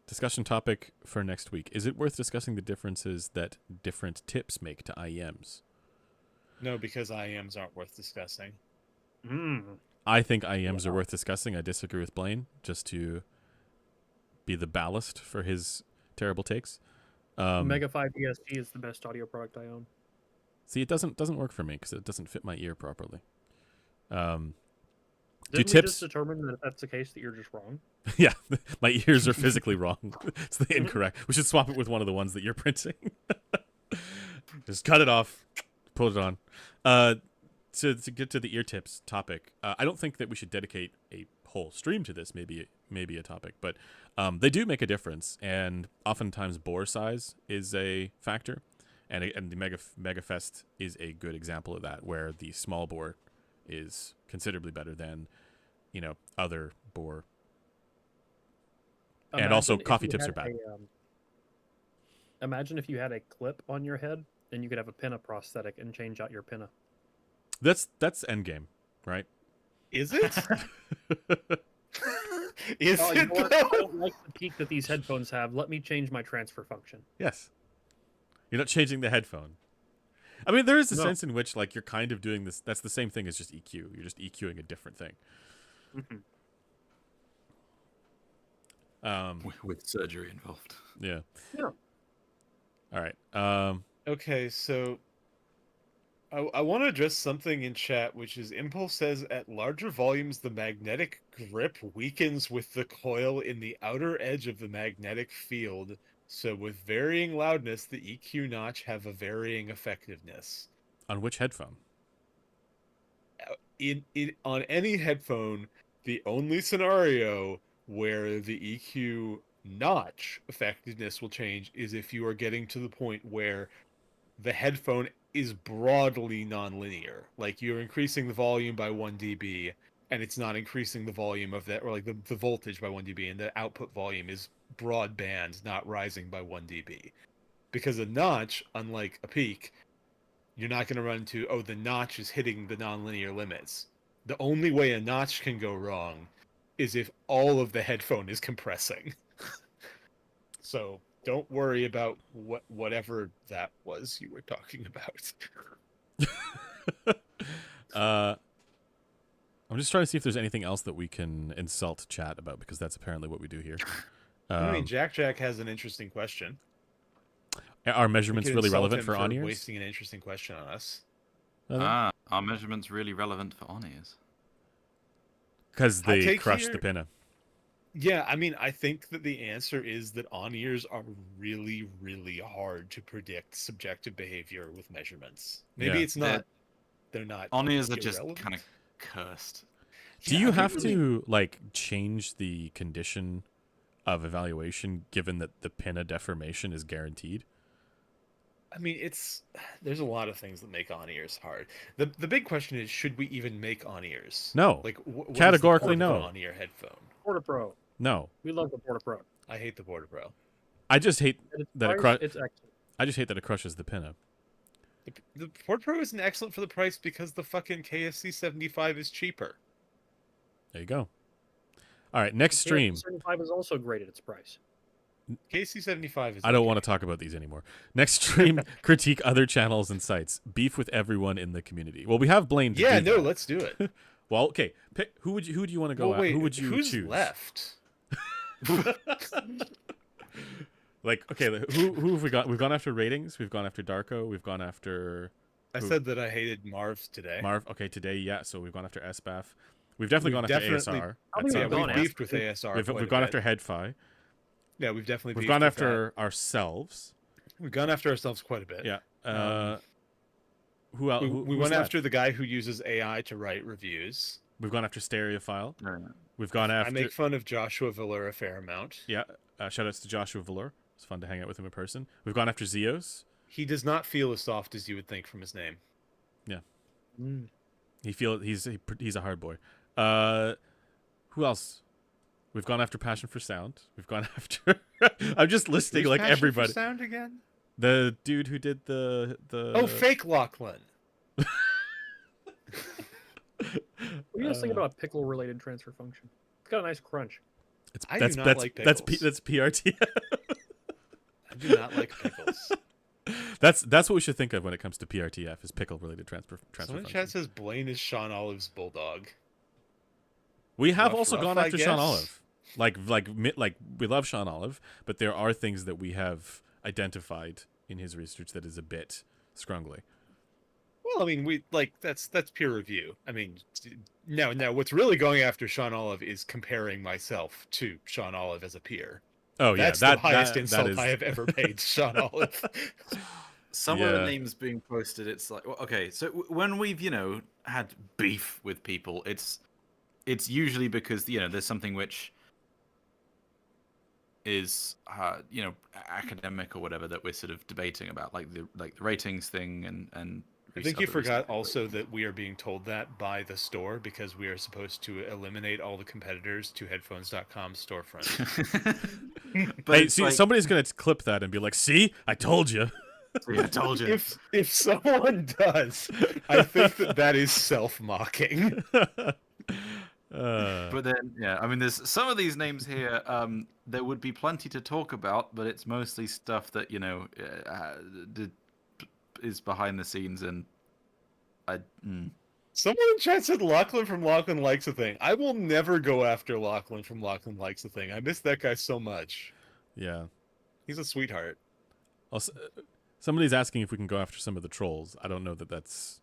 Discussion topic for next week. Is it worth discussing the differences that different tips make to IEMs? No, because IEMs aren't worth discussing. I think IEMs are worth discussing. I disagree with Blaine, just to be the ballast for his terrible takes. Mega 5 ESG is the best audio product I own. See, it doesn't work for me because it doesn't fit my ear properly. Didn't we just determine that if that's the case that you're just wrong? Yeah, my ears are physically wrong. It's the incorrect. We should swap it with one of the ones that you're printing. Just cut it off, pull it on. To get to the ear tips topic, I don't think that we should dedicate a whole stream to this. Maybe a topic, but they do make a difference, and oftentimes bore size is a factor, and the MegaFest is a good example of that, where the small bore is considerably better than other bore. And also coffee tips are bad. Imagine if you had a clip on your head and you could have a pinna prosthetic and change out your pinna. That's endgame, right? Is it? Is it? You know what? I don't like the peak that these headphones have. Let me change my transfer function. Yes. You're not changing the headphone. I mean, there is a sense in which, like, you're kind of doing this. That's the same thing as just EQ. You're just EQing a different thing. With surgery involved. Yeah. Yeah. All right. Okay, so I want to address something in chat, which is Impulse says at larger volumes the magnetic grip weakens with the coil in the outer edge of the magnetic field. So with varying loudness, the EQ notch have a varying effectiveness. On which headphone? On any headphone, the only scenario where the EQ notch effectiveness will change is if you are getting to the point where the headphone is broadly nonlinear. Like you're increasing the volume by 1 dB and it's not increasing the volume of that, or like the voltage by 1 dB, and the output volume is broadband, not rising by 1 dB. Because a notch, unlike a peak, you're not going to run into, the notch is hitting the nonlinear limits. The only way a notch can go wrong is if all of the headphone is compressing. So don't worry about whatever that was you were talking about. I'm just trying to see if there's anything else that we can insult chat about, because that's apparently what we do here. I mean, Jack has an interesting question. Are measurements really relevant for on-ears? Wasting an interesting question on us. Are measurements really relevant for on-ears? Because they crush the pinna. Yeah, I mean, I think that the answer is that on-ears are really, really hard to predict subjective behavior with measurements. Maybe it's not. They're not. On-ears are just kind of cursed. Do you have to like change the condition of evaluation given that the pinna deformation is guaranteed? I mean, there's a lot of things that make on-ears hard. The big question is, should we even make on-ears? No. Like categorically no. On-ear headphone. Porta Pro. No. We love the Porta Pro. I hate the Porta Pro. I just hate that it crushes. It's excellent. I just hate that it crushes the pinna. The Porta Pro isn't excellent for the price because the fucking KSC 75 is cheaper. There you go. All right, next stream. KSC 75 is also great at its price. KSC 75 is. I don't want to talk about these anymore. Next stream, critique other channels and sites. Beef with everyone in the community. Well, we have Blaine. Let's do it. Well, okay. Pick who do you want to go at? Who would you who's choose? Left? Like, okay, who have we got? We've gone after ratings. We've gone after Darko. We've gone after. I said that I hated Marv today. Okay, today, yeah. So we've gone after SBAF. We've definitely gone after ASR. We've beefed with ASR. We've gone after Headfi. Yeah, we've gone after ourselves. We've gone after ourselves quite a bit. Yeah. Who else? We went after the guy who uses AI to write reviews. We've gone after Stereophile. We've gone after. I make fun of Joshua Valur a fair amount. Yeah. Shout outs to Joshua Valur. It's fun to hang out with him in person. We've gone after Zeos. He does not feel as soft as you would think from his name. Yeah. He's a hard boy. Who else? We've gone after Passion for Sound. We've gone after. I'm just listing like Passion everybody. For Sound again? The dude who did the. Oh, fake Lachlan. What do you guys think about pickle-related transfer function? It's got a nice crunch. I do not like pickles. That's PRT. I do not like pickles. That's what we should think of when it comes to PRTF is pickle related transfer Someone in function. chat says Blaine is Sean Olive's bulldog. We have also gone after Sean Olive. Like we love Sean Olive, but there are things that we have identified in his research that is a bit scrungly. Well, I mean, that's peer review. I mean, now what's really going after Sean Olive is comparing myself to Sean Olive as a peer. Oh yeah, that's the highest insult I have ever paid to Sean Olive. Some of the names being posted, it's like, well, okay, so when we've had beef with people, it's usually because there's something which is academic or whatever that we're sort of debating about, like the ratings thing and. I think you forgot also that we are being told that by the store because we are supposed to eliminate all the competitors to headphones.com storefront. But hey, see, somebody's going to clip that and be like, see, I told you. Yeah, I told you. If someone does, I think that is self-mocking. But then, yeah, I mean, there's some of these names here. There would be plenty to talk about, but it's mostly stuff that is behind the scenes, and someone in chat said Lachlan from Lachlan Likes a Thing. I will never go after Lachlan from Lachlan Likes a Thing. I miss that guy so much. Yeah, he's a sweetheart. Also, somebody's asking if we can go after some of the trolls. I don't know that that's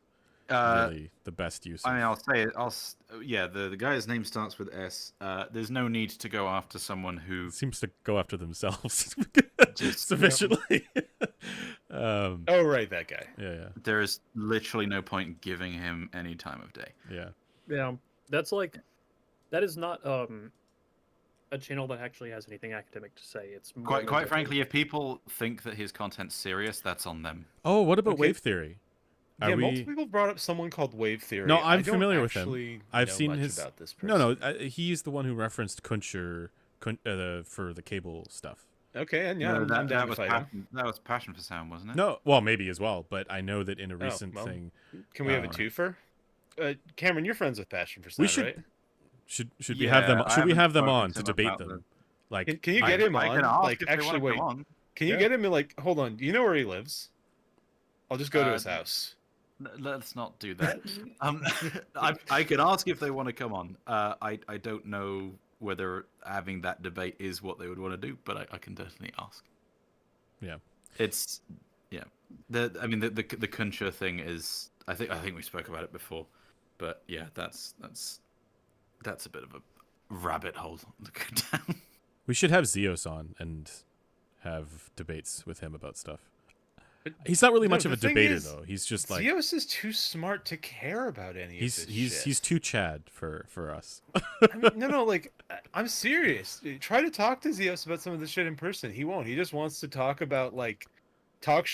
really the best use. I mean, I'll say it. The guy's name starts with S. There's no need to go after someone who seems to go after themselves sufficiently. Right, that guy. Yeah. There is literally no point giving him any time of day. Yeah. That is not a channel that actually has anything academic to say. It's quite frankly, if people think that his content's serious, that's on them. Oh, what about wave theory? Multiple people brought up someone called Wave Theory. No, I'm familiar with him. I've seen his. About this person. He's the one who referenced Kuncher for the cable stuff. Okay, and that was Passion for Sound, wasn't it? No, well, maybe as well, but I know that in a recent thing. Can we have a twofer? Cameron, you're friends with Passion for Sound, right? Should we have them? Should we have them on to debate them? Like, can you get him on? Like, actually, wait. Can you get him? Like, hold on. Do you know where he lives? I'll just go to his house. Let's not do that. I can ask if they want to come on. I don't know whether having that debate is what they would want to do, but I can definitely ask. Yeah, it's the Kuncher thing is. I think we spoke about it before, but yeah, that's a bit of a rabbit hole to go down. We should have Zeos on and have debates with him about stuff. He's not really much of a debater, though. He's just like Zeos is too smart to care about any of this shit. He's too Chad for us. I mean, no, like I'm serious. Try to talk to Zeos about some of this shit in person. He won't. He just wants to talk about talk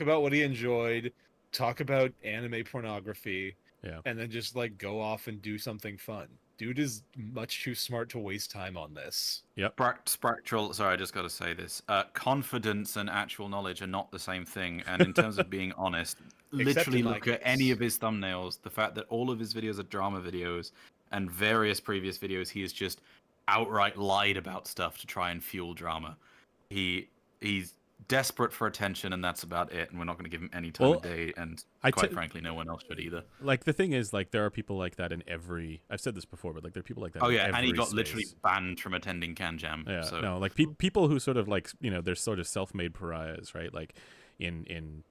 about what he enjoyed, talk about anime pornography, and then just go off and do something fun. Dude is much too smart to waste time on this. Yep. Spractual, sorry, I just got to say this. Confidence and actual knowledge are not the same thing. And in terms of being honest, literally look at any of his thumbnails. The fact that all of his videos are drama videos and various previous videos, he has just outright lied about stuff to try and fuel drama. He's desperate for attention, and that's about it. And we're not going to give him any time of day. And quite frankly, no one else should either. Like, the thing is, there are people like that in every. I've said this before, but there are people like that. Oh in yeah, every and he got space. literally banned from attending Can Jam. Yeah, so. no, people who sort of they're sort of self-made pariahs, right? Like, in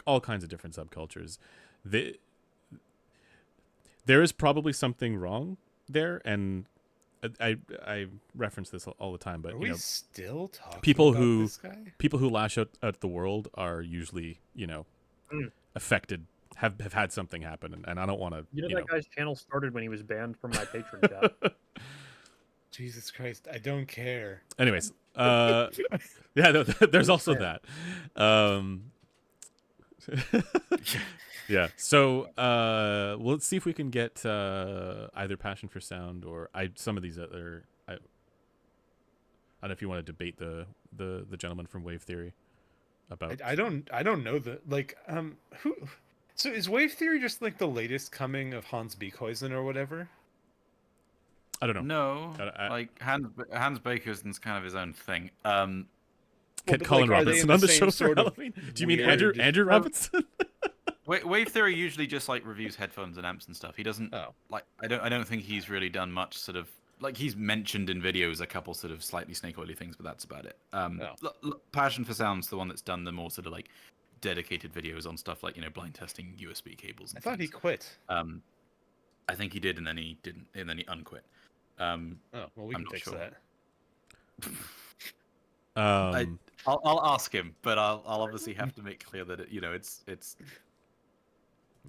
all kinds of different subcultures, there is probably something wrong there, and I reference this all the time, but are we still talking people about who this guy? People who lash out at the world are usually affected, have had something happen, and I don't want to. That guy's channel started when he was banned from my Patreon chat. Jesus Christ, I don't care. Anyways, there's also that. Yeah. So let's see if we can get either Passion for Sound or some of these other. I don't know if you want to debate the gentleman from Wave Theory about. I don't know who. So is Wave Theory just the latest coming of Hans Beekhuizen or whatever? I don't know. No, Hans Baker's kind of his own thing. Colin Robinson on the show for Halloween? Do you mean Andrew Robinson? Wave Theory usually just like reviews headphones and amps and stuff. He doesn't like. I don't think he's really done much sort of like he's mentioned in videos a couple sort of slightly snake oily things, but that's about it. Passion for Sound's the one that's done the more sort of like dedicated videos on stuff like blind testing USB cables. And I thought he quit. I think he did, and then he didn't, and then he unquit. Well, we can fix that. I'll ask him, but I'll obviously have to make clear that it's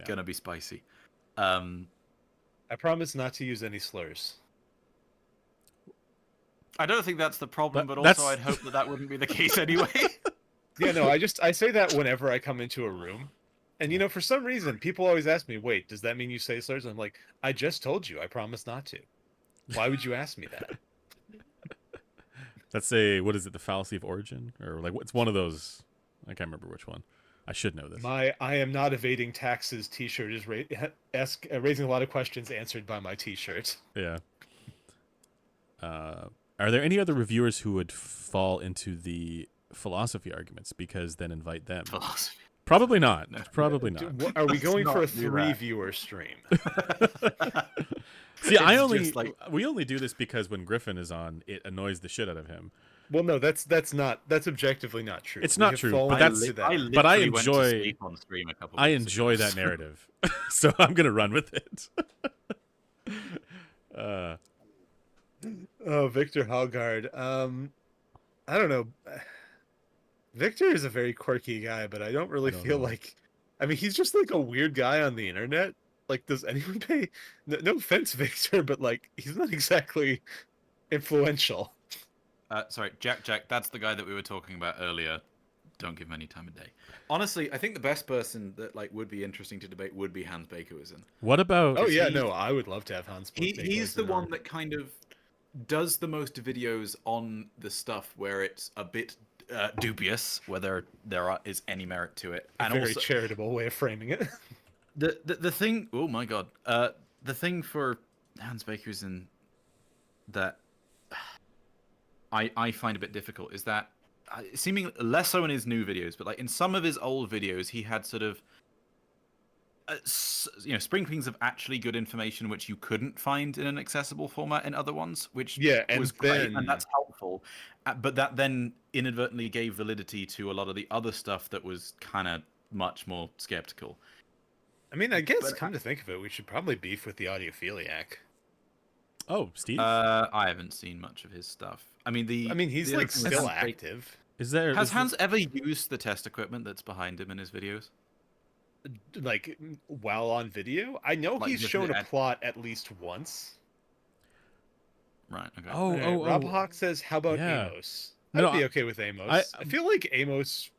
gonna be spicy. I promise not to use any slurs. I don't think that's the problem, but also I'd hope that wouldn't be the case anyway. Yeah, no, I say that whenever I come into a room. And for some reason, people always ask me, wait, does that mean you say slurs? I'm like, I just told you, I promise not to. Why would you ask me that? Let's say, what is it, the fallacy of origin? Or like, it's one of those, I can't remember which one. I should know this. My I am not evading taxes t-shirt is raising a lot of questions answered by my t-shirt. Yeah. Are there any other reviewers who would fall into the philosophy arguments? Because then invite them. Philosophy. Probably not. Probably not. Are we going for a 3-viewer stream? See, we only do this because when Griffin is on, it annoys the shit out of him. Well, no, that's objectively not true. It's not true, but I enjoy that narrative, so I'm gonna run with it. Victor Hallgaard. I don't know. Victor is a very quirky guy, but I don't really feel like. I mean, he's just like a weird guy on the internet. Like, does anyone pay? No offense, Victor, but like, he's not exactly influential. Sorry, Jack. That's the guy that we were talking about earlier. Don't give him any time of day. Honestly, I think the best person that like would be interesting to debate would be Hans Bakerwisen. What about? Oh yeah, no, I would love to have Hans. He's the one that kind of does the most videos on the stuff where it's a bit dubious whether there is any merit to it. And very also, charitable way of framing it. The thing. Oh my god. The thing for Hans Bakerisen that I find a bit difficult is that seeming less so in his new videos, but like in some of his old videos, he had sort of sprinklings of actually good information which you couldn't find in an accessible format in other ones, which was great and that's helpful. But that then inadvertently gave validity to a lot of the other stuff that was kind of much more skeptical. I mean, I guess come to think of it, we should probably beef with the audiophiliac. Oh, Steve. I haven't seen much of his stuff. I mean, he's like still active. Has Hans ever used the test equipment that's behind him in his videos? Like while on video? I know he's shown a plot at least once. Right. Okay. Rob Hawk says, "How about Amos?" I'd be okay with Amos. I feel like Amos.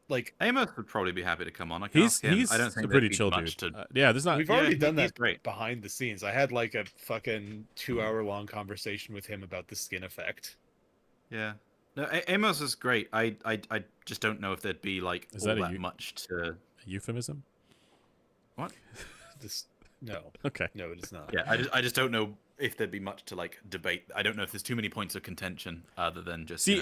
Like Amos would probably be happy to come on. He's I don't think a pretty chill dude. There's not. We've already done that behind the scenes. I had like a fucking 2-hour-long conversation with him about the skin effect. Yeah. No, Amos is great. I just don't know if there'd be like all that much to. A euphemism? What? No. Okay. No, it is not. Yeah, I just don't know if there'd be much to like debate. I don't know if there's too many points of contention other than just. See,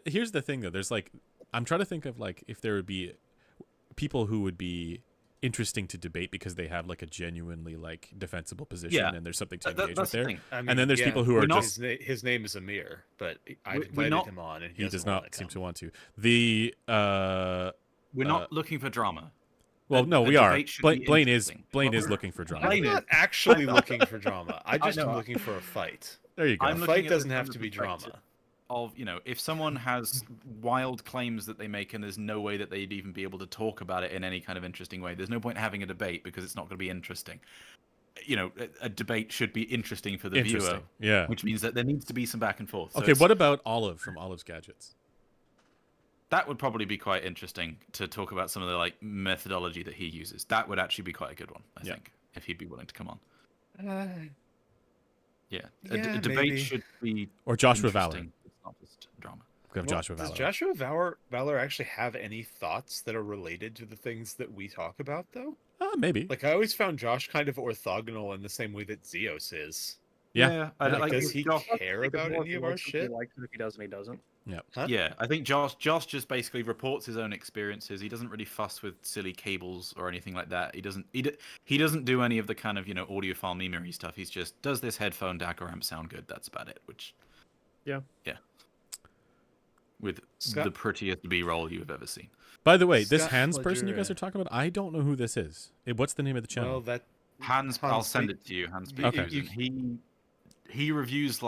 here's the thing though. There's like. I'm trying to think of like if there would be people who would be interesting to debate because they have like a genuinely like defensible position and there's something to engage with there. I mean, and then there's people who are just his name is Amir, but I invited him on and he does not seem to want to. We're not looking for drama. Well, no, we are. Blaine is looking for drama. I'm not actually looking for drama. I just am looking for a fight. There you go. A fight doesn't have to be drama. If someone has wild claims that they make and there's no way that they'd even be able to talk about it in any kind of interesting way, there's no point having a debate because it's not going to be interesting. A debate should be interesting for the viewer. Yeah. Which means that there needs to be some back and forth. So what about Olive from Olive's Gadgets? That would probably be quite interesting to talk about some of the like methodology that he uses. That would actually be quite a good one, I think, if he'd be willing to come on. A debate should be or Joshua Valor. It's not just drama. Joshua Valor. Does Joshua Valor actually have any thoughts that are related to the things that we talk about, though? Maybe. Like I always found Josh kind of orthogonal in the same way that Zeos is. Yeah. Does he care about any of our shit? He likes it. If he doesn't, he doesn't. Yeah. Huh? Yeah, I think Josh just basically reports his own experiences. He doesn't really fuss with silly cables or anything like that. He doesn't do any of the kind of, audiophile memery stuff. He's just does this headphone DAC amp sound good? That's about it. Which yeah. With the prettiest B-roll you've ever seen. By the way, this Hans person you guys are talking about, I don't know who this is. What's the name of the channel? Well, Hans, I'll send it to you. Hans, okay. He reviews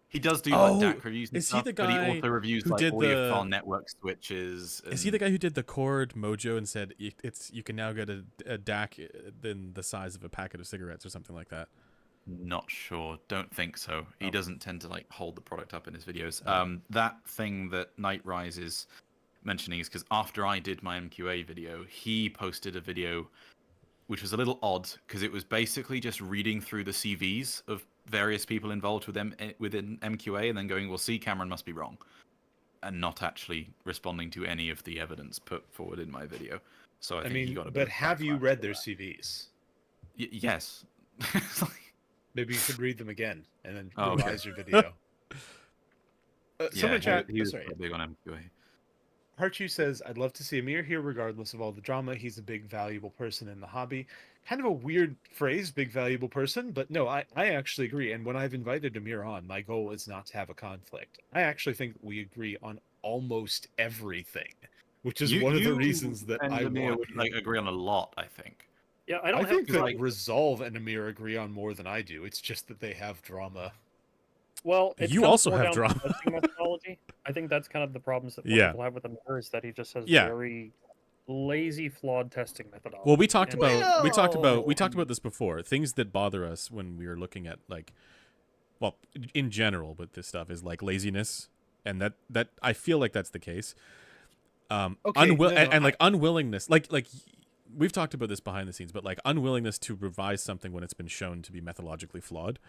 he does do DAC reviews and stuff, the guy but he also reviews who did audiophile network switches. Is he the guy who did the Chord Mojo and said you can now get a DAC in the size of a packet of cigarettes or something like that? Not sure. Don't think so. He doesn't tend to hold the product up in his videos. That thing that Nightrise is mentioning is because after I did my MQA video, he posted a video which was a little odd because it was basically just reading through the CVs of various people involved within MQA and then going, well, see, Cameron must be wrong, and not actually responding to any of the evidence put forward in my video. So I think he got a bit. But have you read their CVs? Yes. Maybe you should read them again and then revise your video. Someone chat. He was big on MQA. Harchu says, I'd love to see Amir here regardless of all the drama. He's a big, valuable person in the hobby. Kind of a weird phrase, big, valuable person, but no, I actually agree. And when I've invited Amir on, my goal is not to have a conflict. I actually think we agree on almost everything, which is one of the reasons that I Amir would agree on a lot, I think. Yeah, I think that Resolve and Amir agree on more than I do. It's just that they have drama. Well, you also have drama. Methodology. I think that's kind of the problems that people have with Amir is that he just has very lazy, flawed testing methodology. Well, we talked about this before. Things that bother us when we are looking at in general with this stuff is laziness, and that I feel like that's the case. Unwillingness, we've talked about this behind the scenes, but unwillingness to revise something when it's been shown to be methodologically flawed.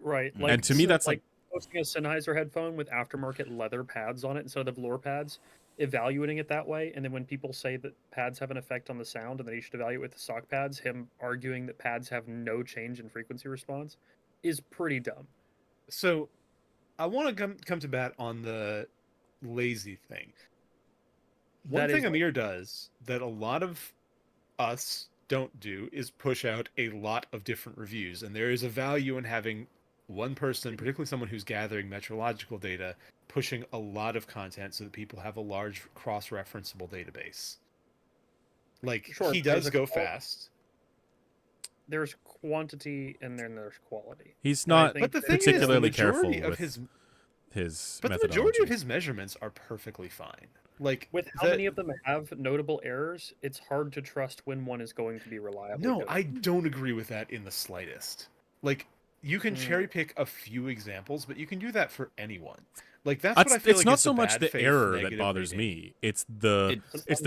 Right. And to me, that's posting a Sennheiser headphone with aftermarket leather pads on it instead of velour pads, evaluating it that way, and then when people say that pads have an effect on the sound and that you should evaluate the stock pads, him arguing that pads have no change in frequency response is pretty dumb. So I want to come to bat on the lazy thing. One thing Amir does that a lot of us don't do is push out a lot of different reviews, and there is a value in having one person, particularly someone who's gathering metrological data, pushing a lot of content so that people have a large cross-referenceable database. He does go fast. There's quantity and then there's quality. He's not particularly careful with his But methodology. the majority of his measurements are perfectly fine. With how many of them have notable errors, it's hard to trust when one is going to be reliable. No, I don't agree with that in the slightest. You can cherry pick a few examples, but you can do that for anyone. That's what I feel it's not so much the error that bothers me. It's the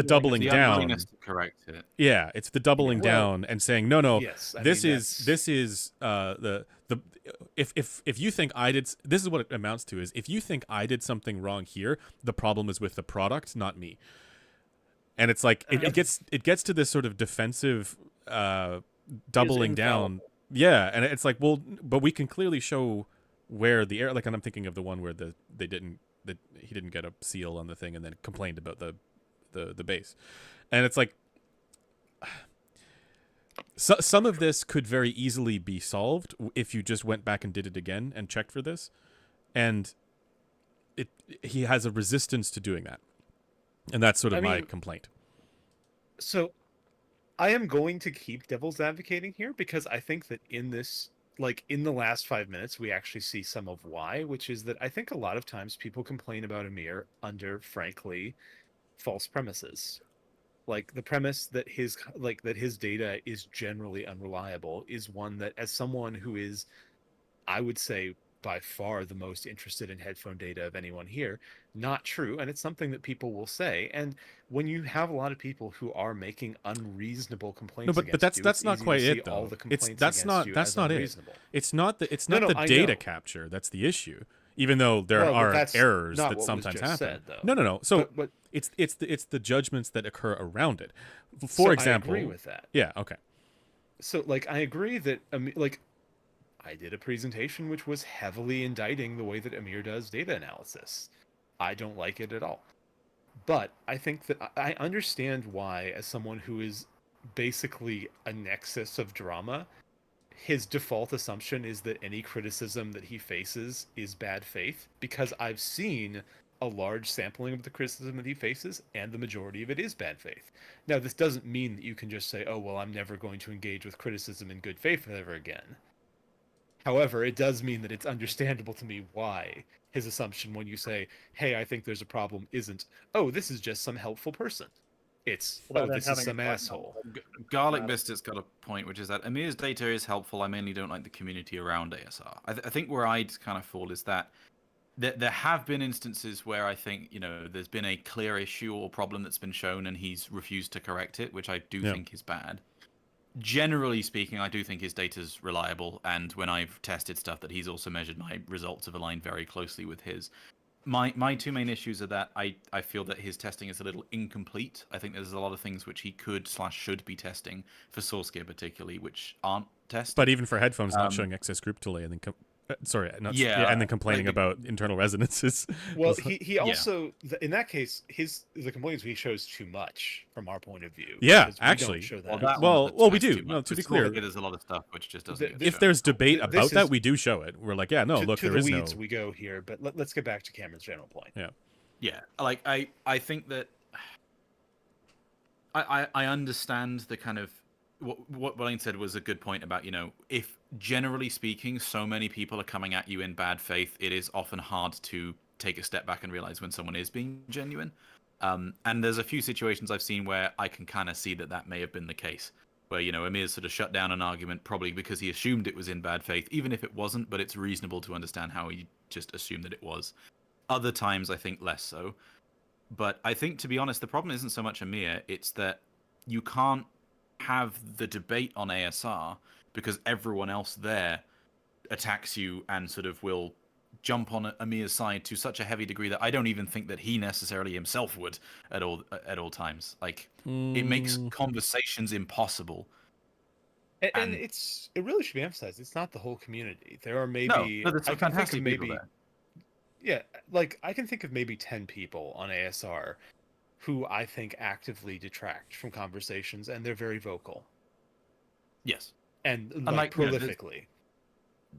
doubling down. To correct it. Yeah, it's the doubling down and saying no. Yes, this is if you think I did, this is what it amounts to, is if you think I did something wrong here, the problem is with the product, not me. And it's it gets to this sort of defensive doubling down. Yeah, and it's but we can clearly show where the error, and I'm thinking of the one where he didn't get a seal on the thing and then complained about the base. And it's some of this could very easily be solved if you just went back and did it again and checked for this. And he has a resistance to doing that. And that's sort of my complaint. So I am going to keep devil's advocating here because I think that in this, in the last 5 minutes, we actually see some of why, which is that I think a lot of times people complain about Amir under, frankly, false premises. The premise that his data is generally unreliable is one that, as someone who is, I would say, by far the most interested in headphone data of anyone here, not true, and it's something that people will say. And when you have a lot of people who are making unreasonable complaints, but that's not quite it though. That's not it. It's not the data capture that's the issue. Even though there are errors that sometimes happen. No. So but it's the judgments that occur around it. For example, I agree with that. Yeah. Okay. So I agree that I did a presentation which was heavily indicting the way that Amir does data analysis. I don't like it at all. But I think that I understand why, as someone who is basically a nexus of drama, his default assumption is that any criticism that he faces is bad faith, because I've seen a large sampling of the criticism that he faces, and the majority of it is bad faith. Now, this doesn't mean that you can just say, oh, well, I'm never going to engage with criticism in good faith ever again. However, it does mean that it's understandable to me why his assumption when you say, hey, I think there's a problem, isn't, oh, this is just some helpful person. It's, oh, this is some asshole. Garlic Biscuit's got a point, which is that Amir's data is helpful. I mainly don't like the community around ASR. I think where I'd kind of fall is that there have been instances where I think, there's been a clear issue or problem that's been shown and he's refused to correct it, which I do think is bad. Generally speaking, I do think his data's reliable, and when I've tested stuff that he's also measured, my results have aligned very closely with his. My two main issues are that I feel that his testing is a little incomplete. I think there's a lot of things which he could/should be testing for source gear particularly, which aren't tested. But even for headphones, not showing excess group delay, and then and then complaining about internal resonances. Well, he also in that case the complaint is he shows too much from our point of view. Yeah, actually. Show that. Well, we do. No, to be clear, there's a lot of stuff which just doesn't. If there's debate about that, we do show it. We're like, yeah, no, look, there is no. We go here, but let's get back to Cameron's general point. Yeah. Like I think that I understand the kind of what Blaine said was a good point about, if generally speaking, so many people are coming at you in bad faith, it is often hard to take a step back and realize when someone is being genuine. And there's a few situations I've seen where I can kind of see that may have been the case, where, Amir sort of shut down an argument probably because he assumed it was in bad faith, even if it wasn't, but it's reasonable to understand how he just assumed that it was. Other times, I think less so. But I think, to be honest, the problem isn't so much Amir, it's that you can't have the debate on ASR because everyone else there attacks you and sort of will jump on Amir's side to such a heavy degree that I don't even think that he necessarily himself would at all times. Like, it makes conversations impossible. And it really should be emphasized, it's not the whole community. There are maybe there's some fantastic people there. Yeah, like I can think of maybe 10 people on ASR who I think actively detract from conversations, and they're very vocal. Yes, and prolifically.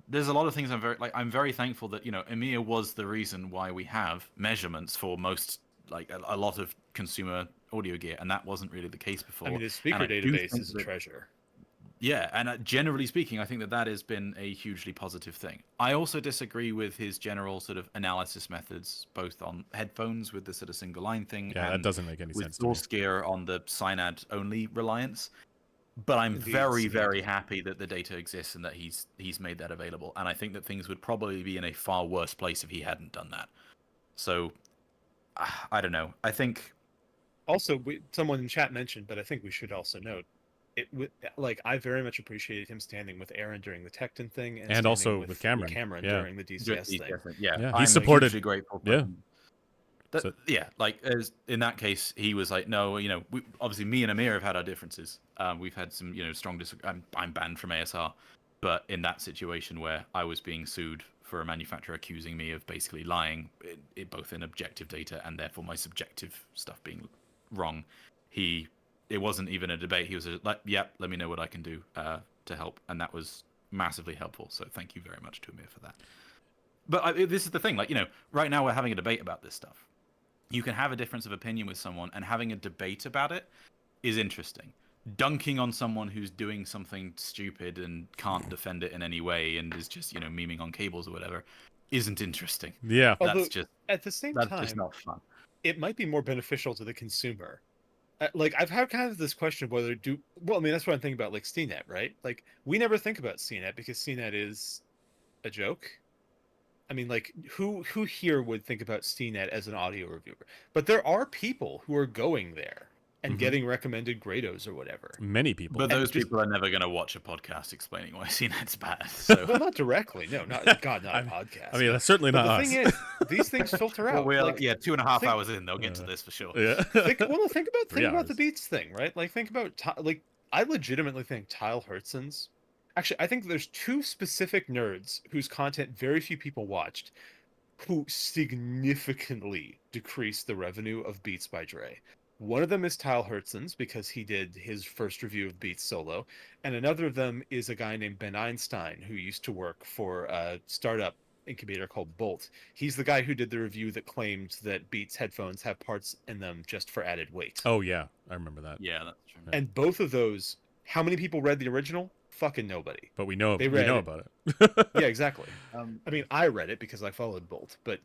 There's a lot of things I'm very thankful that Amir was the reason why we have measurements for most a lot of consumer audio gear, and that wasn't really the case before. I mean, his speaker database is a treasure. Yeah, and generally speaking, I think that has been a hugely positive thing. I also disagree with his general sort of analysis methods, both on headphones with the sort of single line thing. Yeah, that doesn't make any sense. With source gear on the Synad only reliance. But I'm very, very happy that the data exists and that he's made that available. And I think that things would probably be in a far worse place if he hadn't done that. So, I don't know. I think. Also, someone in chat mentioned, but I think we should also note, I very much appreciated him standing with Aaron during the Tecton thing, and also with Cameron during the DCS thing. Yeah, he supported. Hugely grateful. As in that case, he was like, no, obviously me and Amir have had our differences. We've had some, strong I'm banned from ASR, but in that situation where I was being sued for a manufacturer accusing me of basically lying, both in objective data and therefore my subjective stuff being wrong, it wasn't even a debate. He was like, yeah, let me know what I can do to help. And that was massively helpful. So thank you very much to Amir for that. But this is the thing. Right now we're having a debate about this stuff. You can have a difference of opinion with someone, and having a debate about it is interesting. Dunking on someone who's doing something stupid and can't defend it in any way and is just, memeing on cables or whatever isn't interesting. Yeah. Although, at the same time, that's just not fun. It might be more beneficial to the consumer. I've had kind of this question of whether that's what I'm thinking about, CNET, right? We never think about CNET because CNET is a joke. I mean, who here would think about CNET as an audio reviewer? But there are people who are going there and getting recommended grados or whatever. Many people. But those people are never going to watch a podcast explaining why CNET's bad. So. Well, not directly. No, not a podcast. I mean, that's certainly not us. The thing is, these things filter out. Well, 2.5 hours in, they'll get to this for sure. Yeah. think about the Beats thing, right? Think about, I legitimately think Tyle Hertzens Actually, I think there's two specific nerds whose content very few people watched, who significantly decreased the revenue of Beats by Dre. One of them is Tyler Hertzens, because he did his first review of Beats solo, and another of them is a guy named Ben Einstein, who used to work for a startup incubator called Bolt. He's the guy who did the review that claimed that Beats headphones have parts in them just for added weight. Oh yeah, I remember that. Yeah, that's true. And both of those, how many people read the original? Fucking nobody. But we know about it. Yeah, exactly. I mean, I read it because I followed Bolt, but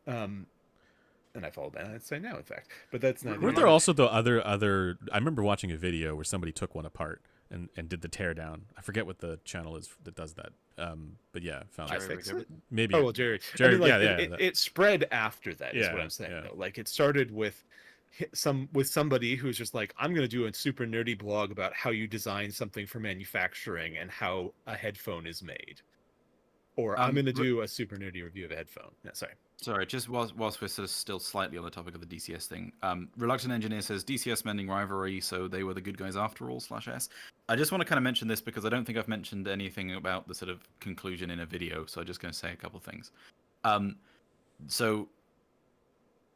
and I follow Ben Einstein now, in fact. But that's not. Weren't there also the other? I remember watching a video where somebody took one apart and did the tear down. I forget what the channel is that does that. But yeah, found it? Maybe. Oh well, Jerry. Jerry, I mean, like, yeah. It spread after that. Is Yeah, what I'm saying. yeah. Though. Like it started with somebody who's just like, I'm going to do a super nerdy blog about how you design something for manufacturing and how a headphone is made. Or I'm going to do a super nerdy review of a headphone. No, sorry, just whilst we're sort of still slightly on the topic of the DCS thing, Reluctant Engineer says DCS mending rivalry, so they were the good guys after all /S. I just want to kind of mention this because I don't think I've mentioned anything about the sort of conclusion in a video, so I'm just going to say a couple things. So,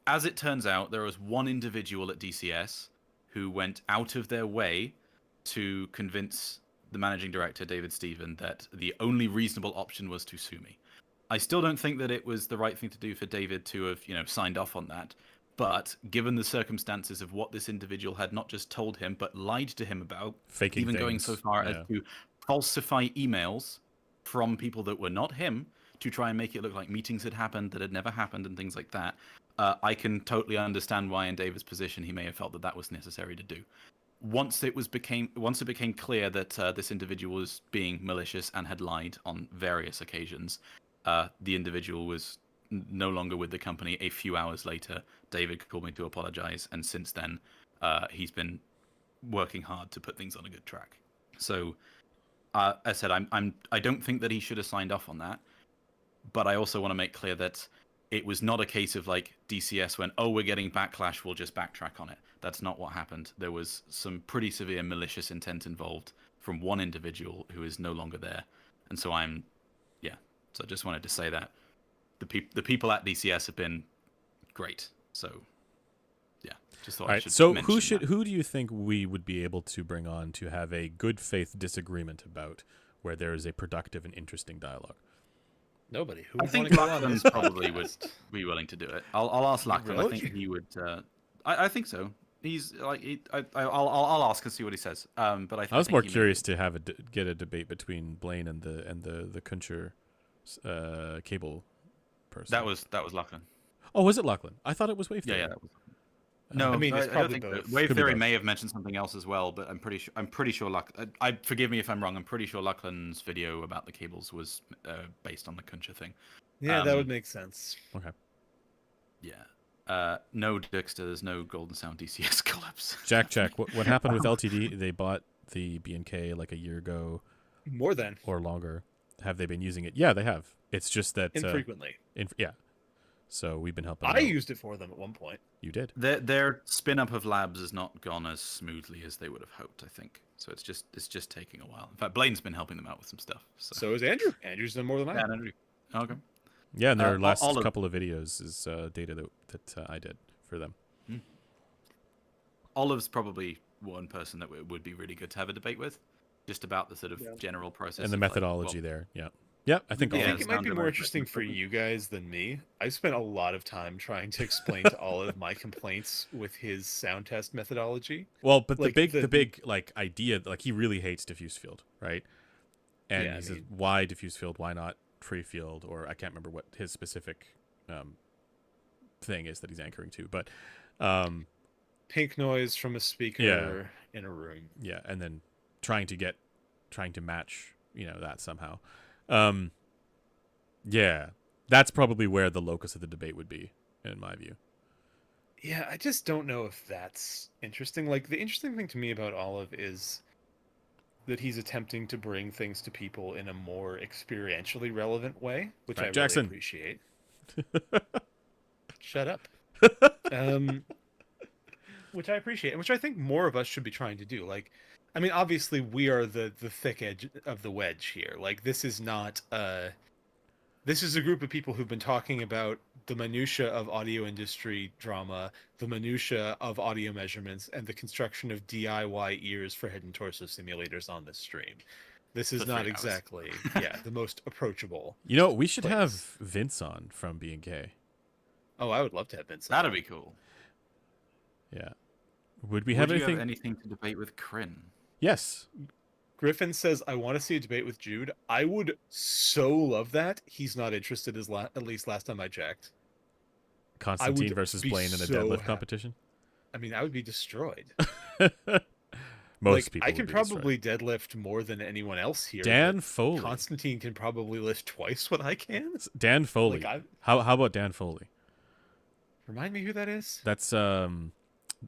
as it turns out, there was one individual at DCS who went out of their way to convince the managing director, David Stephen, that the only reasonable option was to sue me. I still don't think that it was the right thing to do for David to have, signed off on that. But given the circumstances of what this individual had not just told him, but lied to him about, faking even things. Going so far as to falsify emails from people that were not him to try and make it look like meetings had happened that had never happened and things like that, I can totally understand why in David's position he may have felt that that was necessary to do. Once it became clear that this individual was being malicious and had lied on various occasions, the individual was no longer with the company. A few hours later, David called me to apologize, and since then, he's been working hard to put things on a good track. So, as I said, I don't think that he should have signed off on that, but I also want to make clear that it was not a case of like DCS went, oh, we're getting backlash, we'll just backtrack on it. That's not what happened. There was some pretty severe malicious intent involved from one individual who is no longer there. And so so I just wanted to say that the people at DCS have been great. So yeah, just thought I should mention that. Who do you think we would be able to bring on to have a good faith disagreement about where there is a productive and interesting dialogue? Nobody. I think Lachlan probably would be willing to do it. I'll ask Lachlan. Really? I think he would. I think so. He's like I'll ask and see what he says. But I was more curious to get a debate between Blaine and the Kuncher cable person. That was Lachlan. Oh, was it Lachlan? I thought it was Wave Theory. Yeah. That was. No, I mean, it's probably I don't think both. Wave Theory may have mentioned something else as well, but I'm pretty sure I forgive me if I'm wrong. I'm pretty sure Lachlan's video about the cables was based on the Kuncha thing. Yeah, that would make sense. Okay. Yeah. No Dexter, there's no Golden Sound DCS collapse. Jack, what happened with LTD? They bought the B&K like a year ago. More than. Or longer. Have they been using it? Yeah, they have. It's just that infrequently. Yeah. So we've been helping. I used it for them at one point. You did. Their spin up of labs has not gone as smoothly as they would have hoped, I think. So it's just taking a while. In fact, Blaine's been helping them out with some stuff. So is Andrew. Andrew's done more than I have. Andrew. Okay. Yeah, and their last couple of videos is data that I did for them. Olive's probably one person that would be really good to have a debate with, just about the sort of general process and the methodology there. Yeah. Yeah, I think it might be more interesting for you guys than me. I spent a lot of time trying to explain to Olive my complaints with his sound test methodology. Well, but like the big like idea, like he really hates diffuse field, right? And he says, why diffuse field? Why not free field? Or I can't remember what his specific thing is that he's anchoring to, but pink noise from a speaker in a room. Yeah, and then trying to match, that somehow. Yeah, that's probably where the locus of the debate would be, in my view. Yeah, I just don't know if that's interesting. Like, the interesting thing to me about Olive is that he's attempting to bring things to people in a more experientially relevant way, which I really appreciate. Shut up. Which I appreciate, and which I think more of us should be trying to do. Like, I mean, obviously, we are the thick edge of the wedge here. Like, this is not this is a group of people who've been talking about the minutia of audio industry drama, the minutia of audio measurements, and the construction of DIY ears for head and torso simulators on this stream. This is not exactly, the most approachable. You know, we should have Vince on from Being Gay. Oh, I would love to have Vince on. That'd be cool. Yeah. Would we have anything to debate with Kryn? Yes. Griffin says, I want to see a debate with Jude. I would so love that. He's not interested, at least last time I checked. Constantine versus Blaine in a deadlift competition? I mean, I would be destroyed. Most people I can probably deadlift more than anyone else here. Dan Foley. Constantine can probably lift twice what I can. Dan Foley. How about Dan Foley? Remind me who that is? That's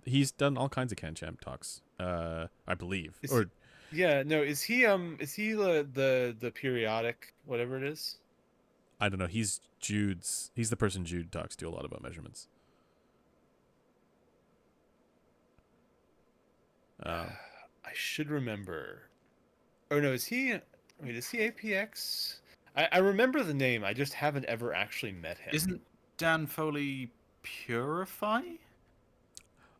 he's done all kinds of CanChamp talks. I believe. Yeah, no, is he the periodic whatever it is? I don't know. He's the person Jude talks to a lot about measurements. I should remember. Oh no, is he APX? I remember the name, I just haven't ever actually met him. Isn't Dan Foley Purify?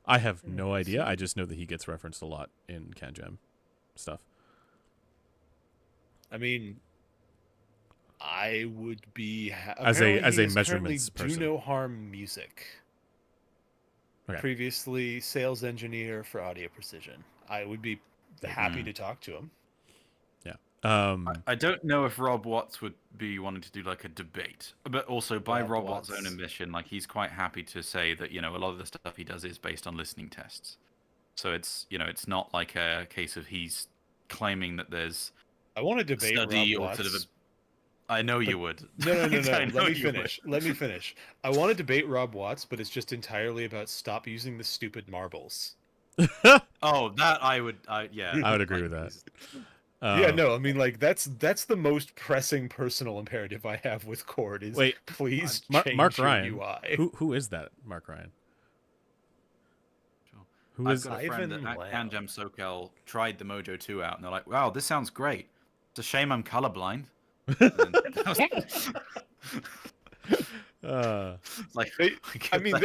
I have no idea. I just know that he gets referenced a lot in CanJam stuff. I mean, I would be as a measurements person. Do No Harm Music. Okay. Previously sales engineer for Audio Precision. I would be happy to talk to him. Yeah. I don't know if Rob Watts would be wanting to do like a debate, but also by Rob Watts' own admission, like he's quite happy to say that, you know, a lot of the stuff he does is based on listening tests. So it's, you know, it's not like a case of he's claiming that there's I want to debate study Rob or Watts. sort of I know you would. No. Let me finish. Let me finish. I want to debate Rob Watts, but it's just entirely about stop using the stupid marbles. Oh, that I would agree with that. Yeah, no, I mean, like that's the most pressing personal imperative I have with Cord is please change Mark your Ryan. UI. Who is that, Mark Ryan? Who is I've got a friend that at CanJam SoCal tried the Mojo 2 out, and they're like, wow, this sounds great. It's a shame I'm colorblind. Like, they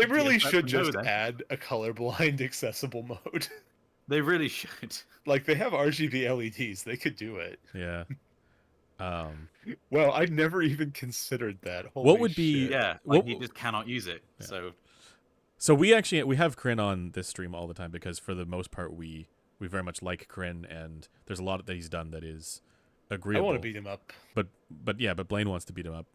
really should just add a colorblind accessible mode. They really should. Like, they have RGB LEDs. They could do it. Yeah. Well, I'd never even considered that. Holy what would be? shit. Yeah, like you just cannot use it. Yeah. So we have Kryn on this stream all the time because for the most part we very much like Kryn, and there's a lot that he's done that is agreeable. I want to beat him up. But Blaine wants to beat him up.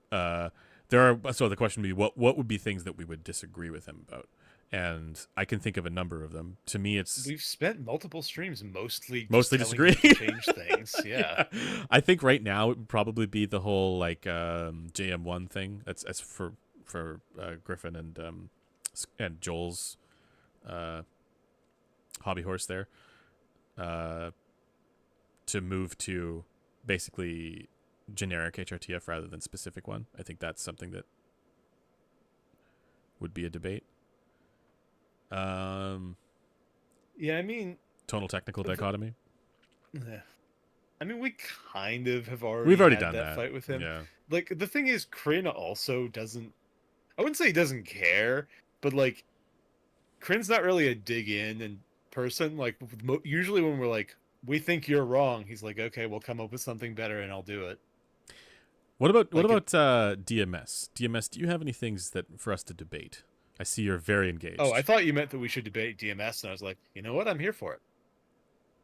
So the question would be what would be things that we would disagree with him about? And I can think of a number of them. To me, we've spent multiple streams mostly disagreeing. Change things. Yeah. I think right now it would probably be the whole like JM1 thing. That's for Griffin and Joel's hobby horse there. To move to basically generic HRTF rather than specific one. I think that's something that would be a debate. Yeah, I mean, tonal technical dichotomy. Yeah. I mean, we kind of have already We've already had done that fight with him. Yeah. Like, the thing is, Kryn also doesn't. I wouldn't say he doesn't care, but like, Kryn's not really a dig in person. Like, usually when we're like, we think you're wrong, he's like, okay, we'll come up with something better and I'll do it. What about DMS? DMS, do you have any things that for us to debate? I see you're very engaged. Oh, I thought you meant that we should debate DMS, and I was like, you know what? I'm here for it.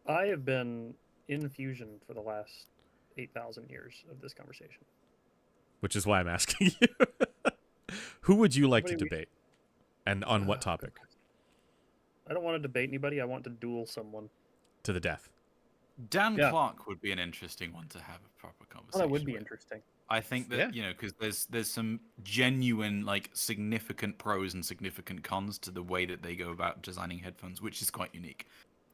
I have been in Fusion for the last 8,000 years of this conversation. Which is why I'm asking you. Who would you like to debate? And on what topic? I don't want to debate anybody. I want to duel someone. To the death. Dan Clark would be an interesting one to have a proper conversation. That would be interesting. I think that, you know, because there's some genuine, like, significant pros and significant cons to the way that they go about designing headphones, which is quite unique.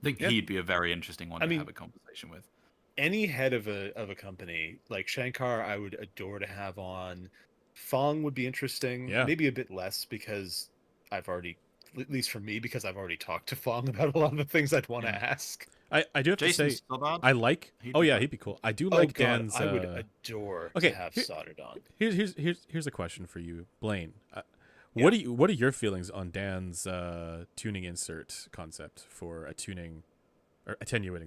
I think he'd be a very interesting one to have a conversation with. Any head of a company, like Shankar, I would adore to have on. Fong would be interesting. Yeah. Maybe a bit less because I've already, at least for me, because I've already talked to Fong about a lot of the things I'd want to ask. I do have Jason to say, Stoddard? I like. He'd Oh be yeah, fun. he'd be cool. I do Oh like God, Dan's. I would adore okay, to have soldered on. Here's a question for you, Blaine. Yeah. What are your feelings on Dan's tuning insert concept for attenuating?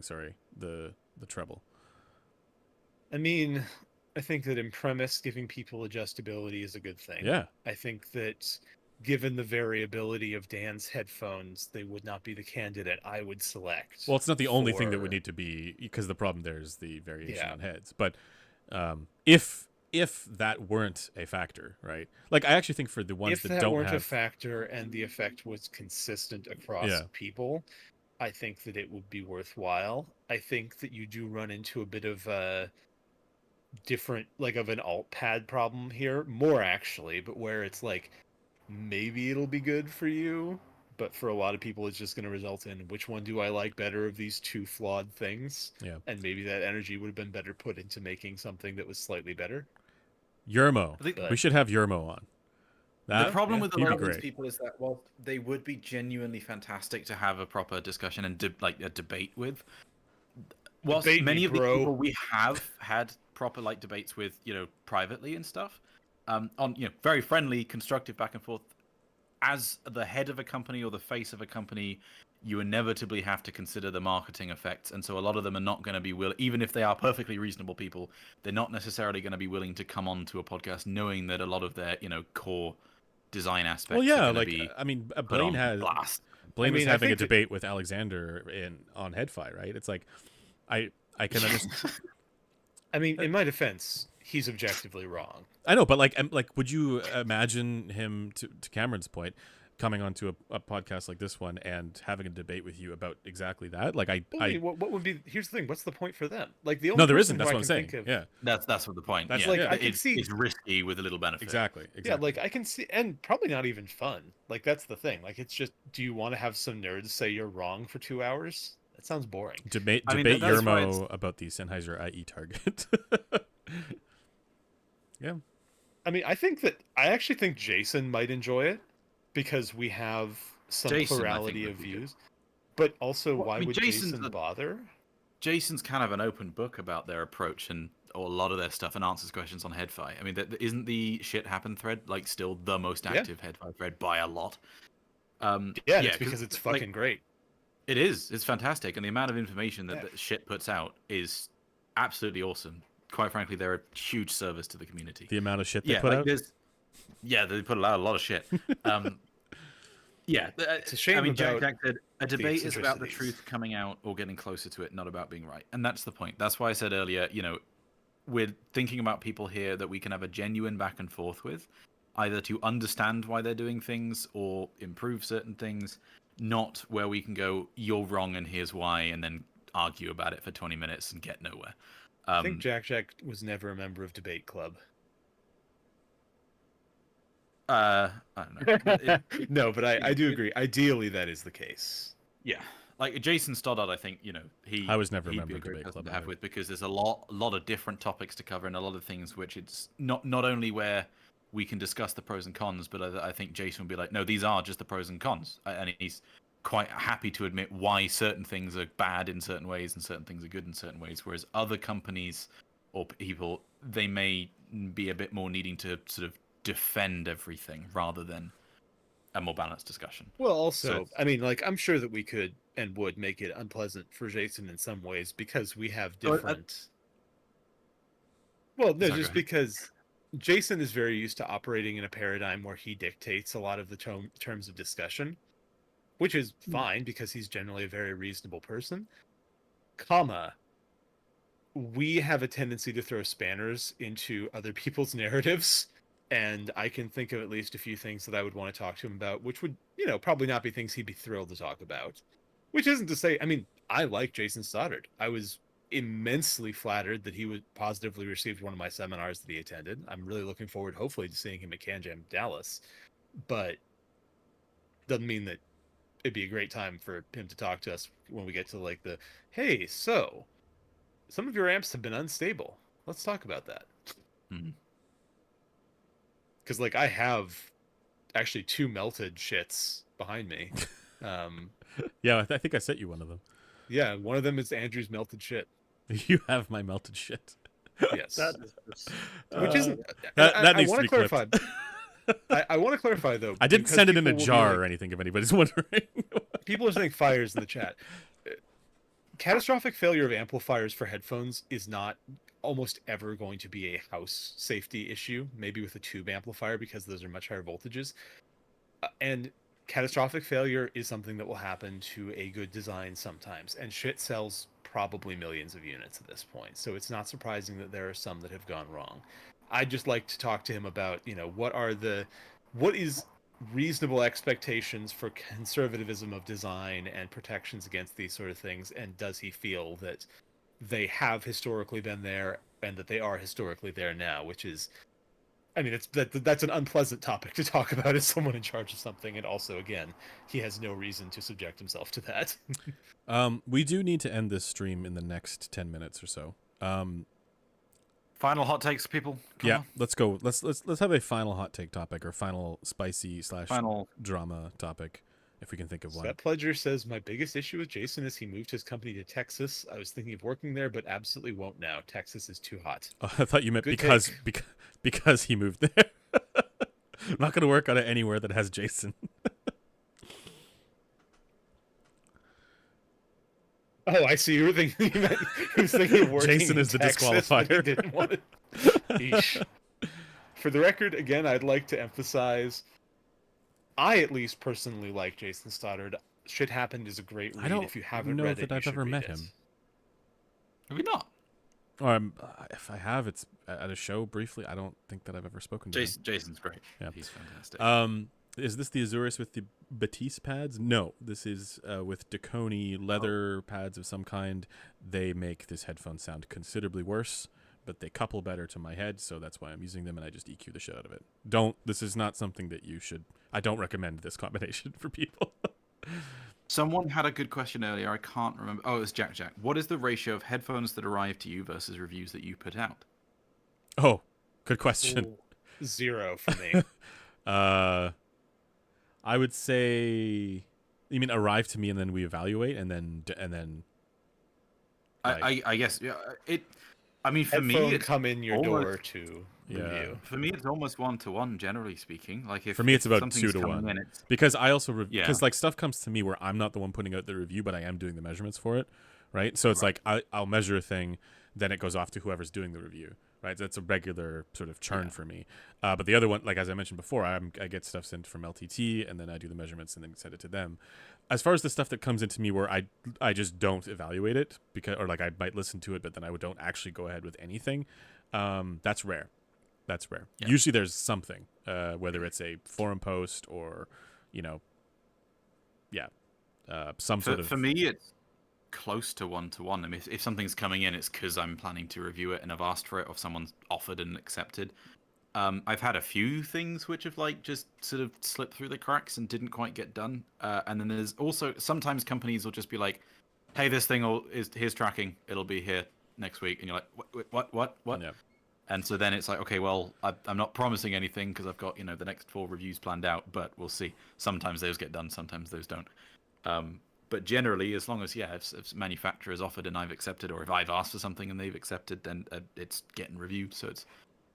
Sorry, the treble. I mean, I think that in premise, giving people adjustability is a good thing. Yeah. I think that given the variability of Dan's headphones, they would not be the candidate I would select. Well, it's not the only thing that would need to be, because the problem there is the variation Yeah. on heads. But if that weren't a factor, right? Like, I actually think for the ones if that that don't weren't have a factor and the effect was consistent across Yeah. people, I think that it would be worthwhile. I think that you do run into a bit of a different, like, of an alt pad problem here, more actually, but where it's like maybe it'll be good for you, but for a lot of people it's just going to result in which one do I like better of these two flawed things. Yeah. And maybe that energy would have been better put into making something that was slightly better. Yermo. We should have Yermo on. The problem with a lot of great. these people is that while they would be genuinely fantastic to have a proper discussion and like a debate with, whilst Debate many me, of the bro. people we have had proper like debates with, privately and stuff, on very friendly, constructive back and forth, as the head of a company or the face of a company, you inevitably have to consider the marketing effects, and so a lot of them are not going to be willing, even if they are perfectly reasonable people, they're not necessarily going to be willing to come on to a podcast knowing that a lot of their core design aspects. Well, yeah, are like be I mean, Blaine was having a debate with Alexander on Headfi, right? It's like I can understand. I mean, in my defense, he's objectively wrong. I know, but like, would you imagine him, to Cameron's point, coming onto a podcast like this one and having a debate with you about exactly that? Like, what would be? Here's the thing. What's the point for them? Like, the only there isn't. That's what I'm saying. Yeah, that's what the point. That's yeah. like I can see it's risky with a little benefit. Exactly. Yeah, like I can see, and probably not even fun. Like, that's the thing. Like, it's just, do you want to have some nerds say you're wrong for 2 hours? That sounds boring. Debate Yermo about the Sennheiser IE target. Yeah. I mean, I actually think Jason might enjoy it because we have some plurality of views. But also, why would Jason bother? Jason's kind of an open book about their approach and a lot of their stuff, and answers questions on Headfi. I mean, isn't the shit happen thread like still the most active Headfi thread by a lot? It's because it's fucking great. It is. It's fantastic, and the amount of information that shit puts out is absolutely awesome. Quite frankly, they're a huge service to the community. The amount of shit they put out? They put out a lot of shit. It's a shame. I mean, Jack said a debate is about the truth coming out or getting closer to it, not about being right. And that's the point. That's why I said earlier, we're thinking about people here that we can have a genuine back and forth with, either to understand why they're doing things or improve certain things, not where we can go, you're wrong and here's why, and then argue about it for 20 minutes and get nowhere. I think Jack was never a member of Debate Club. I don't know. No, but I do agree. Ideally, that is the case. Yeah, like Jason Stoddard, I think I was never a member of Debate Club to have with, because there's a lot of different topics to cover and a lot of things which it's not only where we can discuss the pros and cons, but I think Jason would be like, no, these are just the pros and cons, and he's quite happy to admit why certain things are bad in certain ways and certain things are good in certain ways, whereas other companies or people, they may be a bit more needing to sort of defend everything rather than a more balanced discussion. Well, also, I mean, like, I'm sure that we could and would make it unpleasant for Jason in some ways because we have different... because Jason is very used to operating in a paradigm where he dictates a lot of the terms of discussion, which is fine because he's generally a very reasonable person. We have a tendency to throw spanners into other people's narratives, and I can think of at least a few things that I would want to talk to him about, which would, probably not be things he'd be thrilled to talk about. Which isn't to say, I mean, I like Jason Stoddard. I was immensely flattered that he would positively received one of my seminars that he attended. I'm really looking forward, hopefully, to seeing him at CanJam Dallas. But doesn't mean that it'd be a great time for him to talk to us when we get to like hey, so some of your amps have been unstable. Let's talk about that. Because like I have actually 2 melted shits behind me. Yeah, I think I sent you one of them. Yeah, one of them is Andrew's melted shit. You have my melted shit. Yes. That is just, which isn't. That I needs want to to be clarify. I want to clarify though. I didn't send it in a jar like, or anything. If anybody's wondering, people are saying fires in the chat. Catastrophic failure of amplifiers for headphones is not almost ever going to be a house safety issue. Maybe with a tube amplifier because those are much higher voltages, and catastrophic failure is something that will happen to a good design sometimes. And shit sells probably millions of units at this point, so it's not surprising that there are some that have gone wrong. I'd just like to talk to him about, what is reasonable expectations for conservatism of design and protections against these sort of things, and does he feel that they have historically been there and that they are historically there now, which is, I mean, that's an unpleasant topic to talk about as someone in charge of something, and also, again, he has no reason to subject himself to that. We do need to end this stream in the next 10 minutes or so. Final hot takes, people. Come on. Let's go. Let's have a final hot take topic, or final spicy / Final drama topic, if we can think of one. Svet Pledger says, my biggest issue with Jason is he moved his company to Texas. I was thinking of working there, but absolutely won't now. Texas is too hot. Oh, I thought you meant Good because he moved there. I'm not going to work on it anywhere that has Jason. Oh, I see. You were thinking he was thinking of working Jason in is the Texas, disqualifier. but he didn't want it. Eesh. For the record, again, I'd like to emphasize, I at least personally like Jason Stoddard. Shit Happened is a great read. I don't If you haven't know read it, that I've ever met him. Have you not? Or if I have, it's at a show briefly. I don't think that I've ever spoken to him. Jason's great. Yeah. He's fantastic. Is this the Azurus with the Batiste pads? No, this is with Deconi leather pads of some kind. They make this headphone sound considerably worse, but they couple better to my head, so that's why I'm using them, and I just EQ the shit out of it. This is not something that you should... I don't recommend this combination for people. Someone had a good question earlier. I can't remember. Oh, it was Jack. What is the ratio of headphones that arrive to you versus reviews that you put out? Oh, good question. Ooh, 0 for me. I would say, you mean arrive to me and then we evaluate and then. Like, I guess I mean, for Headphone me, it's come in your almost, door to review. For me, it's almost 1-to-1, generally speaking. Like for me, it's about 2-to-1. Because I also because like stuff comes to me where I'm not the one putting out the review, but I am doing the measurements for it, right? So it's like I'll measure a thing, then it goes off to whoever's doing the review. Right, that's a regular sort of churn for me. But the other one, like as I mentioned before, I get stuff sent from LTT, and then I do the measurements and then send it to them. As far as the stuff that comes into me where I just don't evaluate it, or like I might listen to it, but then I don't actually go ahead with anything. That's rare. That's rare. Yeah. Usually there's something, whether it's a forum post or, some sort of. For me, it's close to 1-to-1. I mean, if something's coming in, it's because I'm planning to review it and I've asked for it, or someone's offered and accepted. I've had a few things which have like just sort of slipped through the cracks and didn't quite get done. And then there's also sometimes companies will just be like, "Hey, this thing here's tracking. It'll be here next week," and you're like, "What?" Yeah. And so then it's like, okay, well, I'm not promising anything because I've got the next 4 reviews planned out, but we'll see. Sometimes those get done, sometimes those don't. But generally, as long as if manufacturer's offered and I've accepted, or if I've asked for something and they've accepted, then it's getting reviewed. So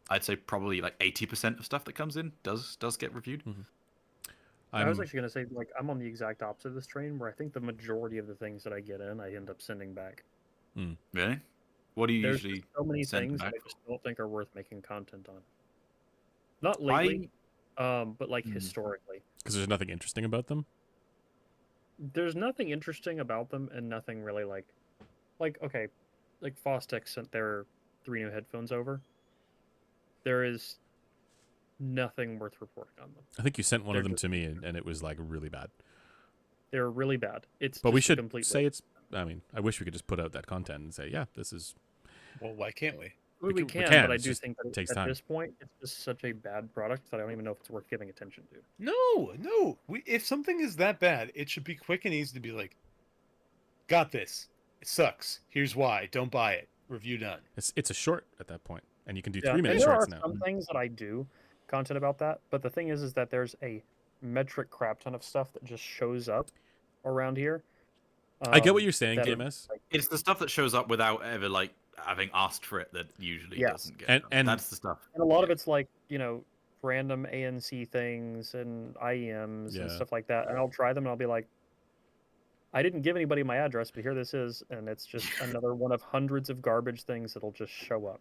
I'd say probably like 80% of stuff that comes in does get reviewed. Mm-hmm. I was actually gonna say, like, I'm on the exact opposite of this train, where I think the majority of the things that I get in, I end up sending back. Really? What do you There's usually so many things that I just don't think are worth making content on. Not lately, but like historically. Because there's nothing interesting about them. There's nothing interesting about them, and nothing really like okay, like Fostech sent their 3 new headphones over. There is nothing worth reporting on them. I think you sent one of them to me, and it was like really bad. They were really bad. But we should say it's. I mean, I wish we could just put out that content and say, yeah, this is. Well, why can't we? We can, but I do think that at this point, it's just such a bad product that I don't even know if it's worth giving attention to. No. If something is that bad, it should be quick and easy to be like, got this. It sucks. Here's why. Don't buy it. Review done. It's a short at that point, and you can do 3-minute shorts now. There are some things that I do content about that, but the thing is that there's a metric crap ton of stuff that just shows up around here. I get what you're saying, DMS. It's the stuff that shows up without ever like having asked for it that usually doesn't get. And that's the stuff. And a lot of it's like, you know, random ANC things and IEMs and stuff like that. And I'll try them and I'll be like, I didn't give anybody my address, but here this is, and it's just another one of hundreds of garbage things that'll just show up.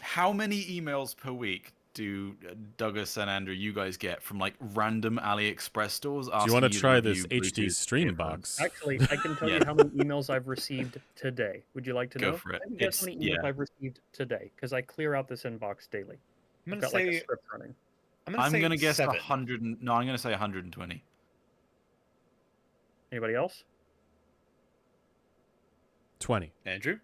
How many emails per week do Douglas and Andrew, you guys get from like random AliExpress stores? Do you want to try this HD stream box? Actually, I can tell you how many emails I've received today. Would you like to know? Go for it. I can guess how many emails I've received today because I clear out this inbox daily. I'm gonna say like a script running. I'm gonna guess 100. No, I'm gonna say 120. Anybody else? 20. Andrew?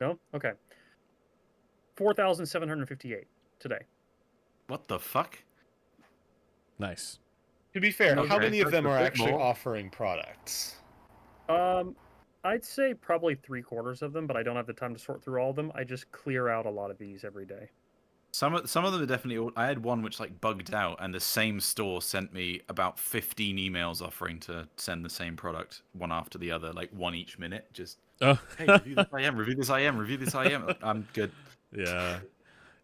No? Okay. 4,758 today. What the fuck? Nice. To be fair, how many of them are actually offering products? I'd say probably 3/4 of them, but I don't have the time to sort through all of them. I just clear out a lot of these every day. Some of them are definitely. I had one which like bugged out, and the same store sent me about 15 emails offering to send the same product one after the other, like one each minute. Just hey, review this IM, review this IM, review this IM. I'm good. Yeah,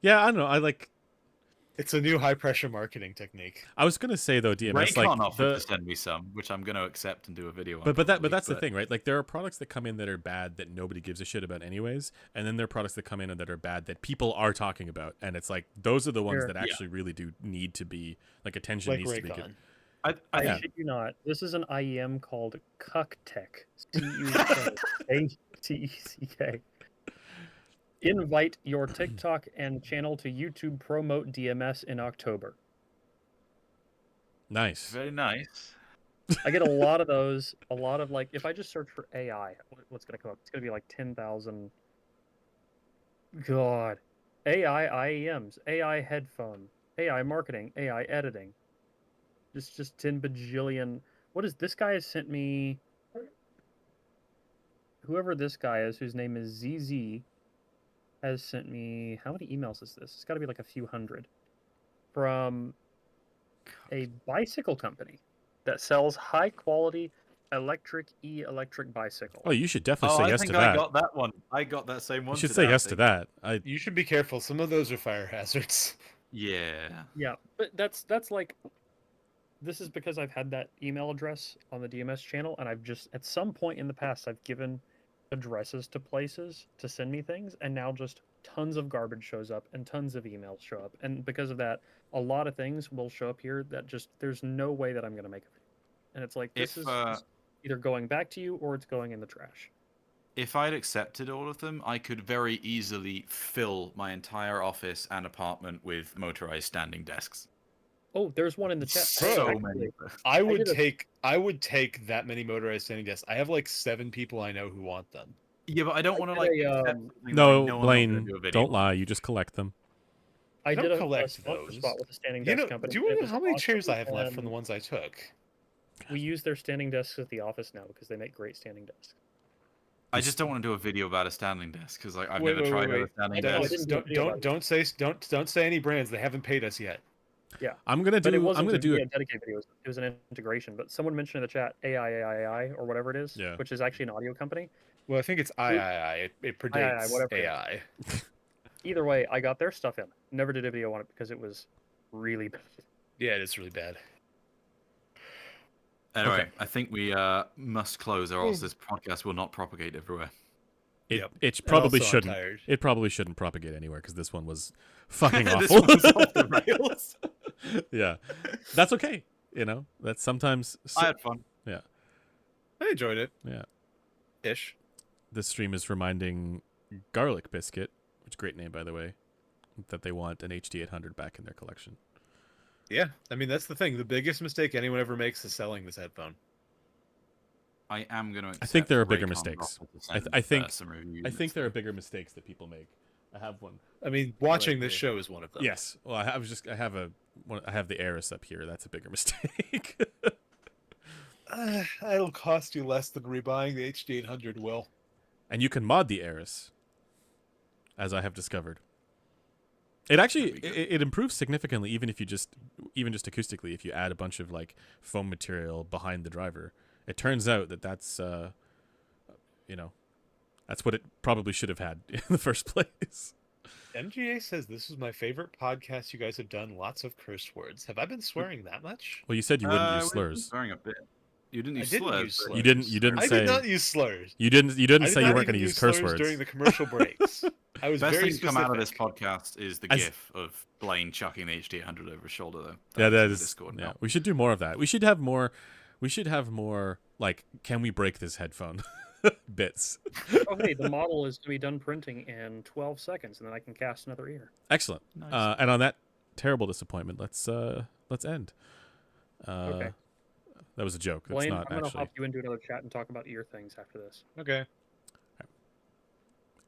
I don't know. I like. It's a new high pressure marketing technique. I was gonna say though, DMS Raycon offered to send me some, which I'm gonna accept and do a video on. But that's the thing, right? Like there are products that come in that are bad that nobody gives a shit about anyways, and then there are products that come in and that are bad that people are talking about, and it's like those are the ones that actually really do need to be like attention like needs Raycon. to be given. I shit you not. This is an IEM called CuckTech. CUCK. Invite your TikTok and channel to YouTube promote DMS in October. Nice. Very nice. I get a lot of those. A lot of like, if I just search for AI, what's going to come up? It's going to be like 10,000. God. AI IEMs, AI headphone, AI marketing, AI editing. Just 10 bajillion. What is this guy has sent me? Whoever this guy is, whose name is ZZ, has sent me, how many emails is this? It's got to be like a few hundred, from a bicycle company that sells high quality electric bicycle. Oh, you should definitely say yes to that. I got that one. I got that same one. You should say yes to that. You should be careful. Some of those are fire hazards. Yeah. Yeah, but that's like, this is because I've had that email address on the DMS channel, and I've just, at some point in the past, I've given addresses to places to send me things, and now just tons of garbage shows up and tons of emails show up, and because of that a lot of things will show up here that just there's no way that I'm going to make it, and it's like this is either going back to you or it's going in the trash. If I'd accepted all of them, I could very easily fill my entire office and apartment with motorized standing desks. Oh, there's one in the chat. So many. I would take that many motorized standing desks. I have like 7 people I know who want them. Yeah, but I don't want to like. No, Blaine, don't lie. You just collect them. I did collect those. Spot with a standing desk company. Do you know how many chairs I have left from the ones I took? We use their standing desks at the office now because they make great standing desks. I just don't want to do a video about a standing desk because like I've never tried a standing desk. Don't say any brands. They haven't paid us yet. Yeah, I'm gonna do a dedicated video. It was an integration, but someone mentioned in the chat AI or whatever it is, which is actually an audio company. Well, I think it's III. It predates AI. Either way, I got their stuff in. Never did a video on it because it was really bad. Yeah, it is really bad. Anyway, I think we must close, or else this podcast will not propagate everywhere. It probably shouldn't. It probably shouldn't propagate anywhere because this one was fucking awful. This was off the rails. Yeah, that's okay. You know, that's sometimes. I had fun. Yeah, I enjoyed it. Yeah, ish. This stream is reminding Garlic Biscuit, which great name by the way, that they want an HD800 back in their collection. Yeah, I mean that's the thing. The biggest mistake anyone ever makes is selling this headphone. I am going to. I think there are bigger mistakes. I think there are bigger mistakes that people make. I have one. I mean, watching this show is one of them. Yes. Well, I have the Aris up here. That's a bigger mistake. It'll cost you less than rebuying the HD800 will. And you can mod the Aris, as I have discovered. It actually it improves significantly even just acoustically if you add a bunch of like foam material behind the driver. It turns out that's that's what it probably should have had in the first place. MGA says this is my favorite podcast you guys have done. Lots of curse words. Have I been swearing that much? Well, you said you wouldn't use slurs. Swearing a bit. You didn't use slurs. You didn't I say. did not use slurs. You didn't say you weren't going to use curse words during the commercial breaks. I was best very thing to come out of this podcast is the GIF of Blaine chucking the HD800 over his shoulder. Though. That is Discord now. We should do more of that. We should have more. Like, can we break this headphone? Bits. Oh, hey, the model is to be done printing in 12 seconds, and then I can cast another ear. Excellent. Nice. And on that terrible disappointment, let's end. Okay. That was a joke. That's Blaine, not I'm going to hop you into another chat and talk about ear things after this. Okay. Right.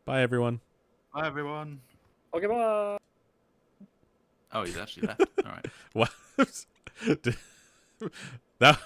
Bye, everyone. Bye, everyone. Okay, bye. Oh, he's actually left. All right. What? That.